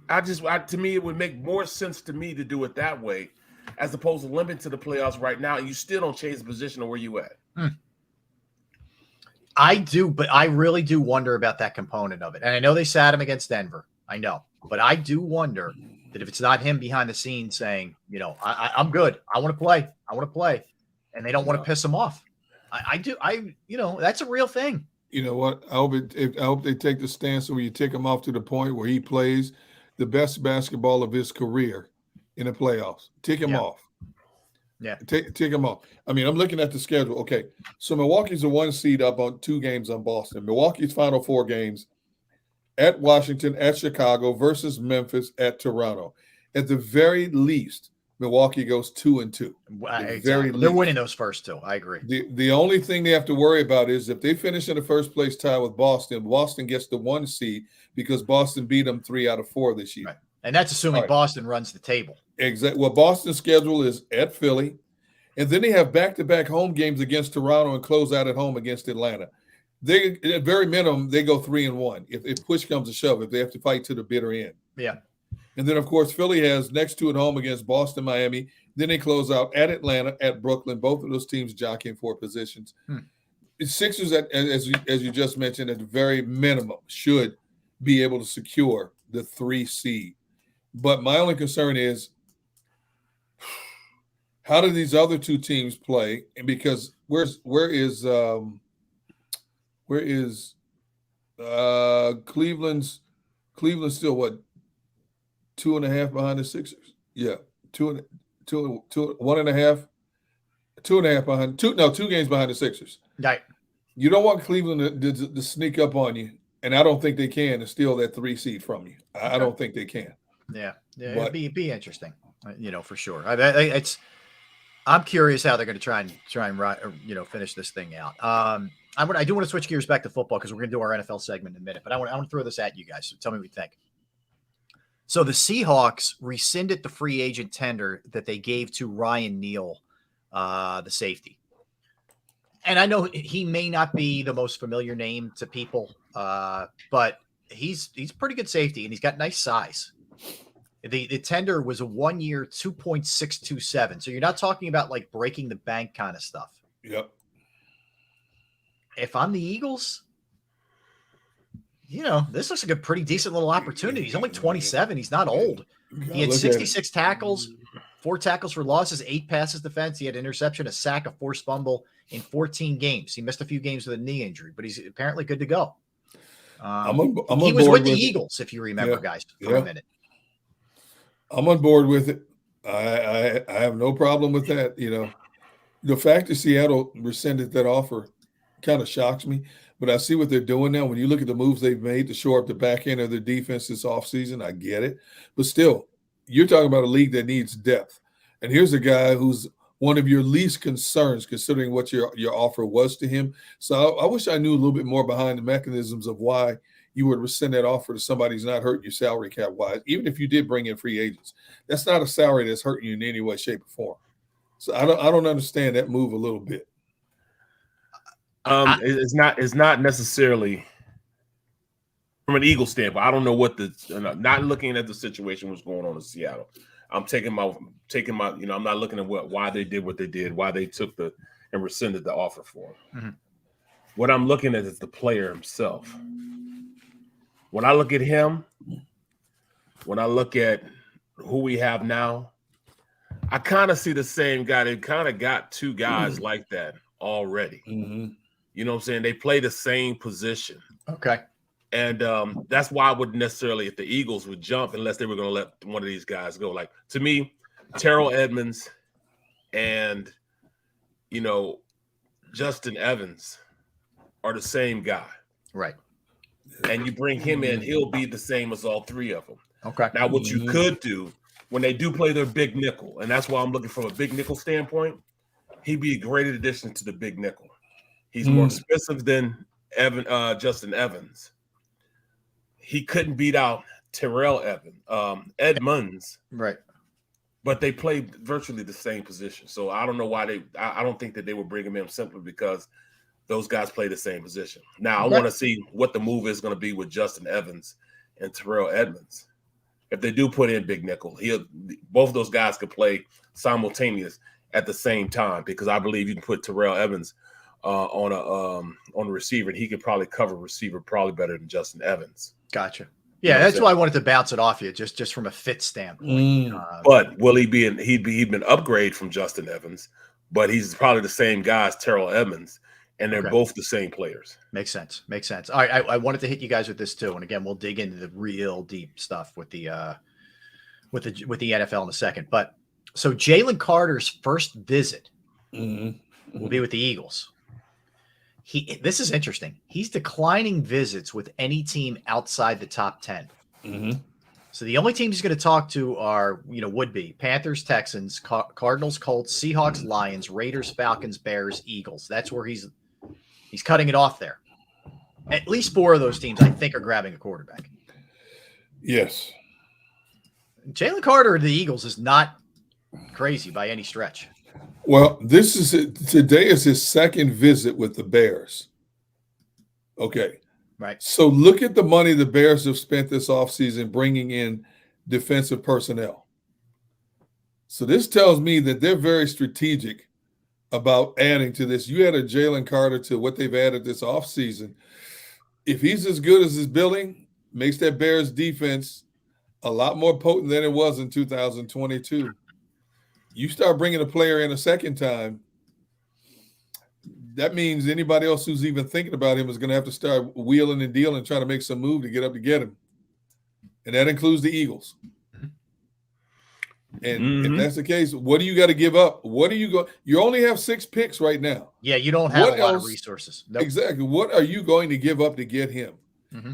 To me, it would make more sense to me to do it that way as opposed to limit to the playoffs right now, and you still don't change the position of where you at. I do, but I really do wonder about that component of it. And I know they sat him against Denver. I know. But I do wonder that if it's not him behind the scenes saying, I'm good. I want to play. I want to play. And they don't want to piss him off. I do. That's a real thing. You know what? I hope they take the stance where you take him off to the point where he plays the best basketball of his career in the playoffs. Take him off. Yeah. Take him off. I mean, I'm looking at the schedule. Okay. So Milwaukee's a 1 seed up on 2 games on Boston. Milwaukee's final 4 games at Washington, at Chicago, versus Memphis, at Toronto. At the very least, Milwaukee goes 2-2. Exactly. They're winning those first 2. I agree. The only thing they have to worry about is if they finish in the first place tie with Boston, Boston gets the 1 seed because Boston beat them 3 out of 4 this year. Right. And that's assuming Boston runs the table. Exactly. Well, Boston's schedule is at Philly, and then they have back-to-back home games against Toronto and close out at home against Atlanta. They, at very minimum, they go 3-1 if push comes to shove, if they have to fight to the bitter end. Yeah. And then, of course, Philly has next 2 at home against Boston, Miami. Then they close out at Atlanta, at Brooklyn. Both of those teams jockeying for positions. Sixers, as you just mentioned, at the very minimum, should be able to secure the 3 seed. But my only concern is, how do these other 2 teams play? And because where is Cleveland's still what, 2.5 behind the Sixers? Yeah, 1.5, 2.5 behind 2 games behind the Sixers. Right. You don't want Cleveland to sneak up on you, and I don't think they can, and steal that 3 seed from you. I don't think they can. Yeah, it'd be interesting, for sure. I'm curious how they're going to try and finish this thing out. I do want to switch gears back to football because we're going to do our NFL segment in a minute, but I want to throw this at you guys. So tell me what you think. So the Seahawks rescinded the free agent tender that they gave to Ryan Neal, the safety. And I know he may not be the most familiar name to people, but he's pretty good safety and he's got nice size. The tender was a 1-year, 2.627. So you're not talking about like breaking the bank kind of stuff. Yep. If I'm the Eagles, this looks like a pretty decent little opportunity. He's only 27. He's not old. He had 66 tackles, 4 tackles for losses, 8 passes defense. He had interception, a sack, a forced fumble in 14 games. He missed a few games with a knee injury, but he's apparently good to go. He was with the Eagles, if you remember, guys, for a minute. I'm on board with it. I have no problem with that. The fact that Seattle rescinded that offer kind of shocks me, but I see what they're doing now. When you look at the moves they've made to shore up the back end of their defense this offseason, I get it. But still, you're talking about a league that needs depth. And here's a guy who's one of your least concerns considering what your offer was to him. So I wish I knew a little bit more behind the mechanisms of why you would rescind that offer to somebody who's not hurting your salary cap wise, even if you did bring in free agents. That's not a salary that's hurting you in any way, shape, or form. So I don't understand that move a little bit. It's not necessarily from an Eagle standpoint. I don't know what not looking at the situation was going on in Seattle. I'm taking my, I'm not looking at why they did what they did, why they took and rescinded the offer for him. Mm-hmm. What I'm looking at is the player himself. When I look at him, when I look at who we have now, I kind of see the same guy. They kind of got two guys like that already. Mm-hmm. You know what I'm saying? They play the same position. Okay. And that's why I wouldn't necessarily, if the Eagles would jump, unless they were going to let one of these guys go. Like, to me, Terrell Edmonds and, Justin Evans are the same guy. Right. And you bring him in, he'll be the same as all three of them. Okay. Now, what you could do when they do play their big nickel, and that's why I'm looking from a big nickel standpoint, he'd be a great addition to the big nickel. He's more expensive than Justin Evans. He couldn't beat out Terrell Edmonds. Right. But they played virtually the same position. So I don't know why I don't think that they would bring him in simply because those guys play the same position. Now, I want to see what the move is going to be with Justin Evans and Terrell Edmonds. If they do put in big nickel, both of those guys could play simultaneous at the same time, because I believe you can put Terrell Evans on a receiver, and he could probably cover receiver probably better than Justin Evans. Gotcha. Yeah, that's why I wanted to bounce it off you, just from a fit standpoint. But will he be he'd been upgrade from Justin Evans, but he's probably the same guy as Terrell Edmonds, and they're both the same players. Makes sense. All right, I wanted to hit you guys with this too, and again, we'll dig into the real deep stuff with the NFL in a second. But so Jalen Carter's first visit will be with the Eagles. This is interesting. He's declining visits with any team outside the top 10. So the only teams he's going to talk to are, would be Panthers, Texans, Cardinals, Colts, Seahawks, Lions, Raiders, Falcons, Bears, Eagles. That's where he's cutting it off there. At least 4 of those teams, I think, are grabbing a quarterback. Yes. Jalen Carter of the Eagles is not crazy by any stretch. Well, today is his second visit with the Bears. Okay. Right. So look at the money the Bears have spent this offseason bringing in defensive personnel. So this tells me that they're very strategic about adding to this. You added Jalen Carter to what they've added this offseason. If he's as good as his billing, makes that Bears defense a lot more potent than it was in 2022. You start bringing a player in a second time, that means anybody else who's even thinking about him is going to have to start wheeling and dealing and trying to make some move to get up to get him. And that includes the Eagles. And if that's the case, what do you got to give up? You only have 6 picks right now. Yeah, you don't have a lot of resources. Nope. Exactly. What are you going to give up to get him?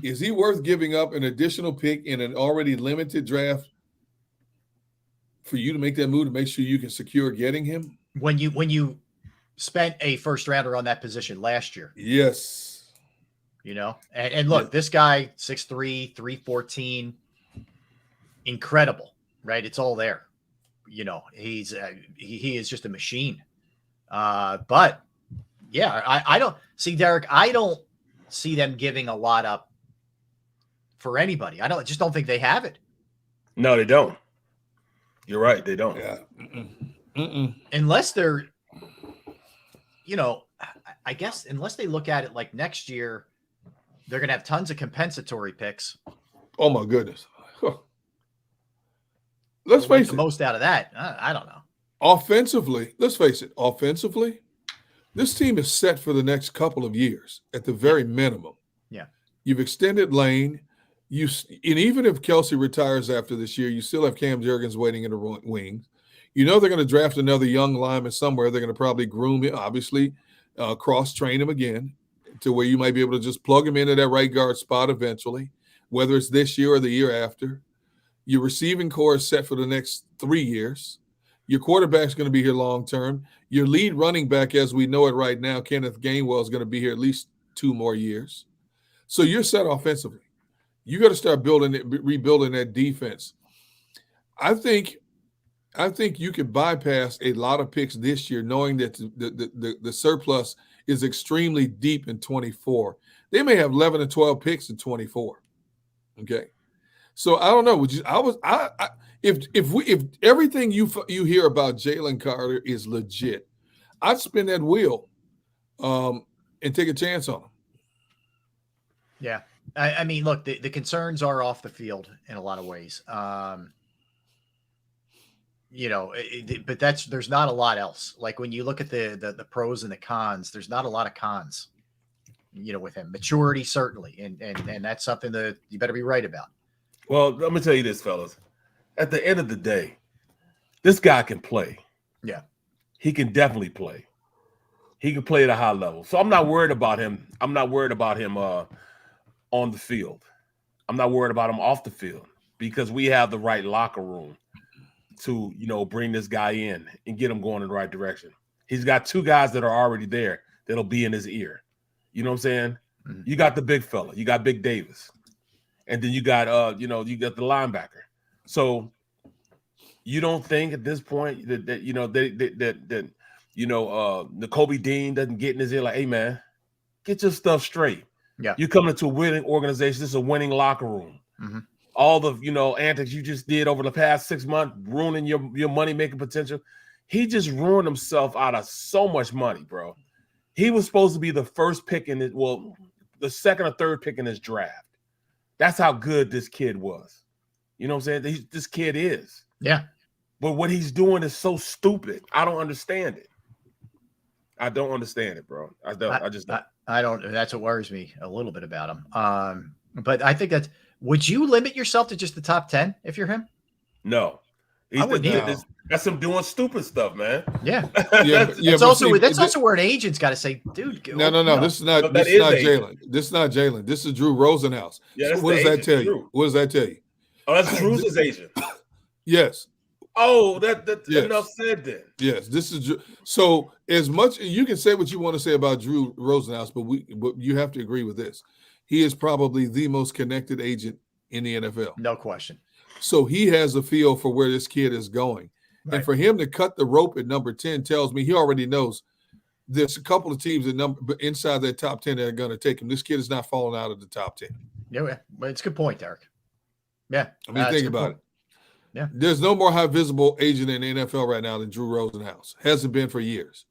Is he worth giving up an additional pick in an already limited draft for you to make that move to make sure you can secure getting him? When you spent a first rounder on that position last year. Yes. And look, this guy, 6'3", 314, incredible, right? It's all there. He is just a machine. But yeah, I don't see, Derek, I don't see them giving a lot up for anybody. Just don't think they have it. No, they don't. You're right. They don't. Yeah. Unless they're, I guess unless they look at it like next year, they're going to have tons of compensatory picks. Oh my goodness. Huh. Let's face it. The most out of that. I don't know. Offensively, let's face it. Offensively, this team is set for the next couple of years at the very minimum. Yeah. You've extended Lane. And even if Kelsey retires after this year, you still have Cam Jurgens waiting in the wings. They're going to draft another young lineman somewhere. They're going to probably groom him, obviously, cross-train him again to where you might be able to just plug him into that right guard spot eventually, whether it's this year or the year after. Your receiving core is set for the next 3 years. Your quarterback's going to be here long-term. Your lead running back, as we know it right now, Kenneth Gainwell, is going to be here at least 2 more years. So you're set offensively. You got to start rebuilding that defense. I think I think you could bypass a lot of picks this year, knowing that the surplus is extremely deep in 24. They may have 11 and 12 picks in 24. Okay, so I don't know. If everything you hear about Jalen Carter is legit, I'd spin that wheel, and take a chance on him. Yeah, I mean, look, the concerns are off the field in a lot of ways. You know, but there's not a lot else. Like when you look at the pros and the cons, there's not a lot of cons, you know, with him. Maturity, certainly. And that's something that you better be right about. Well, let me tell you this, fellas. At the end of the day, this guy can play. Yeah. He can definitely play. He can play at a high level. So I'm not worried about him. I'm not worried about him on the field. I'm not worried about him off the field because we have the right locker room to, you know, bring this guy in and get him going in the right direction. He's got two guys that are already there that'll be in his ear. You know what I'm saying? Mm-hmm. You got the big fella. You got Big Davis. And then you got, you got the linebacker. So you don't think at this point that the Kobe Dean doesn't get in his ear like, hey, man, get your stuff straight. Yeah. You're coming to a winning organization. This is a winning locker room. Mm-hmm. All the, antics you just did over the past 6 months, ruining your money-making potential. He just ruined himself out of so much money, bro. He was supposed to be the first pick the second or third pick in his draft. That's how good this kid was. You know what I'm saying? This kid is. Yeah. But what he's doing is so stupid. I don't understand it. I don't understand it, bro. I don't. That's what worries me a little bit about him. But I think would you limit yourself to just the top 10 if you're him? No. That's him doing stupid stuff, man. Yeah. That's also where an agent's got to say, dude, go. No. This is not Jalen. This is not Jalen. This is Drew Rosenhaus. Yeah, so what does that tell you? What does that tell you? Oh, that's Drew's agent. Yes. Oh, yes. Enough said then. Yes, this is so. As much you can say what you want to say about Drew Rosenhaus, but you have to agree with this. He is probably the most connected agent in the NFL. No question. So he has a feel for where this kid is going. Right. And for him to cut the rope at number 10 tells me he already knows there's a couple of teams inside that top 10 that are going to take him. This kid is not falling out of the top 10. Yeah, but it's a good point, Derek. Yeah. I mean, think about it. Yeah. There's no more high visible agent in the NFL right now than Drew Rosenhaus. Hasn't been for years.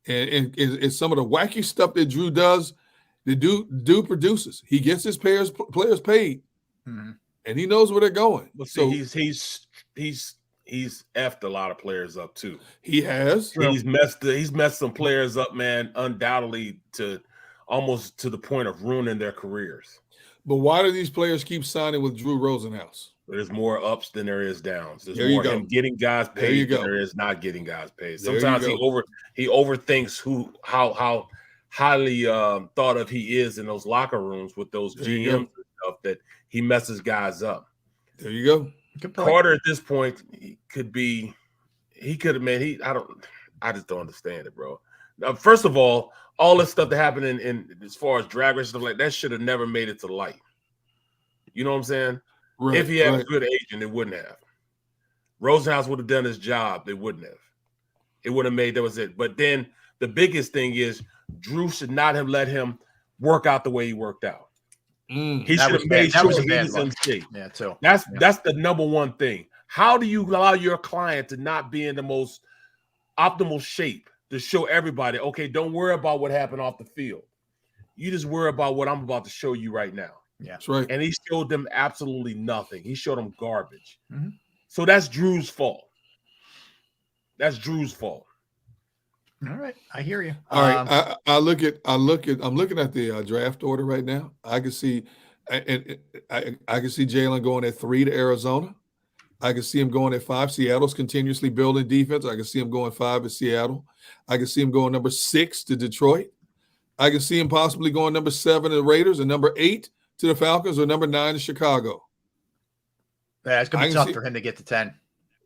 And some of the wacky stuff that Drew does, the dude produces. He gets his players paid, mm-hmm. and he knows where they're going. But so he's effed a lot of players up too. He has. He's messed some players up, man, undoubtedly to almost to the point of ruining their careers. But why do these players keep signing with Drew Rosenhaus? There's more ups than there is downs. There's more him getting guys paid than there is not getting guys paid. Sometimes he overthinks how highly thought of he is in those locker rooms with those GMs and stuff that he messes guys up. There you go. Carter at this point I just don't understand it, bro. Now, first of all this stuff that happened in as far as drag race stuff like that should have never made it to light. You know what I'm saying? Right, if he had a good agent, it wouldn't have. Rosenhaus would have done his job. They wouldn't have. It would have made that was it. But then the biggest thing is Drew should not have let him work out the way he worked out. He should have made sure he was in shape. Yeah, too. That's the number one thing. How do you allow your client to not be in the most optimal shape to show everybody, okay, don't worry about what happened off the field. You just worry about what I'm about to show you right now. Yeah, that's right. And he showed them absolutely nothing. He showed them garbage. Mm-hmm. So that's Drew's fault. That's Drew's fault. All right, I hear you. All right, I'm looking at the draft order right now. I can see, I can see Jalen going at 3 to Arizona. I can see him going at 5. Seattle's continuously building defense. I can see him going 5 at Seattle. I can see him going number 6 to Detroit. I can see him possibly going number 7 to the Raiders and number 8 to the Falcons or number 9 to Chicago. Yeah, it's going to be tough for him to get to 10.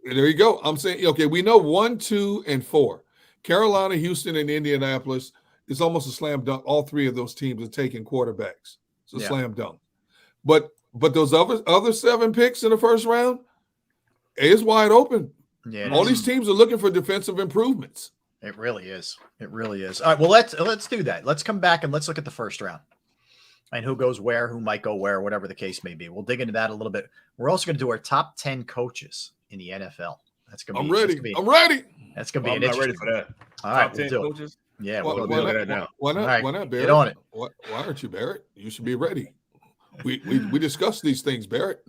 There you go. I'm saying, okay, we know 1, 2, and 4. Carolina, Houston, and Indianapolis is almost a slam dunk. All 3 of those teams are taking quarterbacks. It's a slam dunk. But those other 7 picks in the first round, it's wide open. Yeah, all these teams are looking for defensive improvements. It really is. It really is. All right, well, let's do that. Let's come back and let's look at the first round and who goes where, who might go where, whatever the case may be. We'll dig into that a little bit. We're also going to do our top 10 coaches in the NFL. That's going to be. I'm ready. I'm ready. That's going to be. I'm not ready for that. All right, top 10 we'll do coaches. It. Yeah, why we'll not? look at that now. Why not? Right, Why not, Barrett? Get on it. Why aren't you, Barrett? You should be ready. We discussed these things, Barrett.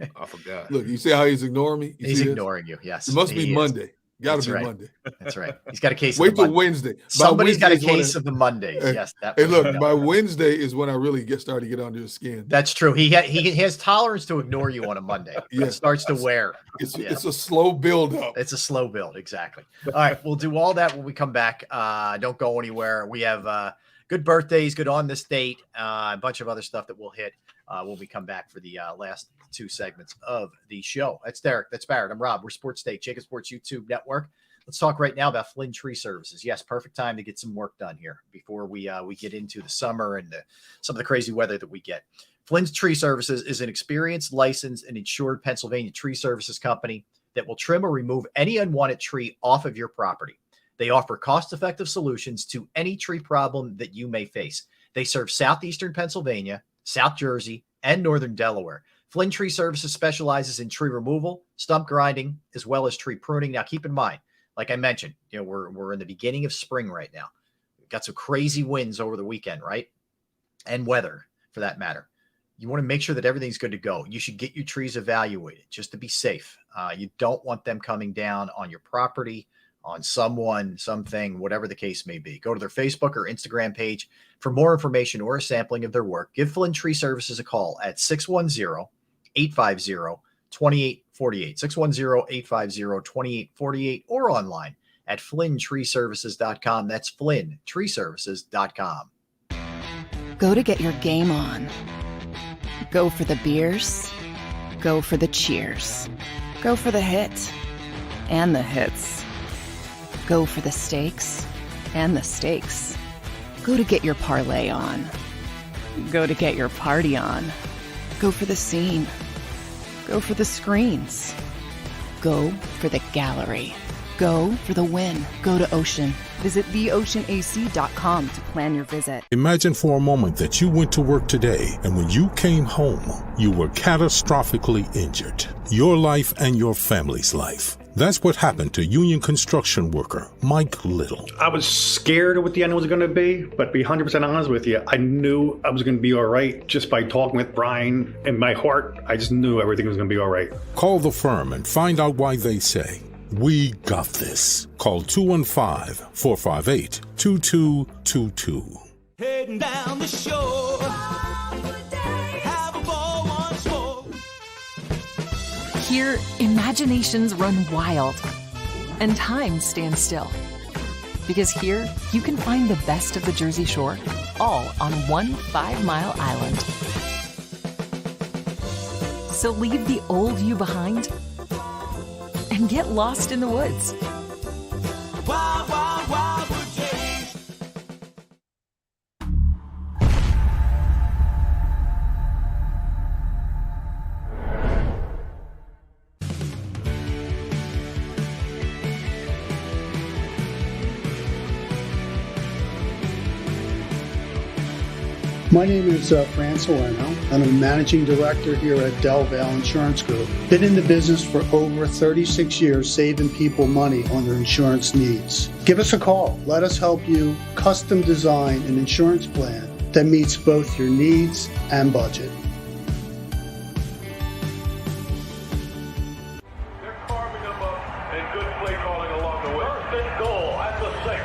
I forgot. Look, you see how he's ignoring me? He's ignoring you. Yes, it must be Monday. Got to be right. Monday. That's right. He's got a case. Wait of the till Wednesday. Somebody's got a case of the Mondays. Yes. Hey, look, by Wednesday is when I really start to get under his skin. That's true. He has tolerance to ignore you on a Monday. Yeah, it starts to wear. It's a slow build up. It's a slow build. Exactly. All right. We'll do all that when we come back. Don't go anywhere. We have good birthdays, good on this date, a bunch of other stuff that we'll hit when we come back for the last two segments of the show. That's Derek. That's Barrett. I'm Rob. We're Sports Take, JAKIB Sports YouTube Network. Let's talk right now about Flynn Tree Services. Yes, perfect time to get some work done here before we get into the summer and some of the crazy weather that we get. Flynn's Tree Services is an experienced, licensed, and insured Pennsylvania tree services company that will trim or remove any unwanted tree off of your property. They offer cost-effective solutions to any tree problem that you may face. They serve southeastern Pennsylvania, South Jersey, and northern Delaware. Flynn Tree Services specializes in tree removal, stump grinding, as well as tree pruning. Now, keep in mind, like I mentioned, we're in the beginning of spring right now. We've got some crazy winds over the weekend, right? And weather, for that matter. You want to make sure that everything's good to go. You should get your trees evaluated just to be safe. You don't want them coming down on your property, on someone, something, whatever the case may be. Go to their Facebook or Instagram page for more information or a sampling of their work. Give Flynn Tree Services a call at 610-850-2848, 610-850-2848, or online at flynntreeservices.com. That's flynntreeservices.com. Go to get your game on. Go for the beers. Go for the cheers. Go for the hit and the hits. Go for the stakes and the stakes. Go to get your parlay on. Go to get your party on. Go for the scene. Go for the screens. Go for the gallery. Go for the win. Go to Ocean. Visit theoceanac.com to plan your visit. Imagine for a moment that you went to work today and when you came home, you were catastrophically injured. Your life and your family's life. That's what happened to union construction worker Mike Little. I was scared of what the end was going to be, but to be 100% honest with you, I knew I was going to be all right just by talking with Brian. In my heart, I just knew everything was going to be all right. Call the firm and find out why they say, "We got this." Call 215-458-2222. Heading down the shore. Have a ball once more. Here, imaginations run wild and time stands still. Because here, you can find the best of the Jersey Shore, all on one 5-mile island. So leave the old you behind and get lost in the woods. Wild, wild, wild wood days. My name is Fran Salerno, and I'm a managing director here at Del Valle Insurance Group. Been in the business for over 36 years, saving people money on their insurance needs. Give us a call. Let us help you custom design an insurance plan that meets both your needs and budget. They're carving them up and good play calling along the way. First and goal at the 6.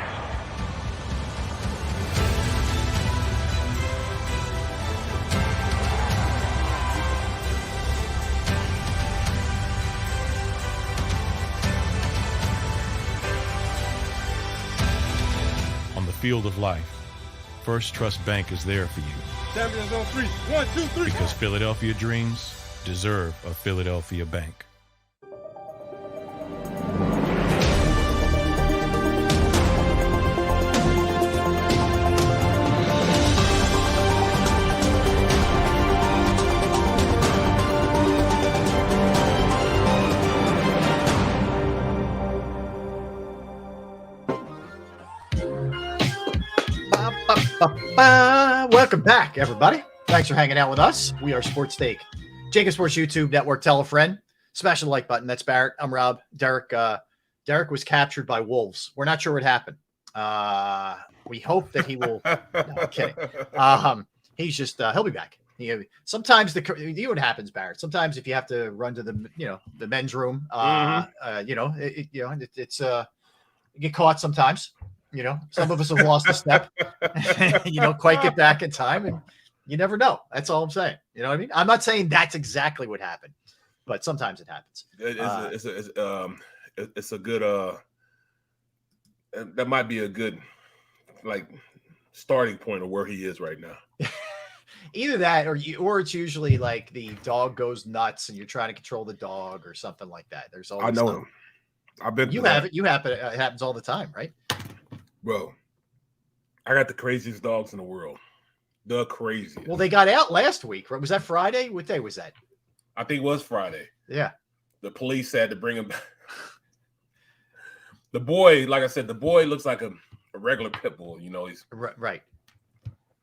On the field of life, First Trust Bank is there for you. Champions on 3. 1, 2, 3. Because Philadelphia dreams deserve a Philadelphia bank. Welcome back, everybody. Thanks for hanging out with us. We are Sports Take. JAKIB Sports YouTube Network. Tell a friend. Smash the like button. That's Barrett. I'm Rob. Derek. Derek was captured by wolves. We're not sure what happened. We hope that he will. No, I'm kidding. He's just. He'll be back. Sometimes you know what happens, Barrett. Sometimes if you have to run to the men's room, it's you get caught sometimes. Some of us have lost a step. You don't quite get back in time, and you never know. That's all I'm saying. You know what I mean? I'm not saying that's exactly what happened, but sometimes it happens. It's a good. That might be a good, starting point of where he is right now. Either that, or it's usually like the dog goes nuts, and you're trying to control the dog, or something like that. There's always. I know. I've been. You have it. You happen. It happens all the time, right? Bro, I got the craziest dogs in the world. The craziest. Well, they got out last week. Was that Friday? What day was that? I think it was Friday. Yeah. The police had to bring him back. The boy, like I said, the boy looks like a regular pit bull. He's right.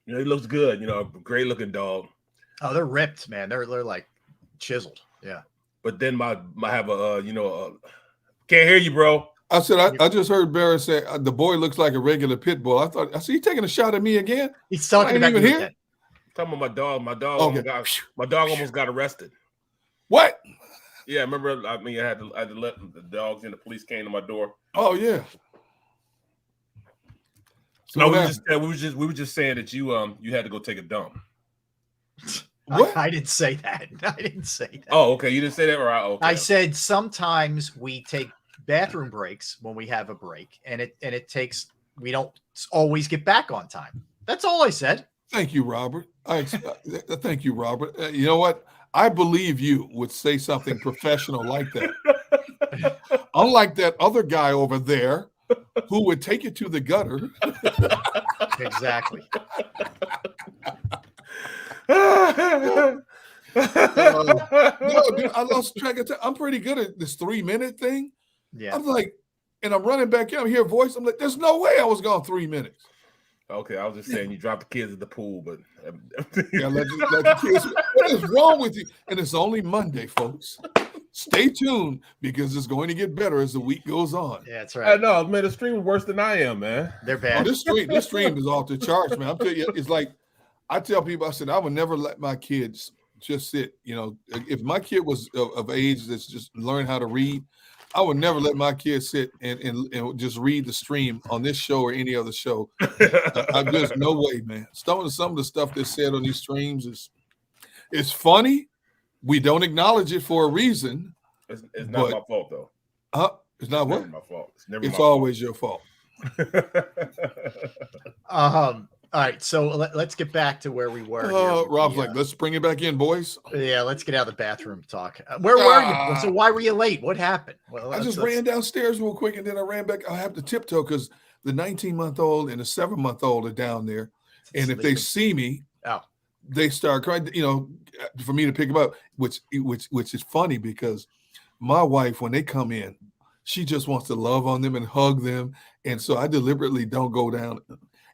He looks good. A great looking dog. Oh, they're ripped, man. They're like chiseled. Yeah. But then I have can't hear you, bro. I said, I just heard Barrett say the boy looks like a regular pit bull. I said, he taking a shot at me again? He's talking about you here. Talking about my dog. My dog almost got arrested. What? Yeah, remember? I had to let the dogs in. The police came to my door. Oh yeah. So no, we were just saying that you had to go take a dump. What? I didn't say that. I didn't say that. Oh, okay. You didn't say that, or okay. I said sometimes we take bathroom breaks when we have a break, and we don't always get back on time. That's all I said. Thank you, Robert. Thank you, Robert. You know what? I believe you would say something professional like that. Unlike that other guy over there who would take you to the gutter. Exactly. No, dude, I lost track of time. I'm pretty good at this 3-minute thing. Yeah. I'm like, and I'm running back here. I hear a voice. I'm like, there's no way I was gone 3 minutes. Okay, I was just saying you dropped the kids at the pool, but yeah, let the kids. What is wrong with you? And it's only Monday, folks. Stay tuned because it's going to get better as the week goes on. Yeah, that's right. I know, man. The stream is worse than I am, man. They're bad. Oh, this stream is off the charts, man. I'm telling you, it's like I tell people. I said I would never let my kids just sit. If my kid was of age that's just learn how to read, I would never let my kids sit and just read the stream on this show or any other show. There's no way, man. Some of the stuff that's said on these streams is funny. We don't acknowledge it for a reason. It's not my fault, though. It's not what? Never my fault. It's always your fault. All right, so let's get back to where we were. Rob's like, let's bring it back in, boys. Yeah, let's get out of the bathroom talk. Where were you? So why were you late? What happened? Well, I just ran downstairs real quick, and then I ran back. I have to tiptoe because the 19-month-old and the 7-month-old are down there, and if they see me, they start crying. For me to pick them up, which is funny because my wife, when they come in, she just wants to love on them and hug them, and so I deliberately don't go down.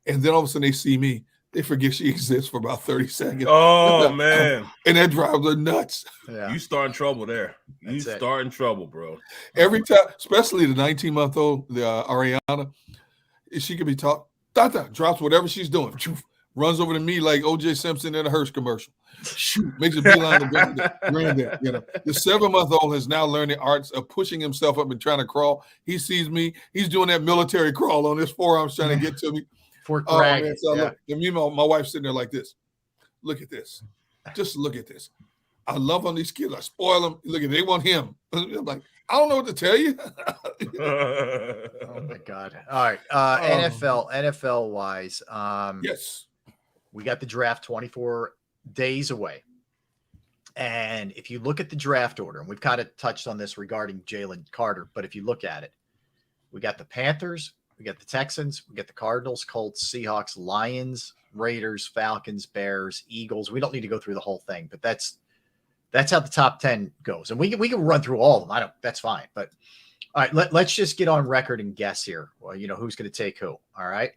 And then all of a sudden they see me, they forget she exists for about 30 seconds. Oh, man. And that drives her nuts. Yeah. You start in trouble there. You start in trouble, bro. Every time, especially the 19-month-old, Ariana, she could be taught, drops whatever she's doing, runs over to me like O.J. Simpson in a Hearst commercial. Shoot, makes a beeline to granddad. The 7-month-old has now learned the arts of pushing himself up and trying to crawl. He sees me. He's doing that military crawl on his forearms trying to get to me. Man, so look, my wife's sitting there like this. Look at this. Just look at this. I love on these kids. I spoil them. Look at they want him. I'm like, I don't know what to tell you. Oh my God. All right. NFL wise. Yes. We got the draft 24 days away. And if you look at the draft order, and we've kind of touched on this regarding Jalen Carter, but if you look at it, we got the Panthers, we got the Texans, we got the Cardinals, Colts, Seahawks, Lions, Raiders, Falcons, Bears, Eagles. We don't need to go through the whole thing, but that's how the top 10 goes. And we can run through all of them. That's fine. But all right, let's just get on record and guess here. Well, who's going to take who. All right.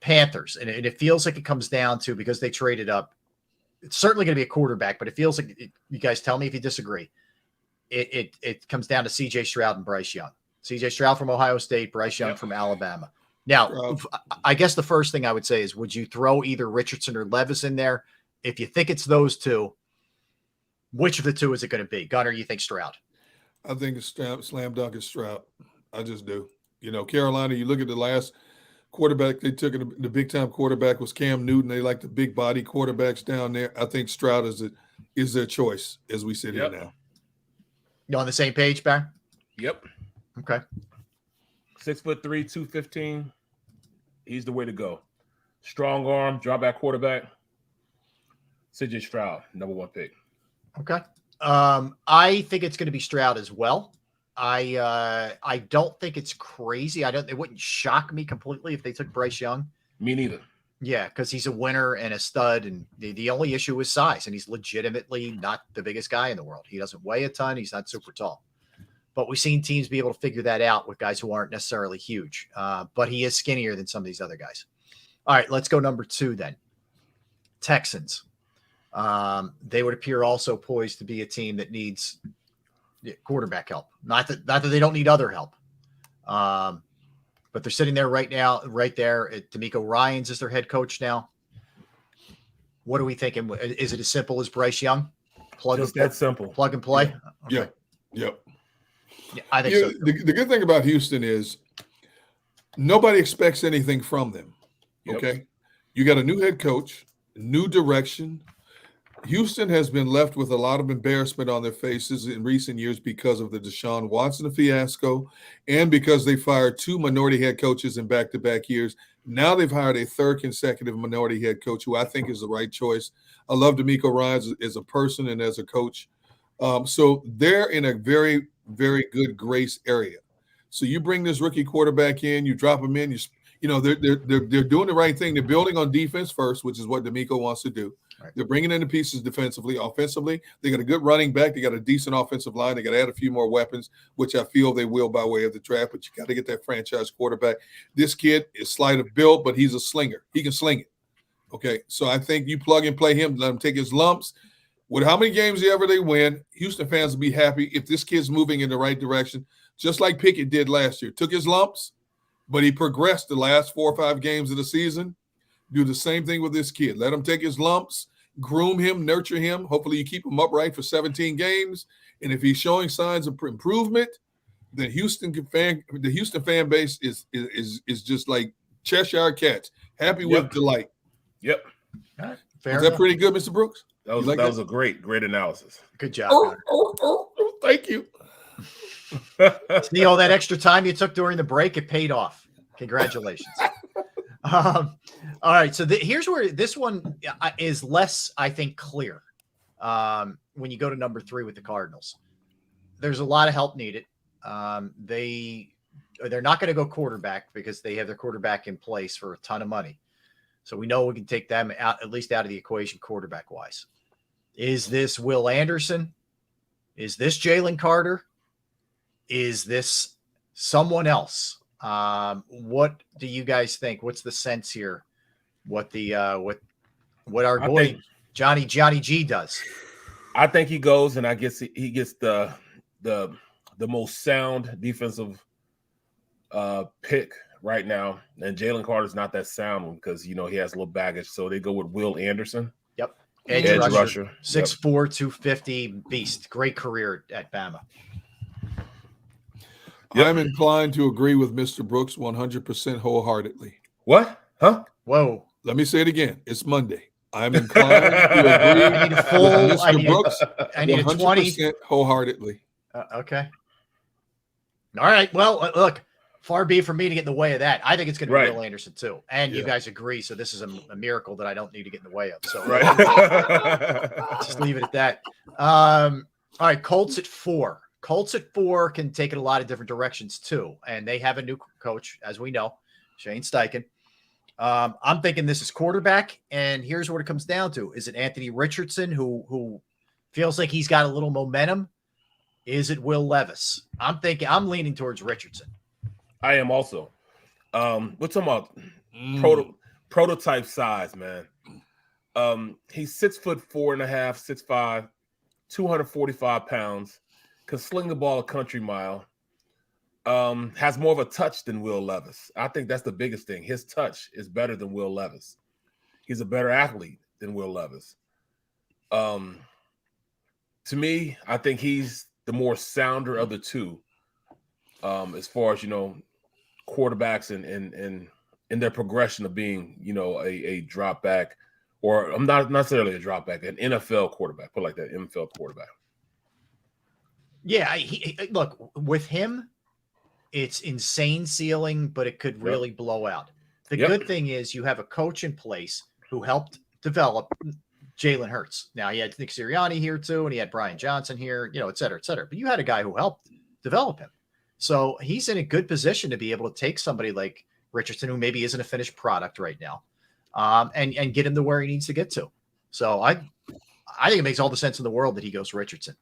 Panthers, and it feels like it comes down to, because they traded up, it's certainly going to be a quarterback, but it feels like you guys tell me if you disagree. It comes down to C.J. Stroud and Bryce Young. C.J. Stroud from Ohio State, Bryce Young from Alabama. Now, I guess the first thing I would say is, would you throw either Richardson or Levis in there? If you think it's those two, which of the two is it going to be? Gunner, you think Stroud? I think it's slam dunk is Stroud. I just do. You know, Carolina, you look at the last quarterback they took, the big-time quarterback was Cam Newton. They like the big-body quarterbacks down there. I think Stroud is their choice as we sit here now. You on the same page, Barry? Yep. Okay. 6'3", 215. He's the way to go. Strong arm, drop back quarterback. C.J. Stroud, number 1 pick. Okay. I think it's going to be Stroud as well. I don't think it's crazy. It wouldn't shock me completely if they took Bryce Young. Me neither. Yeah, because he's a winner and a stud, and the only issue is size, and he's legitimately not the biggest guy in the world. He doesn't weigh a ton. He's not super tall. But we've seen teams be able to figure that out with guys who aren't necessarily huge. But he is skinnier than some of these other guys. All right, let's go number 2 then. Texans. They would appear also poised to be a team that needs quarterback help. Not that they don't need other help. But they're sitting there right now, right there. D'Amico Ryans is their head coach now. What are we thinking? Is it as simple as Bryce Young? That simple. Plug and play? Yeah. Okay. Yep. Yeah, I think so. The good thing about Houston is nobody expects anything from them. Okay. You got a new head coach, new direction. Houston has been left with a lot of embarrassment on their faces in recent years because of the Deshaun Watson fiasco and because they fired 2 minority head coaches in back-to-back years. Now they've hired a 3rd consecutive minority head coach who I think is the right choice. I love D'Amico Ryans as a person and as a coach. So they're in a very, very good grace area. So you bring this rookie quarterback in, you drop him in, they're doing the right thing. They're building on defense first, which is what D'Amico wants to do. Right. They're bringing in the pieces defensively. Offensively, they got a good running back. They got a decent offensive line. They got to add a few more weapons, which I feel they will by way of the draft. But you got to get that franchise quarterback. This kid is slight of build, but he's a slinger. He can sling it. Okay, so I think you plug and play him, let him take his lumps. With how many games ever they win, Houston fans will be happy if this kid's moving in the right direction, just like Pickett did last year. Took his lumps, but he progressed the last 4 or 5 games of the season. Do the same thing with this kid. Let him take his lumps, groom him, nurture him. Hopefully you keep him upright for 17 games. And if he's showing signs of improvement, then the Houston fan base is just like Cheshire cats, happy with delight. Yep. All right. Is that pretty good, Mr. Brooks? That was a great analysis. Good job. Thank you. See all that extra time you took during the break? It paid off. Congratulations. All right. So here's where this one is less, I think, clear. When you go to number 3 with the Cardinals, there's a lot of help needed. They're not going to go quarterback because they have their quarterback in place for a ton of money. So we know we can take them out, at least out of the equation quarterback wise. Is this Will Anderson? Is this Jalen Carter? Is this someone else? What do you guys think? What's the sense here? What our boy Johnny G does? I think he goes and he gets the most sound defensive pick right now. And Jalen Carter's not that sound one because he has a little baggage. So they go with Will Anderson. Yep. Edge rusher. 6'4", 250 beast. Great career at Bama. Yep. I'm inclined to agree with Mr. Brooks 100% wholeheartedly. What? Huh? Whoa. Let me say it again. It's Monday. I'm inclined to agree I need a full, with Mr. Brooks I need 100% a 20. wholeheartedly. Okay. All right. Well, look, far be it from me to get in the way of that. I think it's going to be Will Anderson too. And you guys agree. So this is a miracle that I don't need to get in the way of. So just leave it at that. All right. Colts at 4. Colts at 4 can take it a lot of different directions too. And they have a new coach, as we know, Shane Steichen. I'm thinking this is quarterback. And here's what it comes down to. Is it Anthony Richardson who feels like he's got a little momentum? Is it Will Levis? I'm leaning towards Richardson. I am also. We're talking about prototype size, man. He's 6'4.5", 6'5", 245 pounds, can sling the ball a country mile. Has more of a touch than Will Levis. I think that's the biggest thing. His touch is better than Will Levis. He's a better athlete than Will Levis. To me, I think he's the more sounder of the two, as far as, quarterbacks and their progression of being, a drop back, or I'm not necessarily a drop back, an NFL quarterback, put it like that, NFL quarterback. Yeah, look, with him, it's insane ceiling, but it could really blow out. The good thing is you have a coach in place who helped develop Jalen Hurts. Now, he had Nick Sirianni here too, and he had Brian Johnson here, et cetera, et cetera. But you had a guy who helped develop him. So he's in a good position to be able to take somebody like Richardson, who maybe isn't a finished product right now, and get him to where he needs to get to. So I think it makes all the sense in the world that he goes Richardson.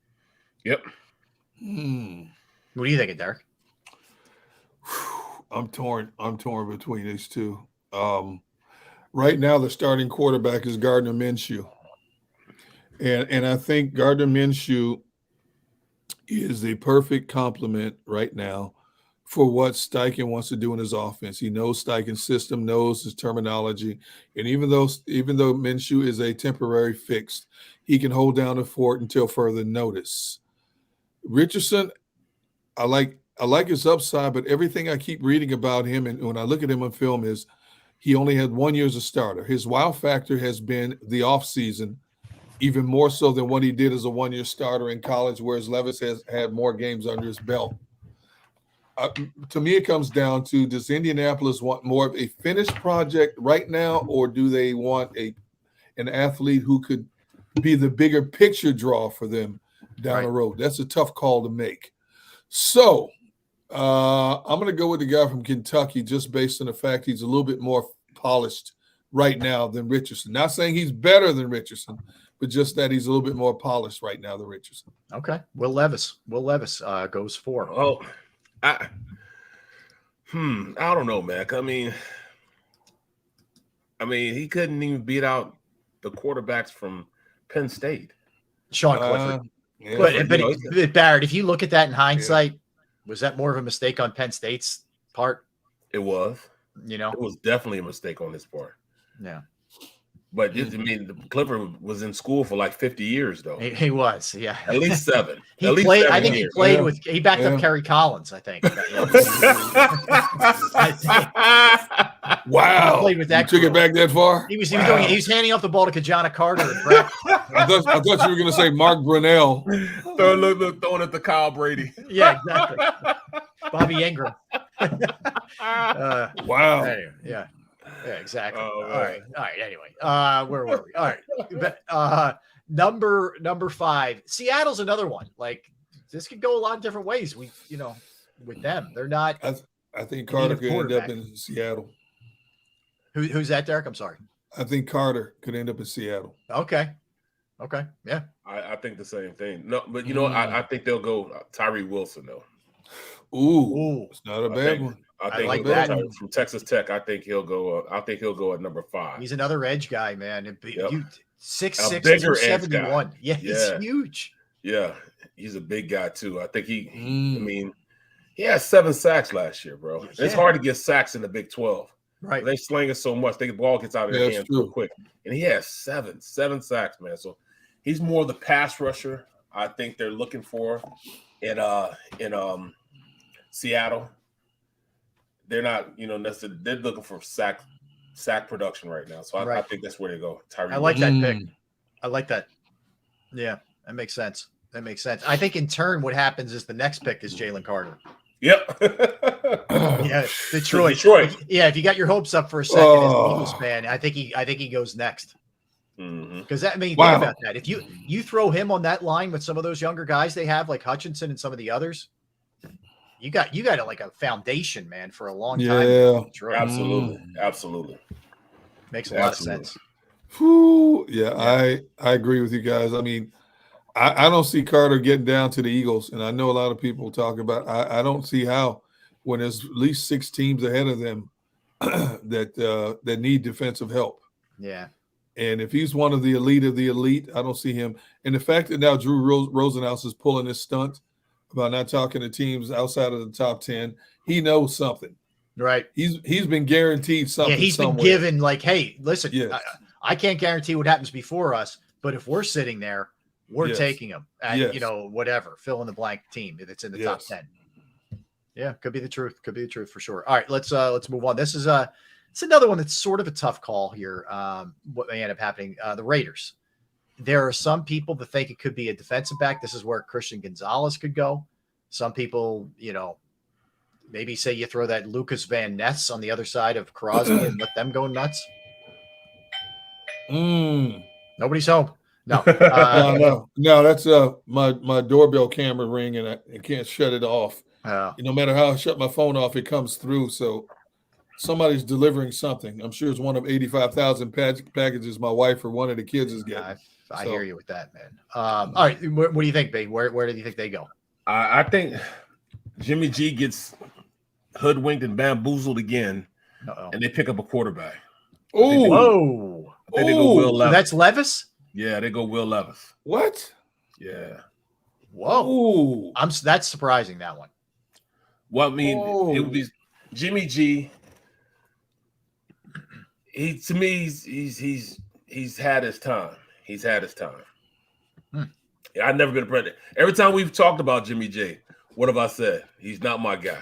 Yep. What are you thinking, Derek? I'm torn between these two. Right now, the starting quarterback is Gardner Minshew. And I think Gardner Minshew is the perfect complement right now for what Steichen wants to do in his offense. He knows Steichen's system, knows his terminology. And even though Minshew is a temporary fix, he can hold down the fort until further notice. Richardson, I like his upside, but everything I keep reading about him and when I look at him on film is he only had 1 year as a starter. His wow factor has been the offseason, even more so than what he did as a 1 year starter in college, whereas Levis has had more games under his belt. To me, it comes down to, does Indianapolis want more of a finished project right now, or do they want an athlete who could be the bigger picture draw for them down the road? That's a tough call to make. So I'm going to go with the guy from Kentucky just based on the fact he's a little bit more polished right now than Richardson. Not saying he's better than Richardson, but just that he's a little bit more polished right now than Richardson. Okay. Will Levis goes 4. Oh, I don't know, Mac. I mean, he couldn't even beat out the quarterbacks from Penn State. Sean Clifford. But Barrett, if you look at that in hindsight, was that more of a mistake on Penn State's part? It was. It was definitely a mistake on his part. Yeah. But Clifford was in school for like 50 years, though. He was, yeah. At least 7. He backed up Kerry Collins, I think. Wow. He played with that. You took it back that far? He was handing off the ball to Kajana Carter. I thought you were going to say Mark Brunell. Throwing it to Kyle Brady. Yeah, exactly. Bobby Ingram. Wow. Anyway, yeah. Yeah, exactly. All right. Anyway, where were we? All right. Number 5. Seattle's another one. Like, this could go a lot of different ways. With them, they're not. I think Carter could end up in Seattle. Who's that, Derek? I'm sorry. I think Carter could end up in Seattle. Okay. Yeah. I think the same thing. No, but I think they'll go Tyree Wilson though. Ooh, it's not a bad one. I think like that from Texas Tech. I think he'll go. At number 5. He's another edge guy, man. 6'6", bigger 271. Yeah, he's huge. Yeah, he's a big guy too. I think he has 7 sacks last year, bro. Yeah. It's hard to get sacks in the Big 12. Right. They sling it so much, the ball gets out of their hands real quick. And he has 7 sacks, man. So he's more of the pass rusher I think they're looking for in Seattle. They're not, necessarily. They're looking for sack production right now. So I think that's where they go. I like that pick. I like that. Yeah, that makes sense. I think in turn, what happens is the next pick is Jalen Carter. Yep. Yeah, Detroit. Yeah, if you got your hopes up for a second as an Eagles fan, I think he goes next. Because think about that. If you throw him on that line with some of those younger guys they have, like Hutchinson and some of the others, you got like a foundation, man, for a long time. Yeah, absolutely. Makes a lot of sense. Whew. Yeah, I agree with you guys. I mean, I don't see Carter getting down to the Eagles, and I know a lot of people talk about. I don't see how when there's at least 6 teams ahead of them. that need defensive help. Yeah. And if he's one of the elite, I don't see him. And the fact that now Drew Rosenhaus is pulling this stunt about not talking to teams outside of the top 10, he knows something. Right. He's been guaranteed something. Yeah, he's somewhere. been given like, hey, listen, Yes. I can't guarantee what happens before us, but if we're sitting there, we're Yes. taking them at, Yes. whatever, fill in the blank team that's in the top Yes. 10. Yeah, could be the truth. Could be the truth for sure. All right, let's move on. This is it's another one that's sort of a tough call here. What may end up happening. The Raiders. There are some people that think it could be a defensive back. This is where Christian Gonzalez could go. Some people, maybe say you throw that Lucas Van Ness on the other side of Crosby and let them go nuts. Nobody's home. No, no. That's my doorbell camera ring, and I can't shut it off. No matter how I shut my phone off, it comes through. So somebody's delivering something. I'm sure it's one of 85,000 packages my wife or one of the kids is getting. I hear you with that, man. All right, what do you think, babe? Where do you think they go? I think Jimmy G gets hoodwinked and bamboozled again, and they pick up a quarterback. Oh, I think they go Will Levis. That's Levis? Yeah, they go Will Levis. What? Yeah. Whoa. That's surprising, that one. Well, I mean, it would be Jimmy G. He's had his time. He's had his time. Yeah, I've never been a president. Every time we've talked about Jimmy G, what have I said? He's not my guy.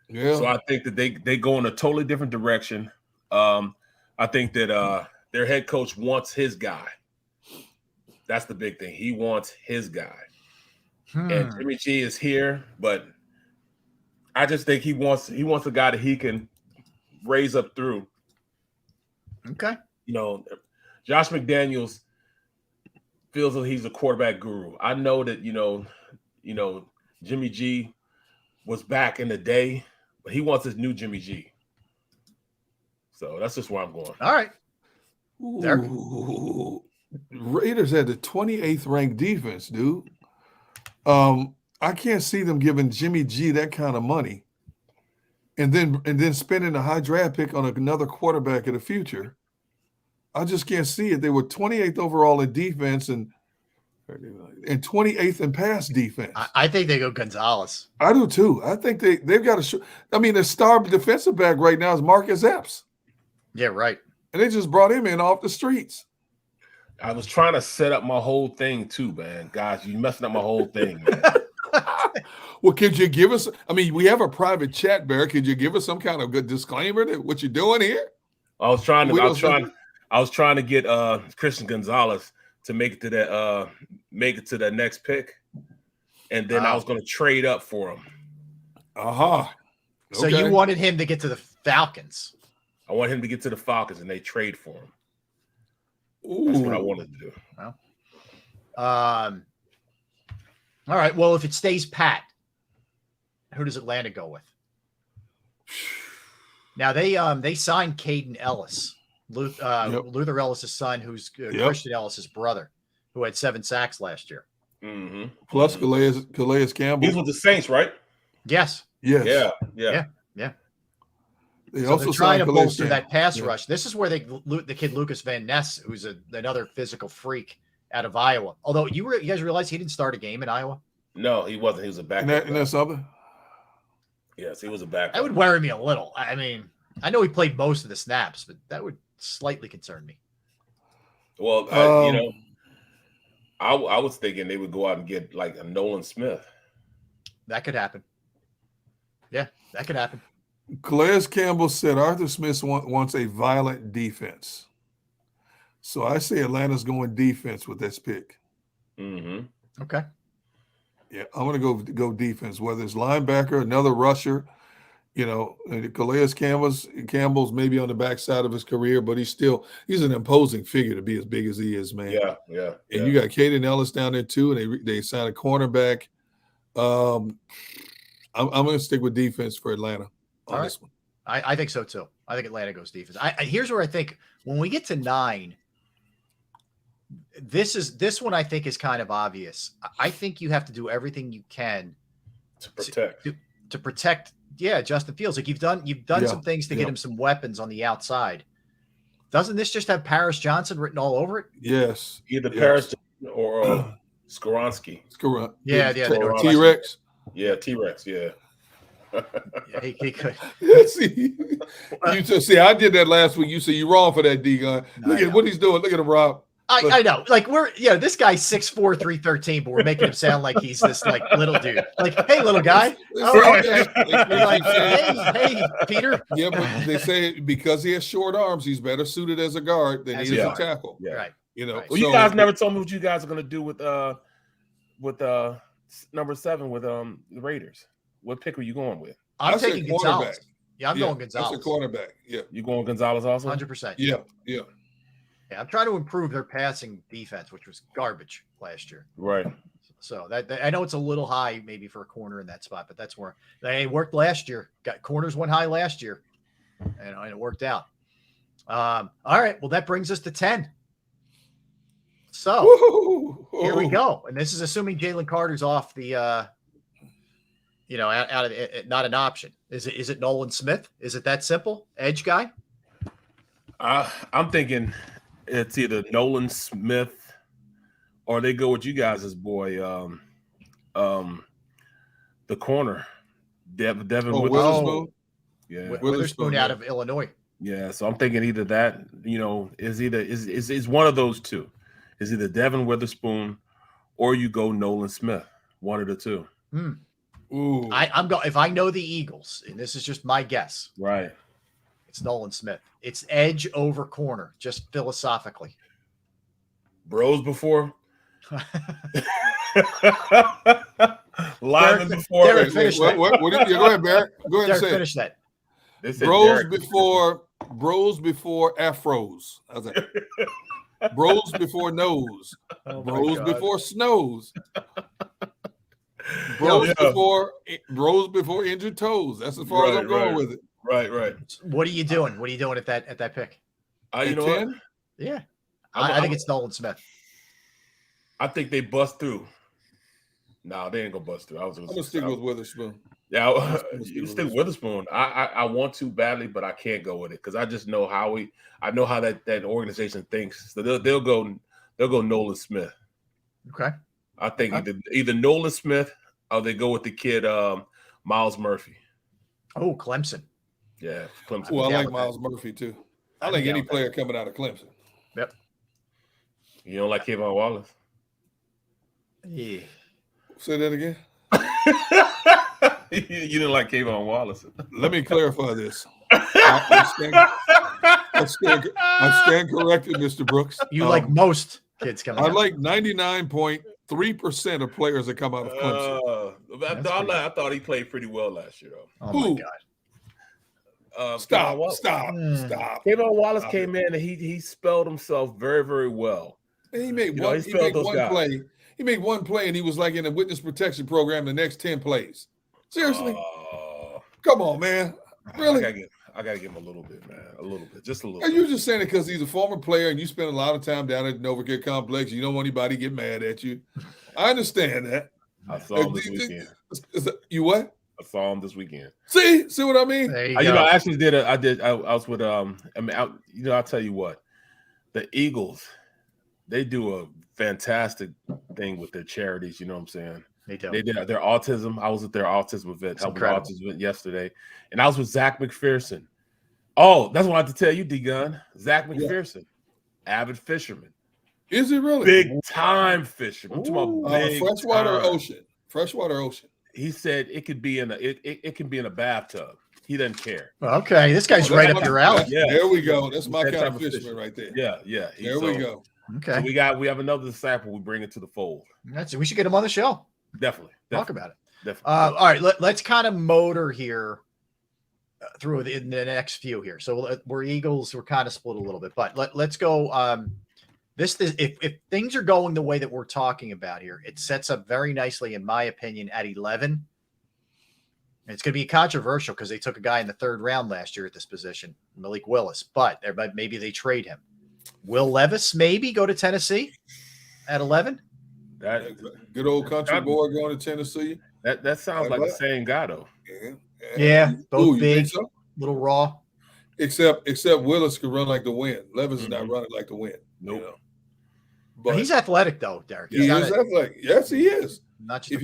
Yeah. So I think that they go in a totally different direction. I think that their head coach wants his guy. That's the big thing. He wants his guy. And Jimmy G is here, but I just think he wants a guy that he can raise up through. Okay. Josh McDaniels feels that he's a quarterback guru. I know that, Jimmy G was back in the day, but he wants his new Jimmy G. So that's just where I'm going. All right. Raiders had the 28th ranked defense, dude. I can't see them giving Jimmy G that kind of money and then spending a high draft pick on another quarterback in the future. I just can't see it. They were 28th overall in defense and 28th in pass defense. I think they go Gonzalez. I do too. I think they've got to the star defensive back right now is Marcus Epps. Yeah, right. And they just brought him in off the streets. I was trying to set up my whole thing too, man. Guys, you messing up my whole thing, man. Well, could you give us? We have a private chat, Bear. Could you give us some kind of good disclaimer that what you're doing here? I was trying to get Christian Gonzalez to make it to that next pick, and then I was going to trade up for him. Okay. So you wanted him to get to the Falcons? I want him to get to the Falcons, and they trade for him. That's what I wanted to do. Well, all right. Well, if it stays pat, who does Atlanta go with? Now they signed Caden Ellis, Luther Ellis' son, who's Christian Ellis' brother, who had 7 sacks last year. Mm-hmm. Plus Calais Campbell. He's with the Saints, right? Yes. Yes. Yeah. They're trying to bolster that pass rush. This is where the kid Lucas Van Ness, who's another physical freak out of Iowa. Although you guys realize he didn't start a game in Iowa? No, he wasn't. He was a backup. Isn't that something? Yes, he was a backup. That would worry me a little. I mean, I know he played most of the snaps, but that would slightly concern me. Well, I was thinking they would go out and get like a Nolan Smith. That could happen. Yeah, that could happen. Calais Campbell said Arthur Smith wants a violent defense. So I say Atlanta's going defense with this pick. Mm-hmm. Okay. Yeah, I'm going to go defense, whether it's linebacker, another rusher. Calais Campbell's maybe on the backside of his career, but he's an imposing figure to be as big as he is, man. Yeah. And you got Caden Ellis down there too, and they signed a cornerback. I'm going to stick with defense for Atlanta on this one. I think so too. I think Atlanta goes defense. Here's where I think when we get to 9, this one I think is kind of obvious. I think you have to do everything you can to protect Justin Fields. Like you've done some things to get him some weapons on the outside. Doesn't this just have Paris Johnson written all over it? Yes. Either Paris Johnson or Skoronski. Yeah. T-Rex. Yeah, T-Rex. Yeah. Yeah, he could. see, I did that last week. You say you're wrong for that, D-Gun. Look at what he's doing. Look at him, Rob. I know. Like this guy's 6'4", 313, but we're making him sound like he's this like little dude. Like, hey, little guy. Okay. You're like, hey, Peter. Yeah, but they say because he has short arms, he's better suited as a guard than he is a tackle. Yeah. Right. You know. Well, you guys never told me what you guys are gonna do with number 7 with the Raiders. What pick are you going with? I'm taking Gonzalez. Yeah, I'm going Gonzalez. That's a cornerback. Yeah. You going Gonzalez also? 100%. Yeah. Yeah, I'm trying to improve their passing defense, which was garbage last year. Right. So that I know it's a little high maybe for a corner in that spot, but that's where they worked last year. Got corners went high last year, and it worked out. All right. Well, that brings us to 10. So here we go. And this is assuming Jalen Carter's off the out of it, not an option. Is it Nolan Smith? Is it that simple? Edge guy? I'm thinking it's either Nolan Smith or they go with you guys' boy, the corner, Devin Witherspoon. Yeah, Witherspoon out of Illinois. Yeah, so I'm thinking either that, is one of those two. Is either Devin Witherspoon or you go Nolan Smith. One of the two. Ooh. I'm going if I know the Eagles, and this is just my guess. Right. It's Nolan Smith. It's edge over corner, just philosophically. Bros before. Lineman before. Derek, finish that. Go ahead, Barrett. Go ahead and say finish that. Bros before afros. How's that? Bros before nose. Bros before snows. Bros before injured toes. That's as far as I'm going with it. Right. What are you doing? What are you doing at that pick? You know 10? What? Yeah. I think it's Nolan Smith. I think they bust through. No, they ain't gonna bust through. I'm gonna stick with Witherspoon. Yeah, you stick Witherspoon. I want to badly, but I can't go with it because I just know how that organization thinks. So they'll go Nolan Smith. Okay. I think either Nolan Smith or they go with the kid Miles Murphy. Oh, Clemson. Yeah, Clemson. Well, I like Miles Murphy too. I like any player coming out of Clemson. Yep. You don't like Kayvon Wallace? Yeah. Say that again. You didn't like Kayvon Wallace. Let me clarify this. I stand corrected, Mr. Brooks. You like most kids coming out. I like 99.3% of players that come out of Clemson. I thought he played pretty well last year, though. Oh, my God. Stop. Kayvon Wallace came in and he spelled himself very, very well. And he made one play. He made one play and he was like in a witness protection program the next 10 plays. Seriously? Come on, man. Really? I gotta give him a little bit, man. A little bit. Just a little bit. You're just saying it because he's a former player and you spend a lot of time down at the Novacare Complex. You don't want anybody to get mad at you. I understand that. I saw him this weekend. You what? I saw him this weekend. See what I mean? I actually did. I was with. I'll tell you what, the Eagles, they do a fantastic thing with their charities. You know what I'm saying? They do. They did their autism. I was at their autism event, helping autism event yesterday, and I was with Zach McPherson. Oh, that's what I had to tell you, D-Gun. Zach McPherson, avid fisherman. Is he really? Big time fisherman. I'm talking about freshwater or ocean? Freshwater or ocean? He said it could be in it can be in a bathtub. He doesn't care. Okay, this guy's right up your alley. Yeah, there we go. That's my kind of fisherman right there. Yeah. There we go. Okay, so we have another disciple. We bring it to the fold. We should get him on the show. Definitely. Talk about it. Definitely. All right, let's kind of motor here through the next few here. So we're Eagles. We're kind of split a little bit, but let's go. If things are going the way that we're talking about here, it sets up very nicely, in my opinion, at 11. And it's going to be controversial because they took a guy in the 3rd round last year at this position, Malik Willis, but maybe they trade him. Will Levis maybe go to Tennessee at 11? That good old country boy going to Tennessee. That sounds like the same guy though. Yeah, both you big, think so? little raw. Except Willis could run like the wind. Levis is not running like the wind. Nope. You know? But he's athletic though, Derek. He is athletic. Yes, he is. Not just if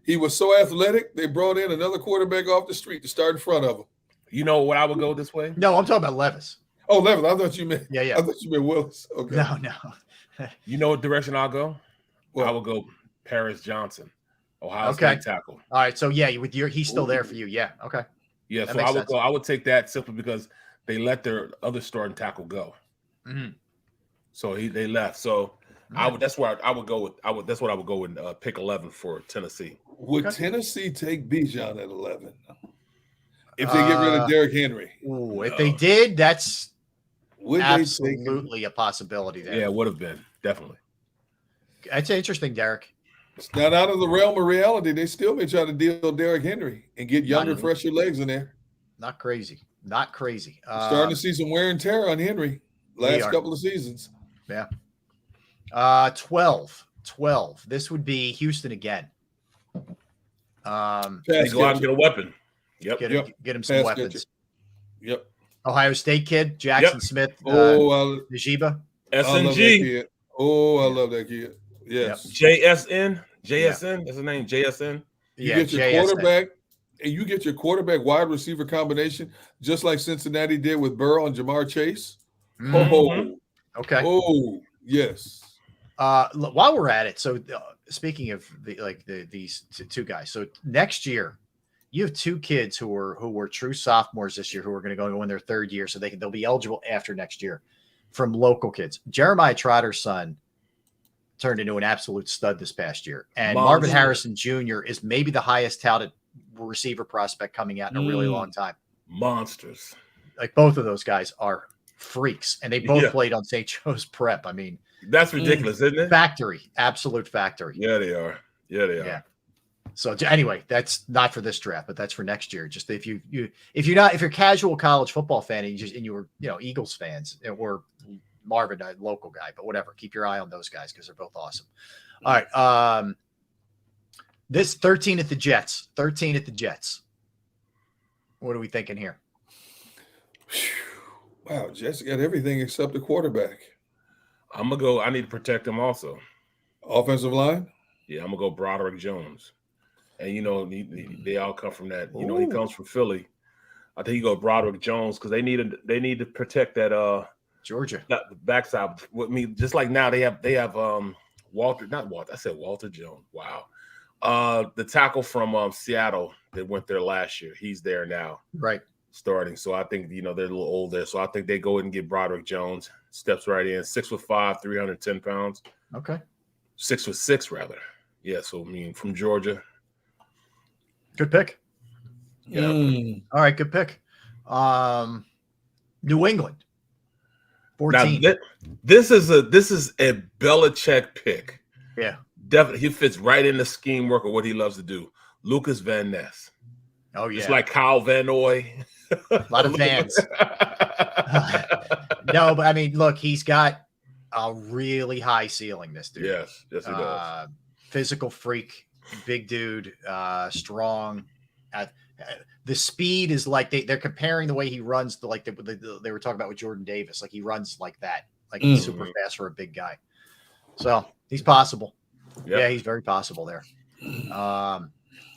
he was so athletic, they brought in another quarterback off the street to start in front of him. You know what I would go this way? No, I'm talking about Levis. Oh, Levis. I thought you meant. Yeah. I thought you meant Willis. Okay. No. You know what direction I'll go? I will go Paris Johnson, Ohio State tackle. All right. So yeah, he's still there for you. Yeah. Okay. Yeah. So I would take that simply because they let their other starting tackle go. Mm-hmm. So they left. So that's where I would go with. That's what I would go with pick 11 for Tennessee. Would Tennessee take Bijan at 11 if they get rid of Derrick Henry? Ooh, if they did, that's absolutely a possibility there. Yeah, it would have been definitely. That's interesting, Derek. It's not out of the realm of reality. They still may try to deal Derrick Henry and get younger, fresher legs in there. Not crazy. Not crazy. Starting to see some wear and tear on Henry last couple of seasons. Yeah. 12. This would be Houston again. Go out and get a weapon. Yep. Get him some weapons. Yep. Ohio State kid, Jackson Smith. Najiba. SNG. I love that kid. Yes. JSN. That's his name. JSN. You get your quarterback, and you get your quarterback wide receiver combination, just like Cincinnati did with Burrow and Jamar Chase. Mm-hmm. Okay. Oh, yes. While we're at it, so speaking of these two guys, so next year you have two kids who were true sophomores this year who are going to go in their third year, so they'll be eligible after next year from local kids. Jeremiah Trotter's son turned into an absolute stud this past year, and Marvin Harrison Jr. is maybe the highest touted receiver prospect coming out in a really long time. Monsters. Like both of those guys are freaks, and they both played on St. Joe's Prep. I mean, that's ridiculous, isn't it? Factory, absolute factory. Yeah, they are. Yeah. So anyway, that's not for this draft, but that's for next year. Just if you're a casual college football fan and you were Eagles fans or Marvin, a local guy, but whatever, keep your eye on those guys because they're both awesome. All right, this 13 at the Jets. What are we thinking here? Wow, Jets got everything except the quarterback. I'm gonna go. I need to protect him also. Offensive line. Yeah, I'm gonna go Broderick Jones, and they all come from that. He comes from Philly. I think you go Broderick Jones because they need to protect that Georgia the backside with me. Just like now they have Walter Jones. Wow, the tackle from Seattle that went there last year. He's there now, right? Starting. So I think they're a little old there. So I think they go ahead and get Broderick Jones. Steps right in, 6'5", 310 pounds. Okay. 6'6" rather. Yeah. So from Georgia. Good pick. Yeah. All right. Good pick. New England. 14. Now, this is a Belichick pick. Yeah. Definitely, he fits right in the scheme work of what he loves to do. Lucas Van Ness. Oh yeah. It's like Kyle Van Noy. A lot of Vans. No, but I mean, look, he's got a really high ceiling. This dude. Yes, he does. Physical freak, big dude, strong. The speed is like they're comparing the way he runs to like they were talking about with Jordan Davis. Like he runs like that, like he's super fast for a big guy. So he's possible. Yep. Yeah, he's very possible there.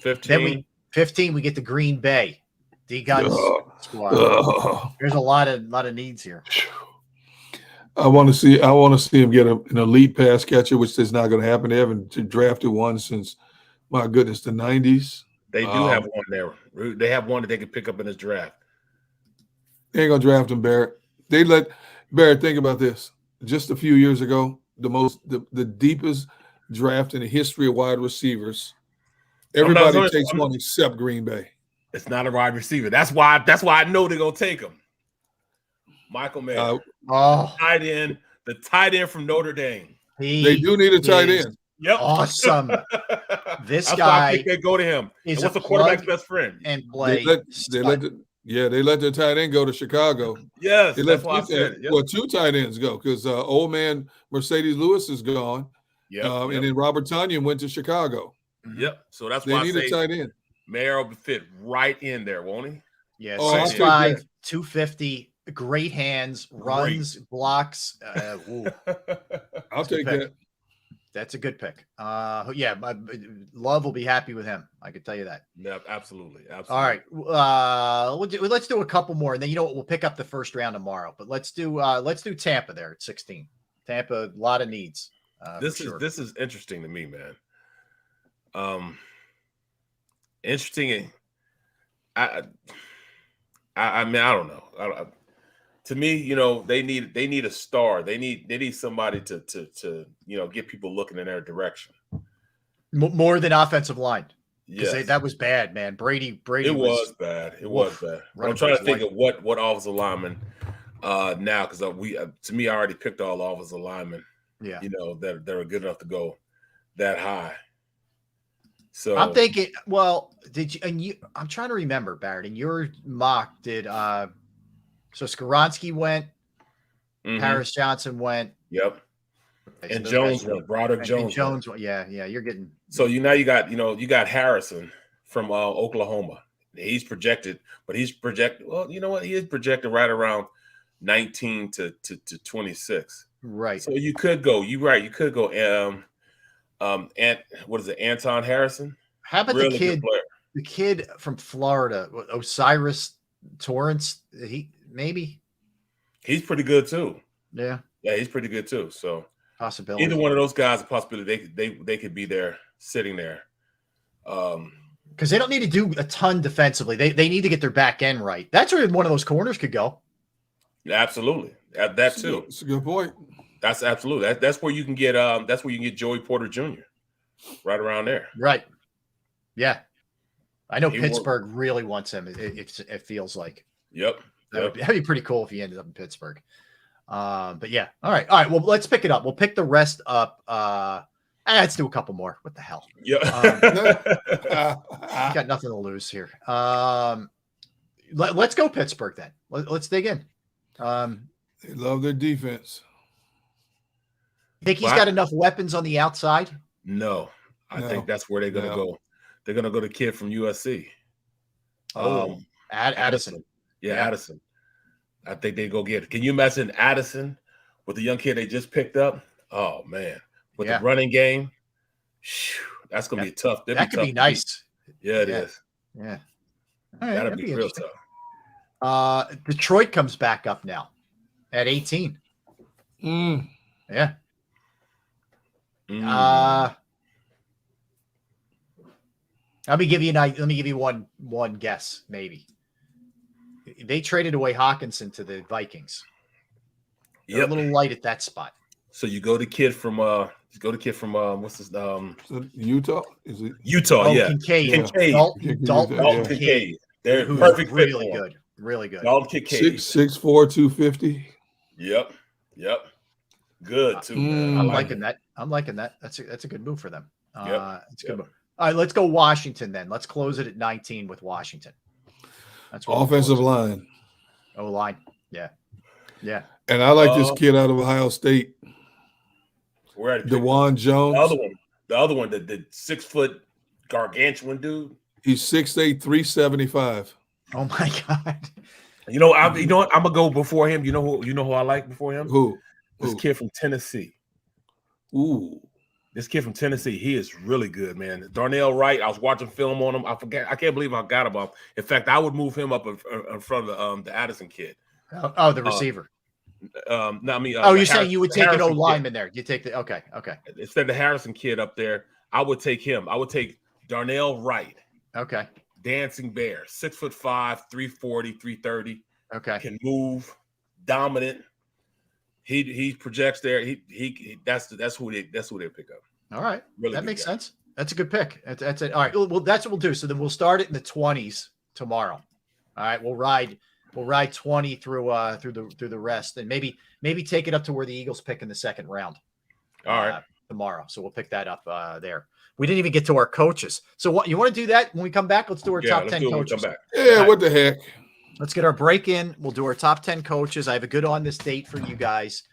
15. Then 15, we get the Green Bay. D-Guns squad. There's a lot of needs here. I want to see him get an elite pass catcher, which is not going to happen. They haven't drafted one since, my goodness, the 90s. They do have one there. They have one that they can pick up in this draft. They ain't going to draft him, Barrett. Barrett, think about this. Just a few years ago, the deepest draft in the history of wide receivers. Everybody takes one except Green Bay. It's not a wide receiver. That's why I know they're gonna take him. Michael Mayer. The tight end from Notre Dame. They do need a tight end. Yep. Awesome. This That's guy. Why I think they go to him. Is what's the quarterback's best friend? And play. They let their tight end go to Chicago. Yes, that's why I said. Well, two tight ends go because old man Mercedes Lewis is gone. Yeah. And then Robert Tonyan went to Chicago. Yep. So that's They why I need say a tight end. Mayer will fit right in there, won't he? Yeah, Oh, I'll take 6'5", that. 250, great hands, runs, blocks. Ooh. I'll That's a good take pick. that. That's a good pick. Yeah, Love will be happy with him. I can tell you that. Yeah, absolutely. All right. Let's do a couple more, and then you know what? We'll pick up the first round tomorrow. But let's do Tampa there at 16. Tampa, a lot of needs. This is interesting to me, man. Interesting. I mean, I don't know. To me, you know, they need a star. They need somebody to get people looking in their direction. More than offensive line. Yes. That was bad, man. Brady. It was bad. It was bad. I'm trying to think of what offensive lineman now, because to me, I already picked all offensive linemen. Yeah, you know that are good enough to go that high. So I'm thinking. Well, did you? And I'm trying to remember, Barrett. In your mock, did so Skoronski went, Paris Johnson went. Yep. Okay, and Jones went. Broderick Jones. Jones went. Yeah. You're getting. So you got Harrison from Oklahoma. He's projected, but he's projected. Well, you know what? He is projected right around 19 to 26. Right. So you could go. You're right. You could go. What is it? Anton Harrison. How about really the kid? The kid from Florida, Osiris Torrance. He's pretty good too. Yeah. Yeah, he's pretty good too. So possibility. Either one of those guys, a possibility. They could be there, sitting there. Because they don't need to do a ton defensively. They need to get their back end right. That's where one of those corners could go. Yeah, absolutely. That too. That's a good point. That's absolutely. That's where you can get. That's where you can get Joey Porter Jr. Right around there. Right. Yeah. I know Pittsburgh really wants him. It feels like. Yep. That'd be pretty cool if he ended up in Pittsburgh. But yeah. All right. Well, let's pick it up. We'll pick the rest up. Let's do a couple more. What the hell? Yeah. Got nothing to lose here. Let's go Pittsburgh then. Let's dig in. They love their defense. Think he's got enough weapons on the outside? No. I think that's where they're going to go. They're going to go to the kid from USC. Addison. Yeah, Addison. I think they go get it. Can you imagine Addison with the young kid they just picked up? Oh, man. With the running game, that's going to be tough. That could be nice. Yeah, it is. Yeah. All right, that'll be real tough. Detroit comes back up now at 18. Yeah. Let me give you one guess, maybe. They traded away Hawkinson to the Vikings. They're a little light at that spot. So you go to kid from what's his Utah? Is it Utah? Yeah, Kincaid. Dalton Kincaid. They're perfect. Really good. Really good. Dalton Kincaid. 6'4", 250. Yep. Good too. I'm liking that. That's a good move for them. It's a good move. All right, let's go Washington then. Let's close it at 19 with Washington. That's offensive line. O-line. Yeah. And I like this kid out of Ohio State. Where DeJuan Jones. The other one, the 6 foot gargantuan dude. He's 6'8", 375. Oh my God. You know what? I'm gonna go before him. You know who I like before him? Who? This kid from Tennessee. Ooh. This kid from Tennessee, he is really good, man. Darnell Wright, I was watching film on him. I can't believe I got him. In fact, I would move him up in front of the Addison kid. Oh, the receiver. No, I mean. You're saying you would take an old lineman there? You take the okay. Instead of the Harrison kid up there, I would take him. I would take Darnell Wright. Okay. Dancing Bear, 6'5", 340, 330. Okay. Can move, dominant. He projects there. That's who they pick up. All right. Really that makes sense. That's a good pick. That's it. All right. Well, that's what we'll do. So then we'll start it in the 20s tomorrow. All right. We'll ride 20 through the rest, and maybe take it up to where the Eagles pick in the second round. All right. Tomorrow. So we'll pick that up there. We didn't even get to our coaches. So what you want to do that when we come back? Let's do our top 10 coaches. Yeah, what the heck? Let's get our break in. We'll do our top 10 coaches. I have a good on this date for you guys.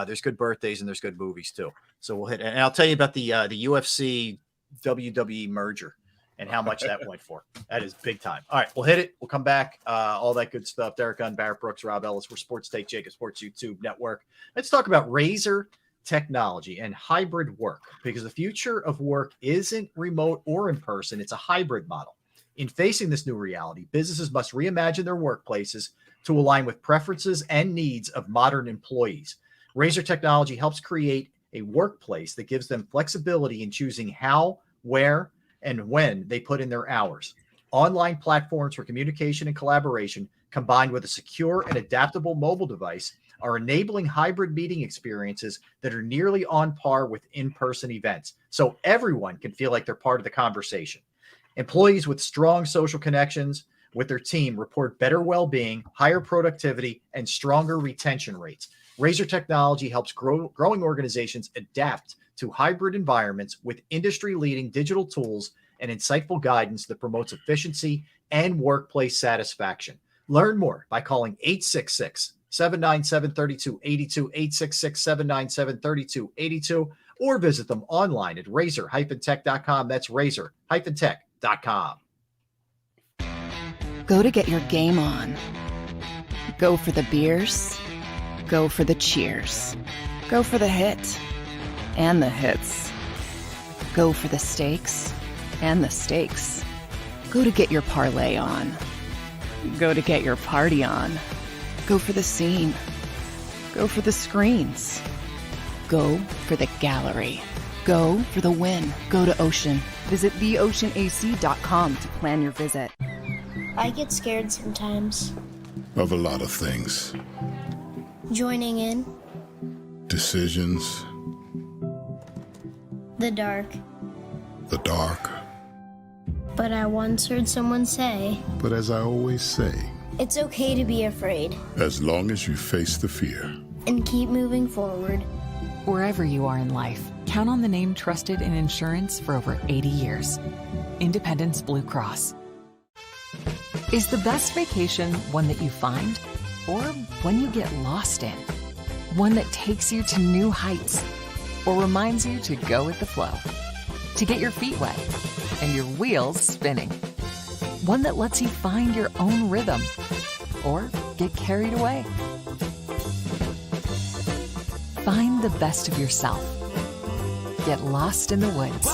There's good birthdays and there's good movies too. So we'll hit, and I'll tell you about the UFC WWE merger and how much that went for. That is big time. All right, we'll hit it. We'll come back. All that good stuff. Derek Gunn, Barrett Brooks, Rob Ellis. We're Sports Take, JAKIB Sports YouTube Network. Let's talk about Razor technology and hybrid work, because the future of work isn't remote or in person. It's a hybrid model. In facing this new reality, businesses must reimagine their workplaces to align with preferences and needs of modern employees. Razor technology helps create a workplace that gives them flexibility in choosing how, where, and when they put in their hours. Online platforms for communication and collaboration, combined with a secure and adaptable mobile device, are enabling hybrid meeting experiences that are nearly on par with in-person events, so everyone can feel like they're part of the conversation. Employees with strong social connections with their team report better well-being, higher productivity, and stronger retention rates. Razor technology helps growing organizations adapt to hybrid environments with industry-leading digital tools and insightful guidance that promotes efficiency and workplace satisfaction. Learn more by calling 866-797-3282, 866-797-3282, or visit them online at razor-tech.com. That's razor-tech.com. Go to get your game on. Go for the beers. Go for the cheers. Go for the hit and the hits. Go for the stakes and the stakes. Go to get your parlay on. Go to get your party on. Go for the scene. Go for the screens. Go for the gallery. Go for the win. Go to Ocean. Visit theoceanac.com to plan your visit. I get scared sometimes. Of a lot of things. Joining in. Decisions. The dark. The dark. But I once heard someone say, But as I always say, it's okay to be afraid. as long as you face the fear. And keep moving forward. Wherever you are in life, count on the name trusted in insurance for over 80 years. Independence Blue Cross. Is the best vacation one that you find, or one you get lost in? One that takes you to new heights, or reminds you to go with the flow? To get your feet wet and your wheels spinning? One that lets you find your own rhythm, or get carried away? Find the best of yourself. Get lost in the woods.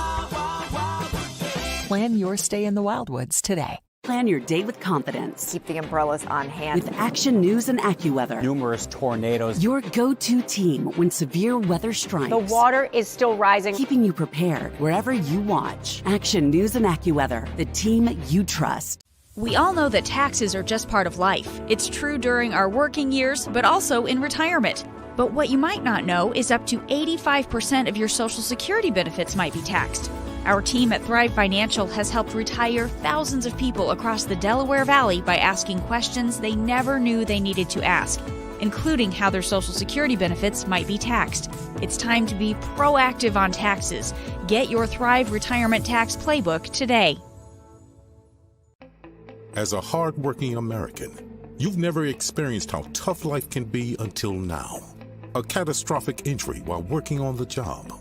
Plan your stay in the Wildwoods today. Plan your day with confidence. Keep the umbrellas on hand. With Action News and AccuWeather. Numerous tornadoes. Your go-to team when severe weather strikes. The water is still rising. Keeping you prepared wherever you watch. Action News and AccuWeather, the team you trust. We all know that taxes are just part of life. It's true during our working years, but also in retirement. But what you might not know is up to 85% of your Social Security benefits might be taxed. Our team at Thrive Financial has helped retire thousands of people across the Delaware Valley by asking questions they never knew they needed to ask, including how their Social Security benefits might be taxed. It's time to be proactive on taxes. Get your Thrive Retirement Tax Playbook today. As a hardworking American, you've never experienced how tough life can be until now. A catastrophic injury while working on the job.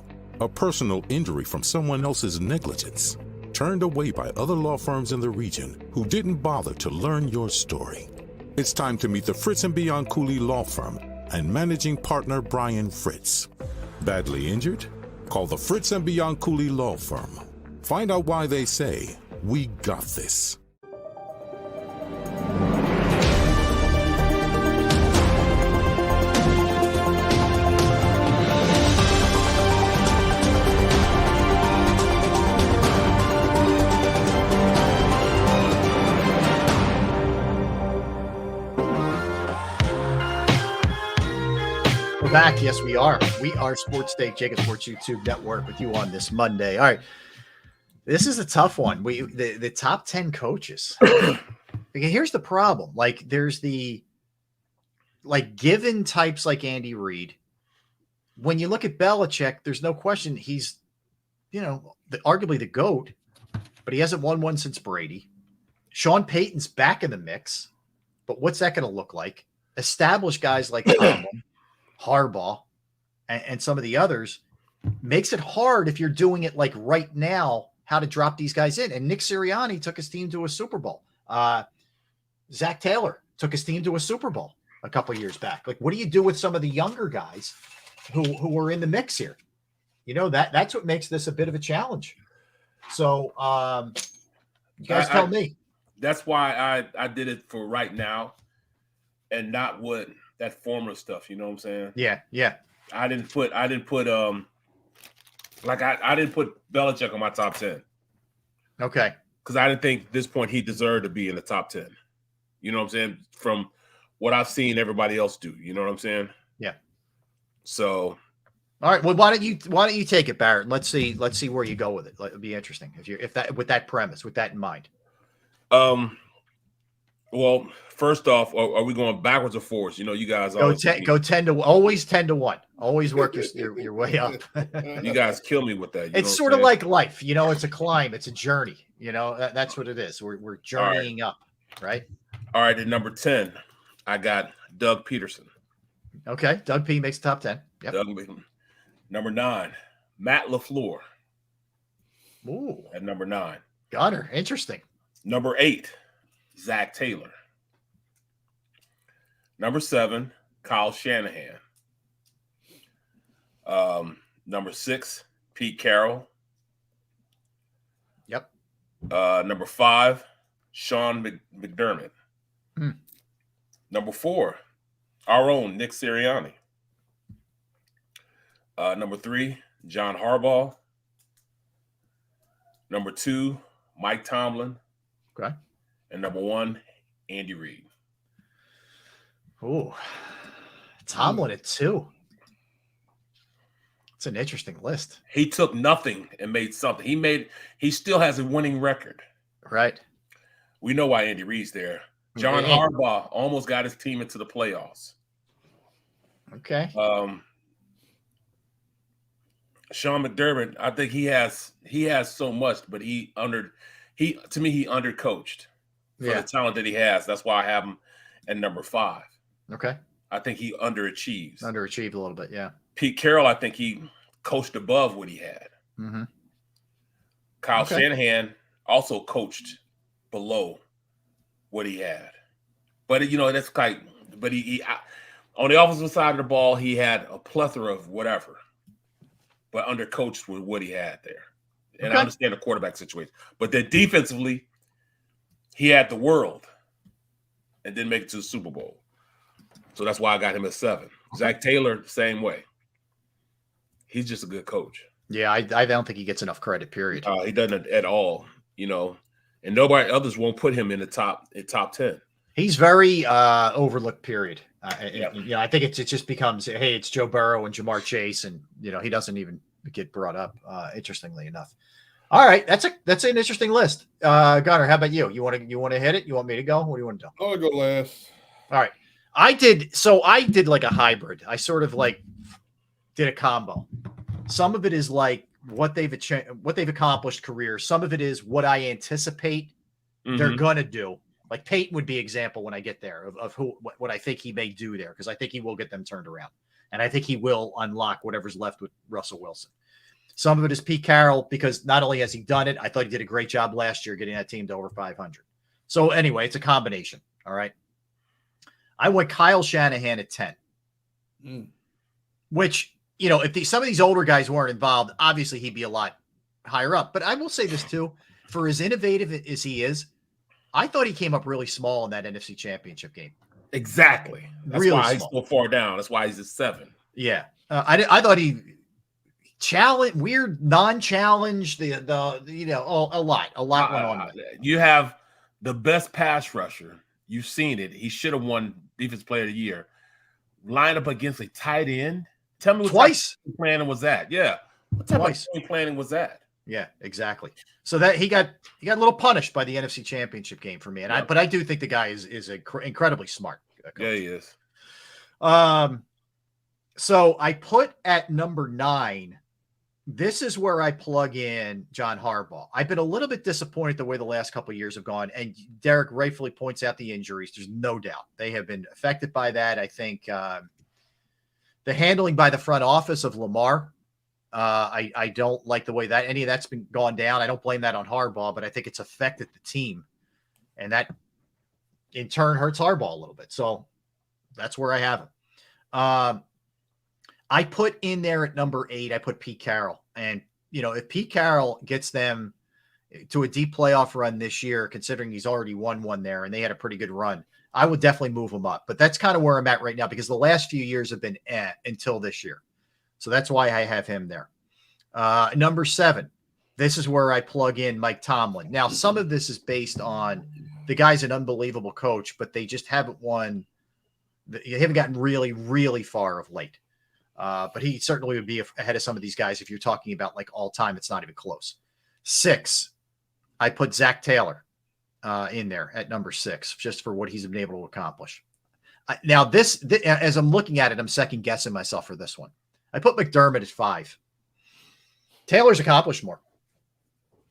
A personal injury from someone else's negligence. Turned away by other law firms in the region who didn't bother to learn your story. It's time to meet the Fritz & Bianculli Law Firm and managing partner Brian Fritz. Badly injured? Call the Fritz & Bianculli Law Firm. Find out why they say, "We got this." We're back. Yes, we are. We are Sports Take, JAKIB Sports YouTube Network with you on this Monday. All right. This is a tough one. The top 10 coaches. Okay, here's the problem. Like, there's the given types like Andy Reid. When you look at Belichick, there's no question he's, arguably the GOAT, but he hasn't won one since Brady. Sean Payton's back in the mix, but what's that going to look like? Established guys like Tomlin, Harbaugh, and some of the others, makes it hard if you're doing it like right now, how to drop these guys in. And Nick Sirianni took his team to a Super Bowl. Zach Taylor took his team to a Super Bowl a couple of years back. Like, what do you do with some of the younger guys who are in the mix here? You know, that's what makes this a bit of a challenge. So you guys tell me. That's why I did it for right now and not what that former stuff, you know what I'm saying? Yeah, yeah. I didn't put I didn't put Belichick on my top 10. Okay. Because I didn't think at this point he deserved to be in the top 10. You know what I'm saying? From what I've seen everybody else do. You know what I'm saying? Yeah. So all right. Well, why don't you take it, Barrett? Let's see where you go with it. It'll be interesting with that premise, with that in mind. Well, first off, are we going backwards or forwards? You know, you guys go 10 to always 10 to 1. Always work your way up. You guys kill me with that. It's sort of like life, you know. It's a climb. It's a journey. You know, that's what it is. We're journeying up, right? All right. At number 10, I got Doug Peterson. Okay, Doug P makes the top 10. Yep. Number 9, Matt LaFleur. Ooh. At number 9. Gunner, interesting. Number 8, Zach Taylor. Number 7, Kyle Shanahan. Number 6, Pete Carroll. Yep. Number 5, Sean McDermott. Number 4, our own Nick Sirianni. Number 3, John Harbaugh. Number 2, Mike Tomlin. Okay. And number 1, Andy Reid. Ooh, Tomlin at 2. It's an interesting list. He took nothing and made something. He still has a winning record. Right. We know why Andy Reid's there. John Harbaugh almost got his team into the playoffs. Okay. Sean McDermott, I think he has so much, but he undercoached for the talent that he has. That's why I have him at number 5. Okay. I think he underachieves. Underachieved a little bit, yeah. Pete Carroll, I think he coached above what he had. Mm-hmm. Kyle Shanahan also coached below what he had. But, you know, that's like, but he on the offensive side of the ball, he had a plethora of whatever, but undercoached with what he had there. And I understand the quarterback situation. But then defensively, he had the world and didn't make it to the Super Bowl. So that's why I got him at 7. Zach Taylor, same way. He's just a good coach. Yeah, I don't think he gets enough credit, period. He doesn't at all, you know. And nobody others won't put him in the top 10. He's very overlooked, period. You know, I think it just becomes, hey, it's Joe Burrow and Jamar Chase, and you know, he doesn't even get brought up. Interestingly enough. All right, that's an interesting list. Gunnar, how about you? You want to hit it? You want me to go? What do you want to do? I'll go last. All right. I did like a hybrid. I sort of like did a combo. Some of it is like what they've accomplished career. Some of it is what I anticipate they're going to do. Like Peyton would be an example when I get there of what I think he may do there, because I think he will get them turned around. And I think he will unlock whatever's left with Russell Wilson. Some of it is Pete Carroll, because not only has he done it, I thought he did a great job last year getting that team to over 500. So anyway, it's a combination. All right. I went Kyle Shanahan at 10, which, you know, if some of these older guys weren't involved, obviously he'd be a lot higher up. But I will say this too, for as innovative as he is, I thought he came up really small in that NFC Championship game. Exactly. That's really why small. He's so far down. That's why he's at 7. Yeah. I thought he non-challenge, a lot went on. You have the best pass rusher. You've seen it. He should have won Defense Player of the Year. Line up against a tight end. Tell me what Twice. type of planning was that? Yeah. What type of planning was that? Yeah, exactly. So that he got a little punished by the NFC Championship game for me. And but I do think the guy is incredibly smart. Yeah, he is. So I put at number 9. This is where I plug in John Harbaugh. I've been a little bit disappointed the way the last couple of years have gone. And Derek rightfully points out the injuries. There's no doubt they have been affected by that. I think the handling by the front office of Lamar I don't like the way that any of that's been gone down. I don't blame that on Harbaugh, but I think it's affected the team, and that in turn hurts Harbaugh a little bit. So that's where I have him. I put in there at number 8, I put Pete Carroll. And, if Pete Carroll gets them to a deep playoff run this year, considering he's already won one there and they had a pretty good run, I would definitely move him up. But that's kind of where I'm at right now because the last few years have been until this year. So that's why I have him there. Number 7, this is where I plug in Mike Tomlin. Now, some of this is based on the guy's an unbelievable coach, but they just haven't won. They haven't gotten really, really far of late. But he certainly would be ahead of some of these guys. If you're talking about like all time, it's not even close. 6, I put Zach Taylor in there at number 6, just for what he's been able to accomplish. Now this, as I'm looking at it, I'm second guessing myself for this one. I put McDermott at 5. Taylor's accomplished more.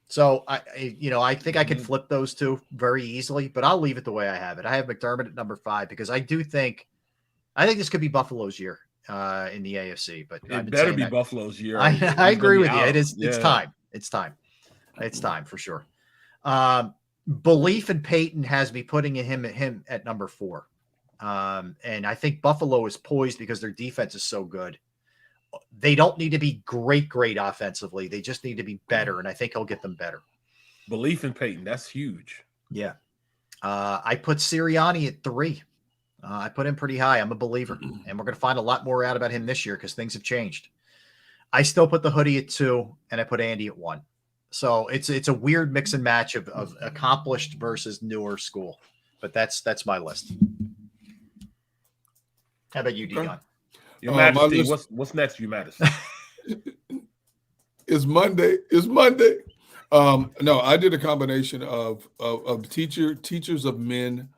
So I think I can flip those two very easily, but I'll leave it the way I have it. I have McDermott at number 5 because I think this could be Buffalo's year in the AFC. But it better be Buffalo's year. I agree with you. It is. Yeah. It's time. It's time. It's time for sure. Belief in Peyton has me putting him at number 4. And I think Buffalo is poised because their defense is so good. They don't need to be great offensively. They just need to be better, and I think he'll get them better. Belief in Peyton, that's huge. Yeah. I put Sirianni at 3. I put him pretty high. I'm a believer, and we're going to find a lot more out about him this year because things have changed. I still put the hoodie at 2, and I put Andy at 1. So it's a weird mix and match of accomplished versus newer school, but that's my list. How about you, Dion? Your Majesty, what's next, Your Majesty? It's Monday. No, I did a combination of teachers of men,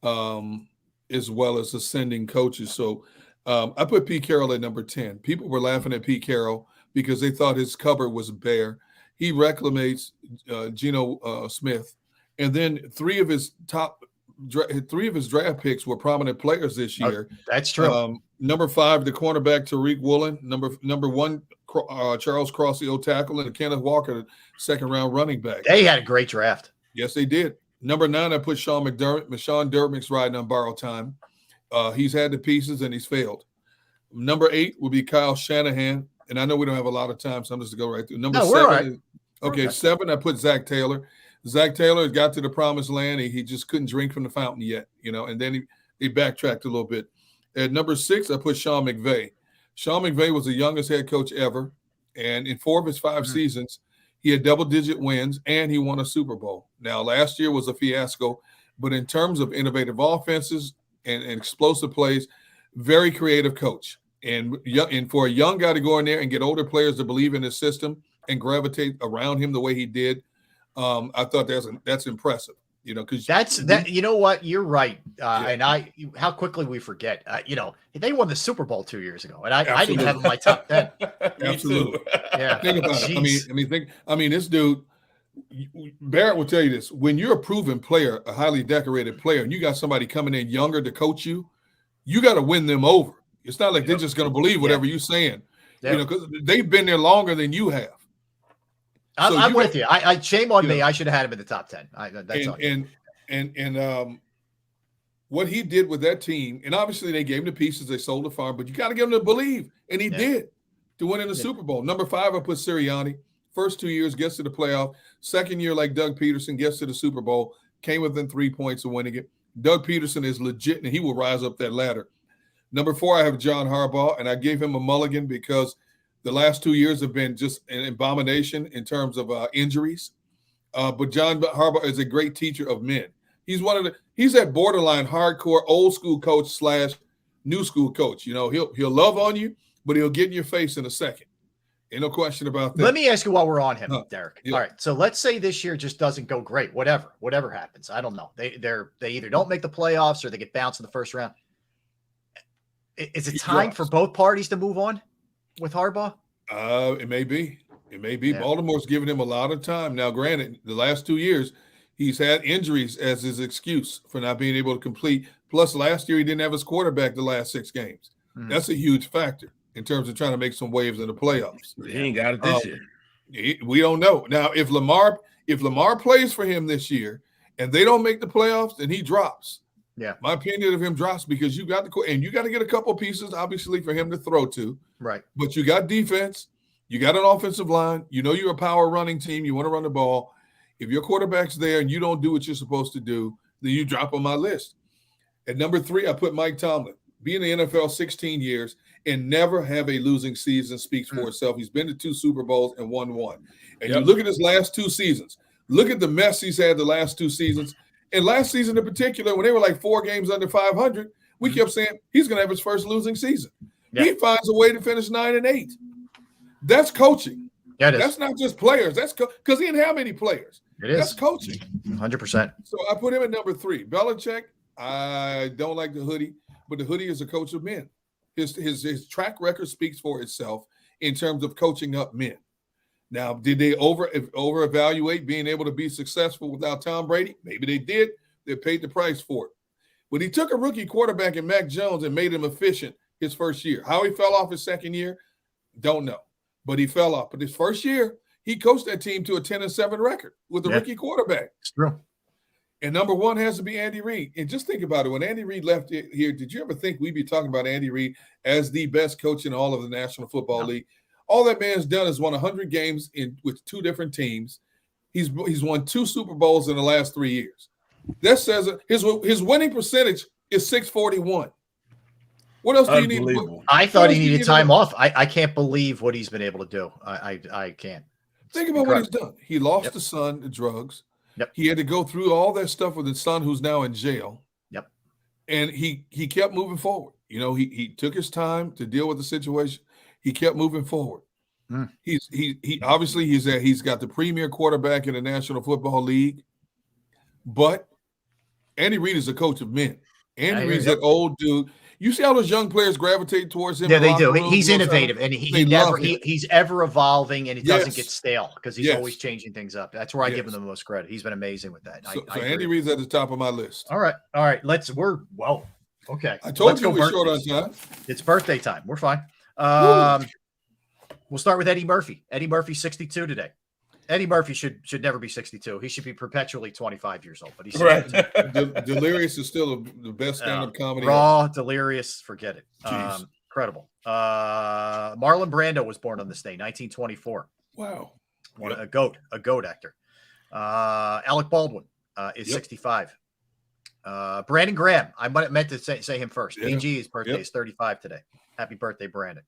as well as ascending coaches. So I put Pete Carroll at number 10. People were laughing at Pete Carroll because they thought his cupboard was bare. He reclamates Geno Smith, and then 3 of his draft picks were prominent players this year. That's true. Number 5, the cornerback Tariq Woolen. Number 1, Charles Cross, the tackle, and Kenneth Walker, the second-round running back. They had a great draft. Yes, they did. Number 9, I put Sean McDermott. Sean Dermot's riding on borrowed time. He's had the pieces, and he's failed. Number 8 will be Kyle Shanahan, and I know we don't have a lot of time, so I'm just going to go right through. Number 7. Okay, 7, I put Zach Taylor. Zach Taylor got to the promised land. He just couldn't drink from the fountain yet, and then he backtracked a little bit. At number 6, I put Sean McVay. Sean McVay was the youngest head coach ever, and in 4 of his 5 seasons, he had double-digit wins, and he won a Super Bowl. Now, last year was a fiasco, but in terms of innovative offenses and explosive plays, very creative coach. And for a young guy to go in there and get older players to believe in his system and gravitate around him the way he did, I thought that's impressive. Because that. You know what? You're right. And how quickly we forget. They won the Super Bowl 2 years ago, and I didn't have my top 10. Absolutely. Yeah. Think about it. This dude, Barrett will tell you this: when you're a proven player, a highly decorated player, and you got somebody coming in younger to coach you, you got to win them over. It's not like they're just going to believe whatever you're saying, because they've been there longer than you have. I'm with you. I shame on me. I should have had him in the top 10. And what he did with that team, and obviously they gave him the pieces, they sold the farm, but you got to get him to believe, and he did to win in the Super Bowl. Number 5, I put Sirianni. First 2 years, gets to the playoff. Second year, like Doug Peterson, gets to the Super Bowl, came within 3 points of winning it. Doug Peterson is legit, and he will rise up that ladder. Number 4, I have John Harbaugh, and I gave him a mulligan because the last 2 years have been just an abomination in terms of injuries. But John Harbaugh is a great teacher of men. He's that borderline hardcore old school coach / new school coach. He'll love on you, but he'll get in your face in a second. Ain't no question about that. Let me ask you while we're on him, Derek. Yeah. All right. So let's say this year just doesn't go great. Whatever happens. I don't know. They either don't make the playoffs or they get bounced in the first round. Is it time for both parties to move on with Harbaugh? It may be. Yeah. Baltimore's giving him a lot of time. Now, granted, the last 2 years, he's had injuries as his excuse for not being able to complete. Plus, last year, he didn't have his quarterback the last 6 games. Mm-hmm. That's a huge factor. in terms of trying to make some waves in the playoffs. He ain't got it this year. We don't know. Now, if Lamar plays for him this year and they don't make the playoffs, then he drops. Yeah. My opinion of him drops because you got to get a couple pieces, obviously, for him to throw to. Right. But you got defense, you got an offensive line, you're a power running team, you want to run the ball. If your quarterback's there and you don't do what you're supposed to do, then you drop on my list. At number 3, I put Mike Tomlin. Being in the NFL 16 years and never have a losing season speaks for itself. He's been to 2 Super Bowls and won 1. And you look at his last 2 seasons. Look at the mess he's had the last 2 seasons. And last season in particular, when they were like 4 games under 500, we kept saying he's going to have his first losing season. Yeah. He finds a way to finish 9-8. That's coaching. Yeah, it is. That's not just players. That's because he didn't have any players. It is. That's coaching. 100%. So I put him at number 3. Belichick, I don't like the hoodie, but the hoodie is a coach of men. His track record speaks for itself in terms of coaching up men. Now, did they over evaluate being able to be successful without Tom Brady? Maybe they did. They paid the price for it. But he took a rookie quarterback in Mac Jones and made him efficient his first year. How he fell off his second year, don't know. But he fell off. But his first year, he coached that team to a 10-7 record with a rookie quarterback. It's true. And number 1 has to be Andy Reid. And just think about it. When Andy Reid left here, did you ever think we'd be talking about Andy Reid as the best coach in all of the National Football League? All that man's done is won 100 games with 2 different teams. He's won 2 Super Bowls in the last 3 years. That says his winning percentage is .641. What else do you need? I thought he needed time off. I can't believe what he's been able to do. I can't. Think about what he's done. He lost the son to drugs. Yep. He had to go through all that stuff with his son who's now in jail. Yep. And he kept moving forward. He took his time to deal with the situation. He kept moving forward. He obviously he's got the premier quarterback in the National Football League. But Andy Reid is a coach of men. Andy Reid's that old dude. You see how those young players gravitate towards him? Yeah, they do. He's innovative, and he's ever evolving, and he doesn't get stale because he's always changing things up. That's where I give him the most credit. He's been amazing with that. So Andy Reid's at the top of my list. All right. Okay. I told you we're short on time. It's birthday time. We're fine. We'll start with Eddie Murphy. Eddie Murphy's 62 today. Eddie Murphy should never be 62. He should be perpetually 25 years old, but he's right. Delirious is still the best stand-up comedy. Raw, Delirious, forget it. Incredible. Marlon Brando was born on this day, 1924. Wow. A goat actor. Alec Baldwin is 65. Brandon Graham, I meant to say him first. BG's birthday is 35 today. Happy birthday, Brandon.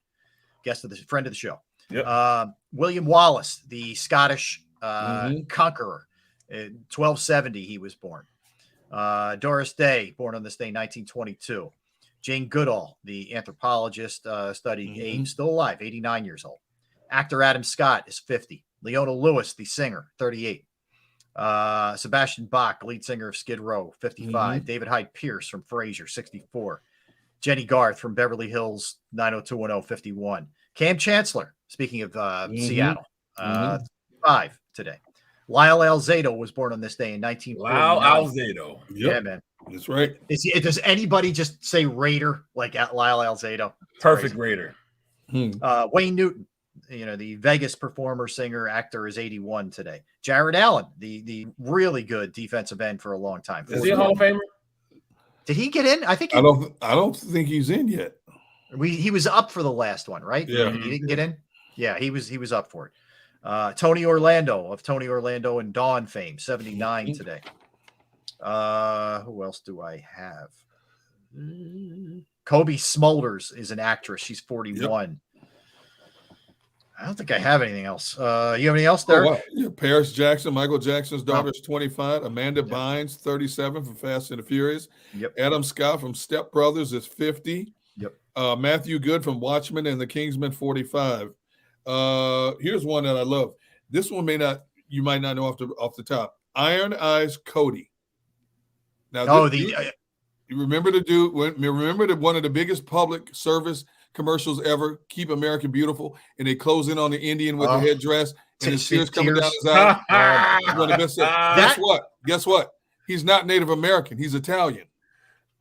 Friend of the show. Yep. William Wallace, the Scottish conqueror, 1270 he was born. Doris Day, born on this day, 1922. Jane Goodall, the anthropologist, studying age, still alive, 89 years old. Actor Adam Scott is 50. Leona Lewis, the singer, 38. Sebastian Bach, lead singer of Skid Row, 55. David Hyde Pierce from Frasier, 64. Jenny Garth from Beverly Hills 90210, 51. Cam Chancellor, speaking of Seattle, 5 today. Lyle Alzado was born on this day in 1949. Lyle Alzado. Yeah, man. That's right. Does anybody just say Raider like Lyle Alzado? Perfect Raider. Wayne Newton, the Vegas performer, singer, actor, is 81 today. Jared Allen, the really good defensive end for a long time. Is he a Hall of Famer? Did he get in? I think I don't think he's in yet. He was up for the last one, right? Yeah. He didn't get in? Yeah, he was up for it. Tony Orlando of Tony Orlando and Dawn fame, 79 today. Who else do I have? Kobe Smulders is an actress. She's 41. I don't think I have anything else. You have anything else there? Paris Jackson, Michael Jackson's daughter, is 25. Amanda Bynes, 37, from Fast and the Furious. Adam Scott from Step Brothers is 50. Matthew Good from Watchmen and the Kingsman, 45. Here's one that I love. This one you might not know off the top. Iron Eyes Cody. Now, you remember the dude? Remember one of the biggest public service commercials ever, Keep America Beautiful, and they close in on the Indian with the headdress and his tears coming down his eye. Guess what? He's not Native American. He's Italian.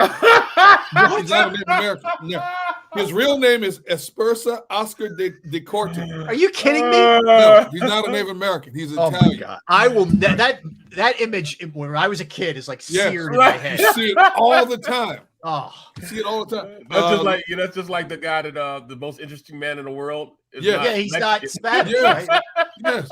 He's not Native American. Yeah. His real name is Espersa Oscar de Corte. Are you kidding me? No, he's not a Native American. He's Italian. Oh my God. I will that image when I was a kid is like seared in my head. You see it all the time. Oh, you see it all the time. That's just like the guy that the most interesting man in the world. He's not Spanish. Yes. Right? Yes.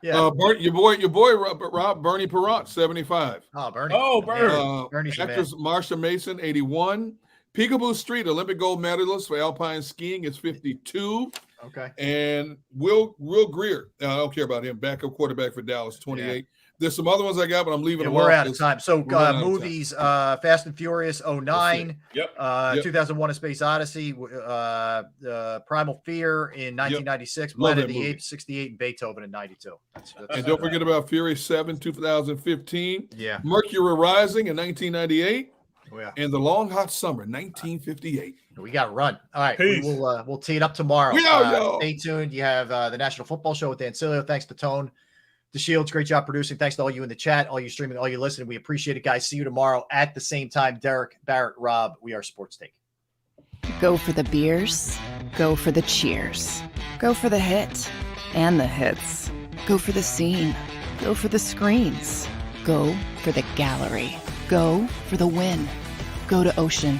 Yeah. Your boy Rob Bernie Perrott, 75. Oh, Bernie. Oh, Bernie. Bernie's actress Marsha Mason, 81. Peekaboo Street, Olympic gold medalist for alpine skiing, is 52. Okay. And Will Greer, I don't care about him, backup quarterback for Dallas, 28. Yeah. There's some other ones I got, but I'm leaving them we're off. Out of time. So movies, Fast and Furious 09, 2001 A Space Odyssey, Primal Fear in 1996, Planet of the Apes 68, and Beethoven in 92. And don't forget about Fury 7, 2015. Yeah. Mercury Rising in 1998. Oh, yeah. And The Long Hot Summer, 1958. We got to run. All right. We'll tee it up tomorrow. Stay tuned. You have the National Football Show with Dancilio. Thanks to Tone DeShields. Great job producing. Thanks to all you in the chat, all you streaming, all you listening. We appreciate it, guys. See you tomorrow at the same time. Derek, Barrett, Rob, we are Sports Take. Go for the beers. Go for the cheers. Go for the hit and the hits. Go for the scene. Go for the screens. Go for the gallery. Go for the win. Go to Ocean.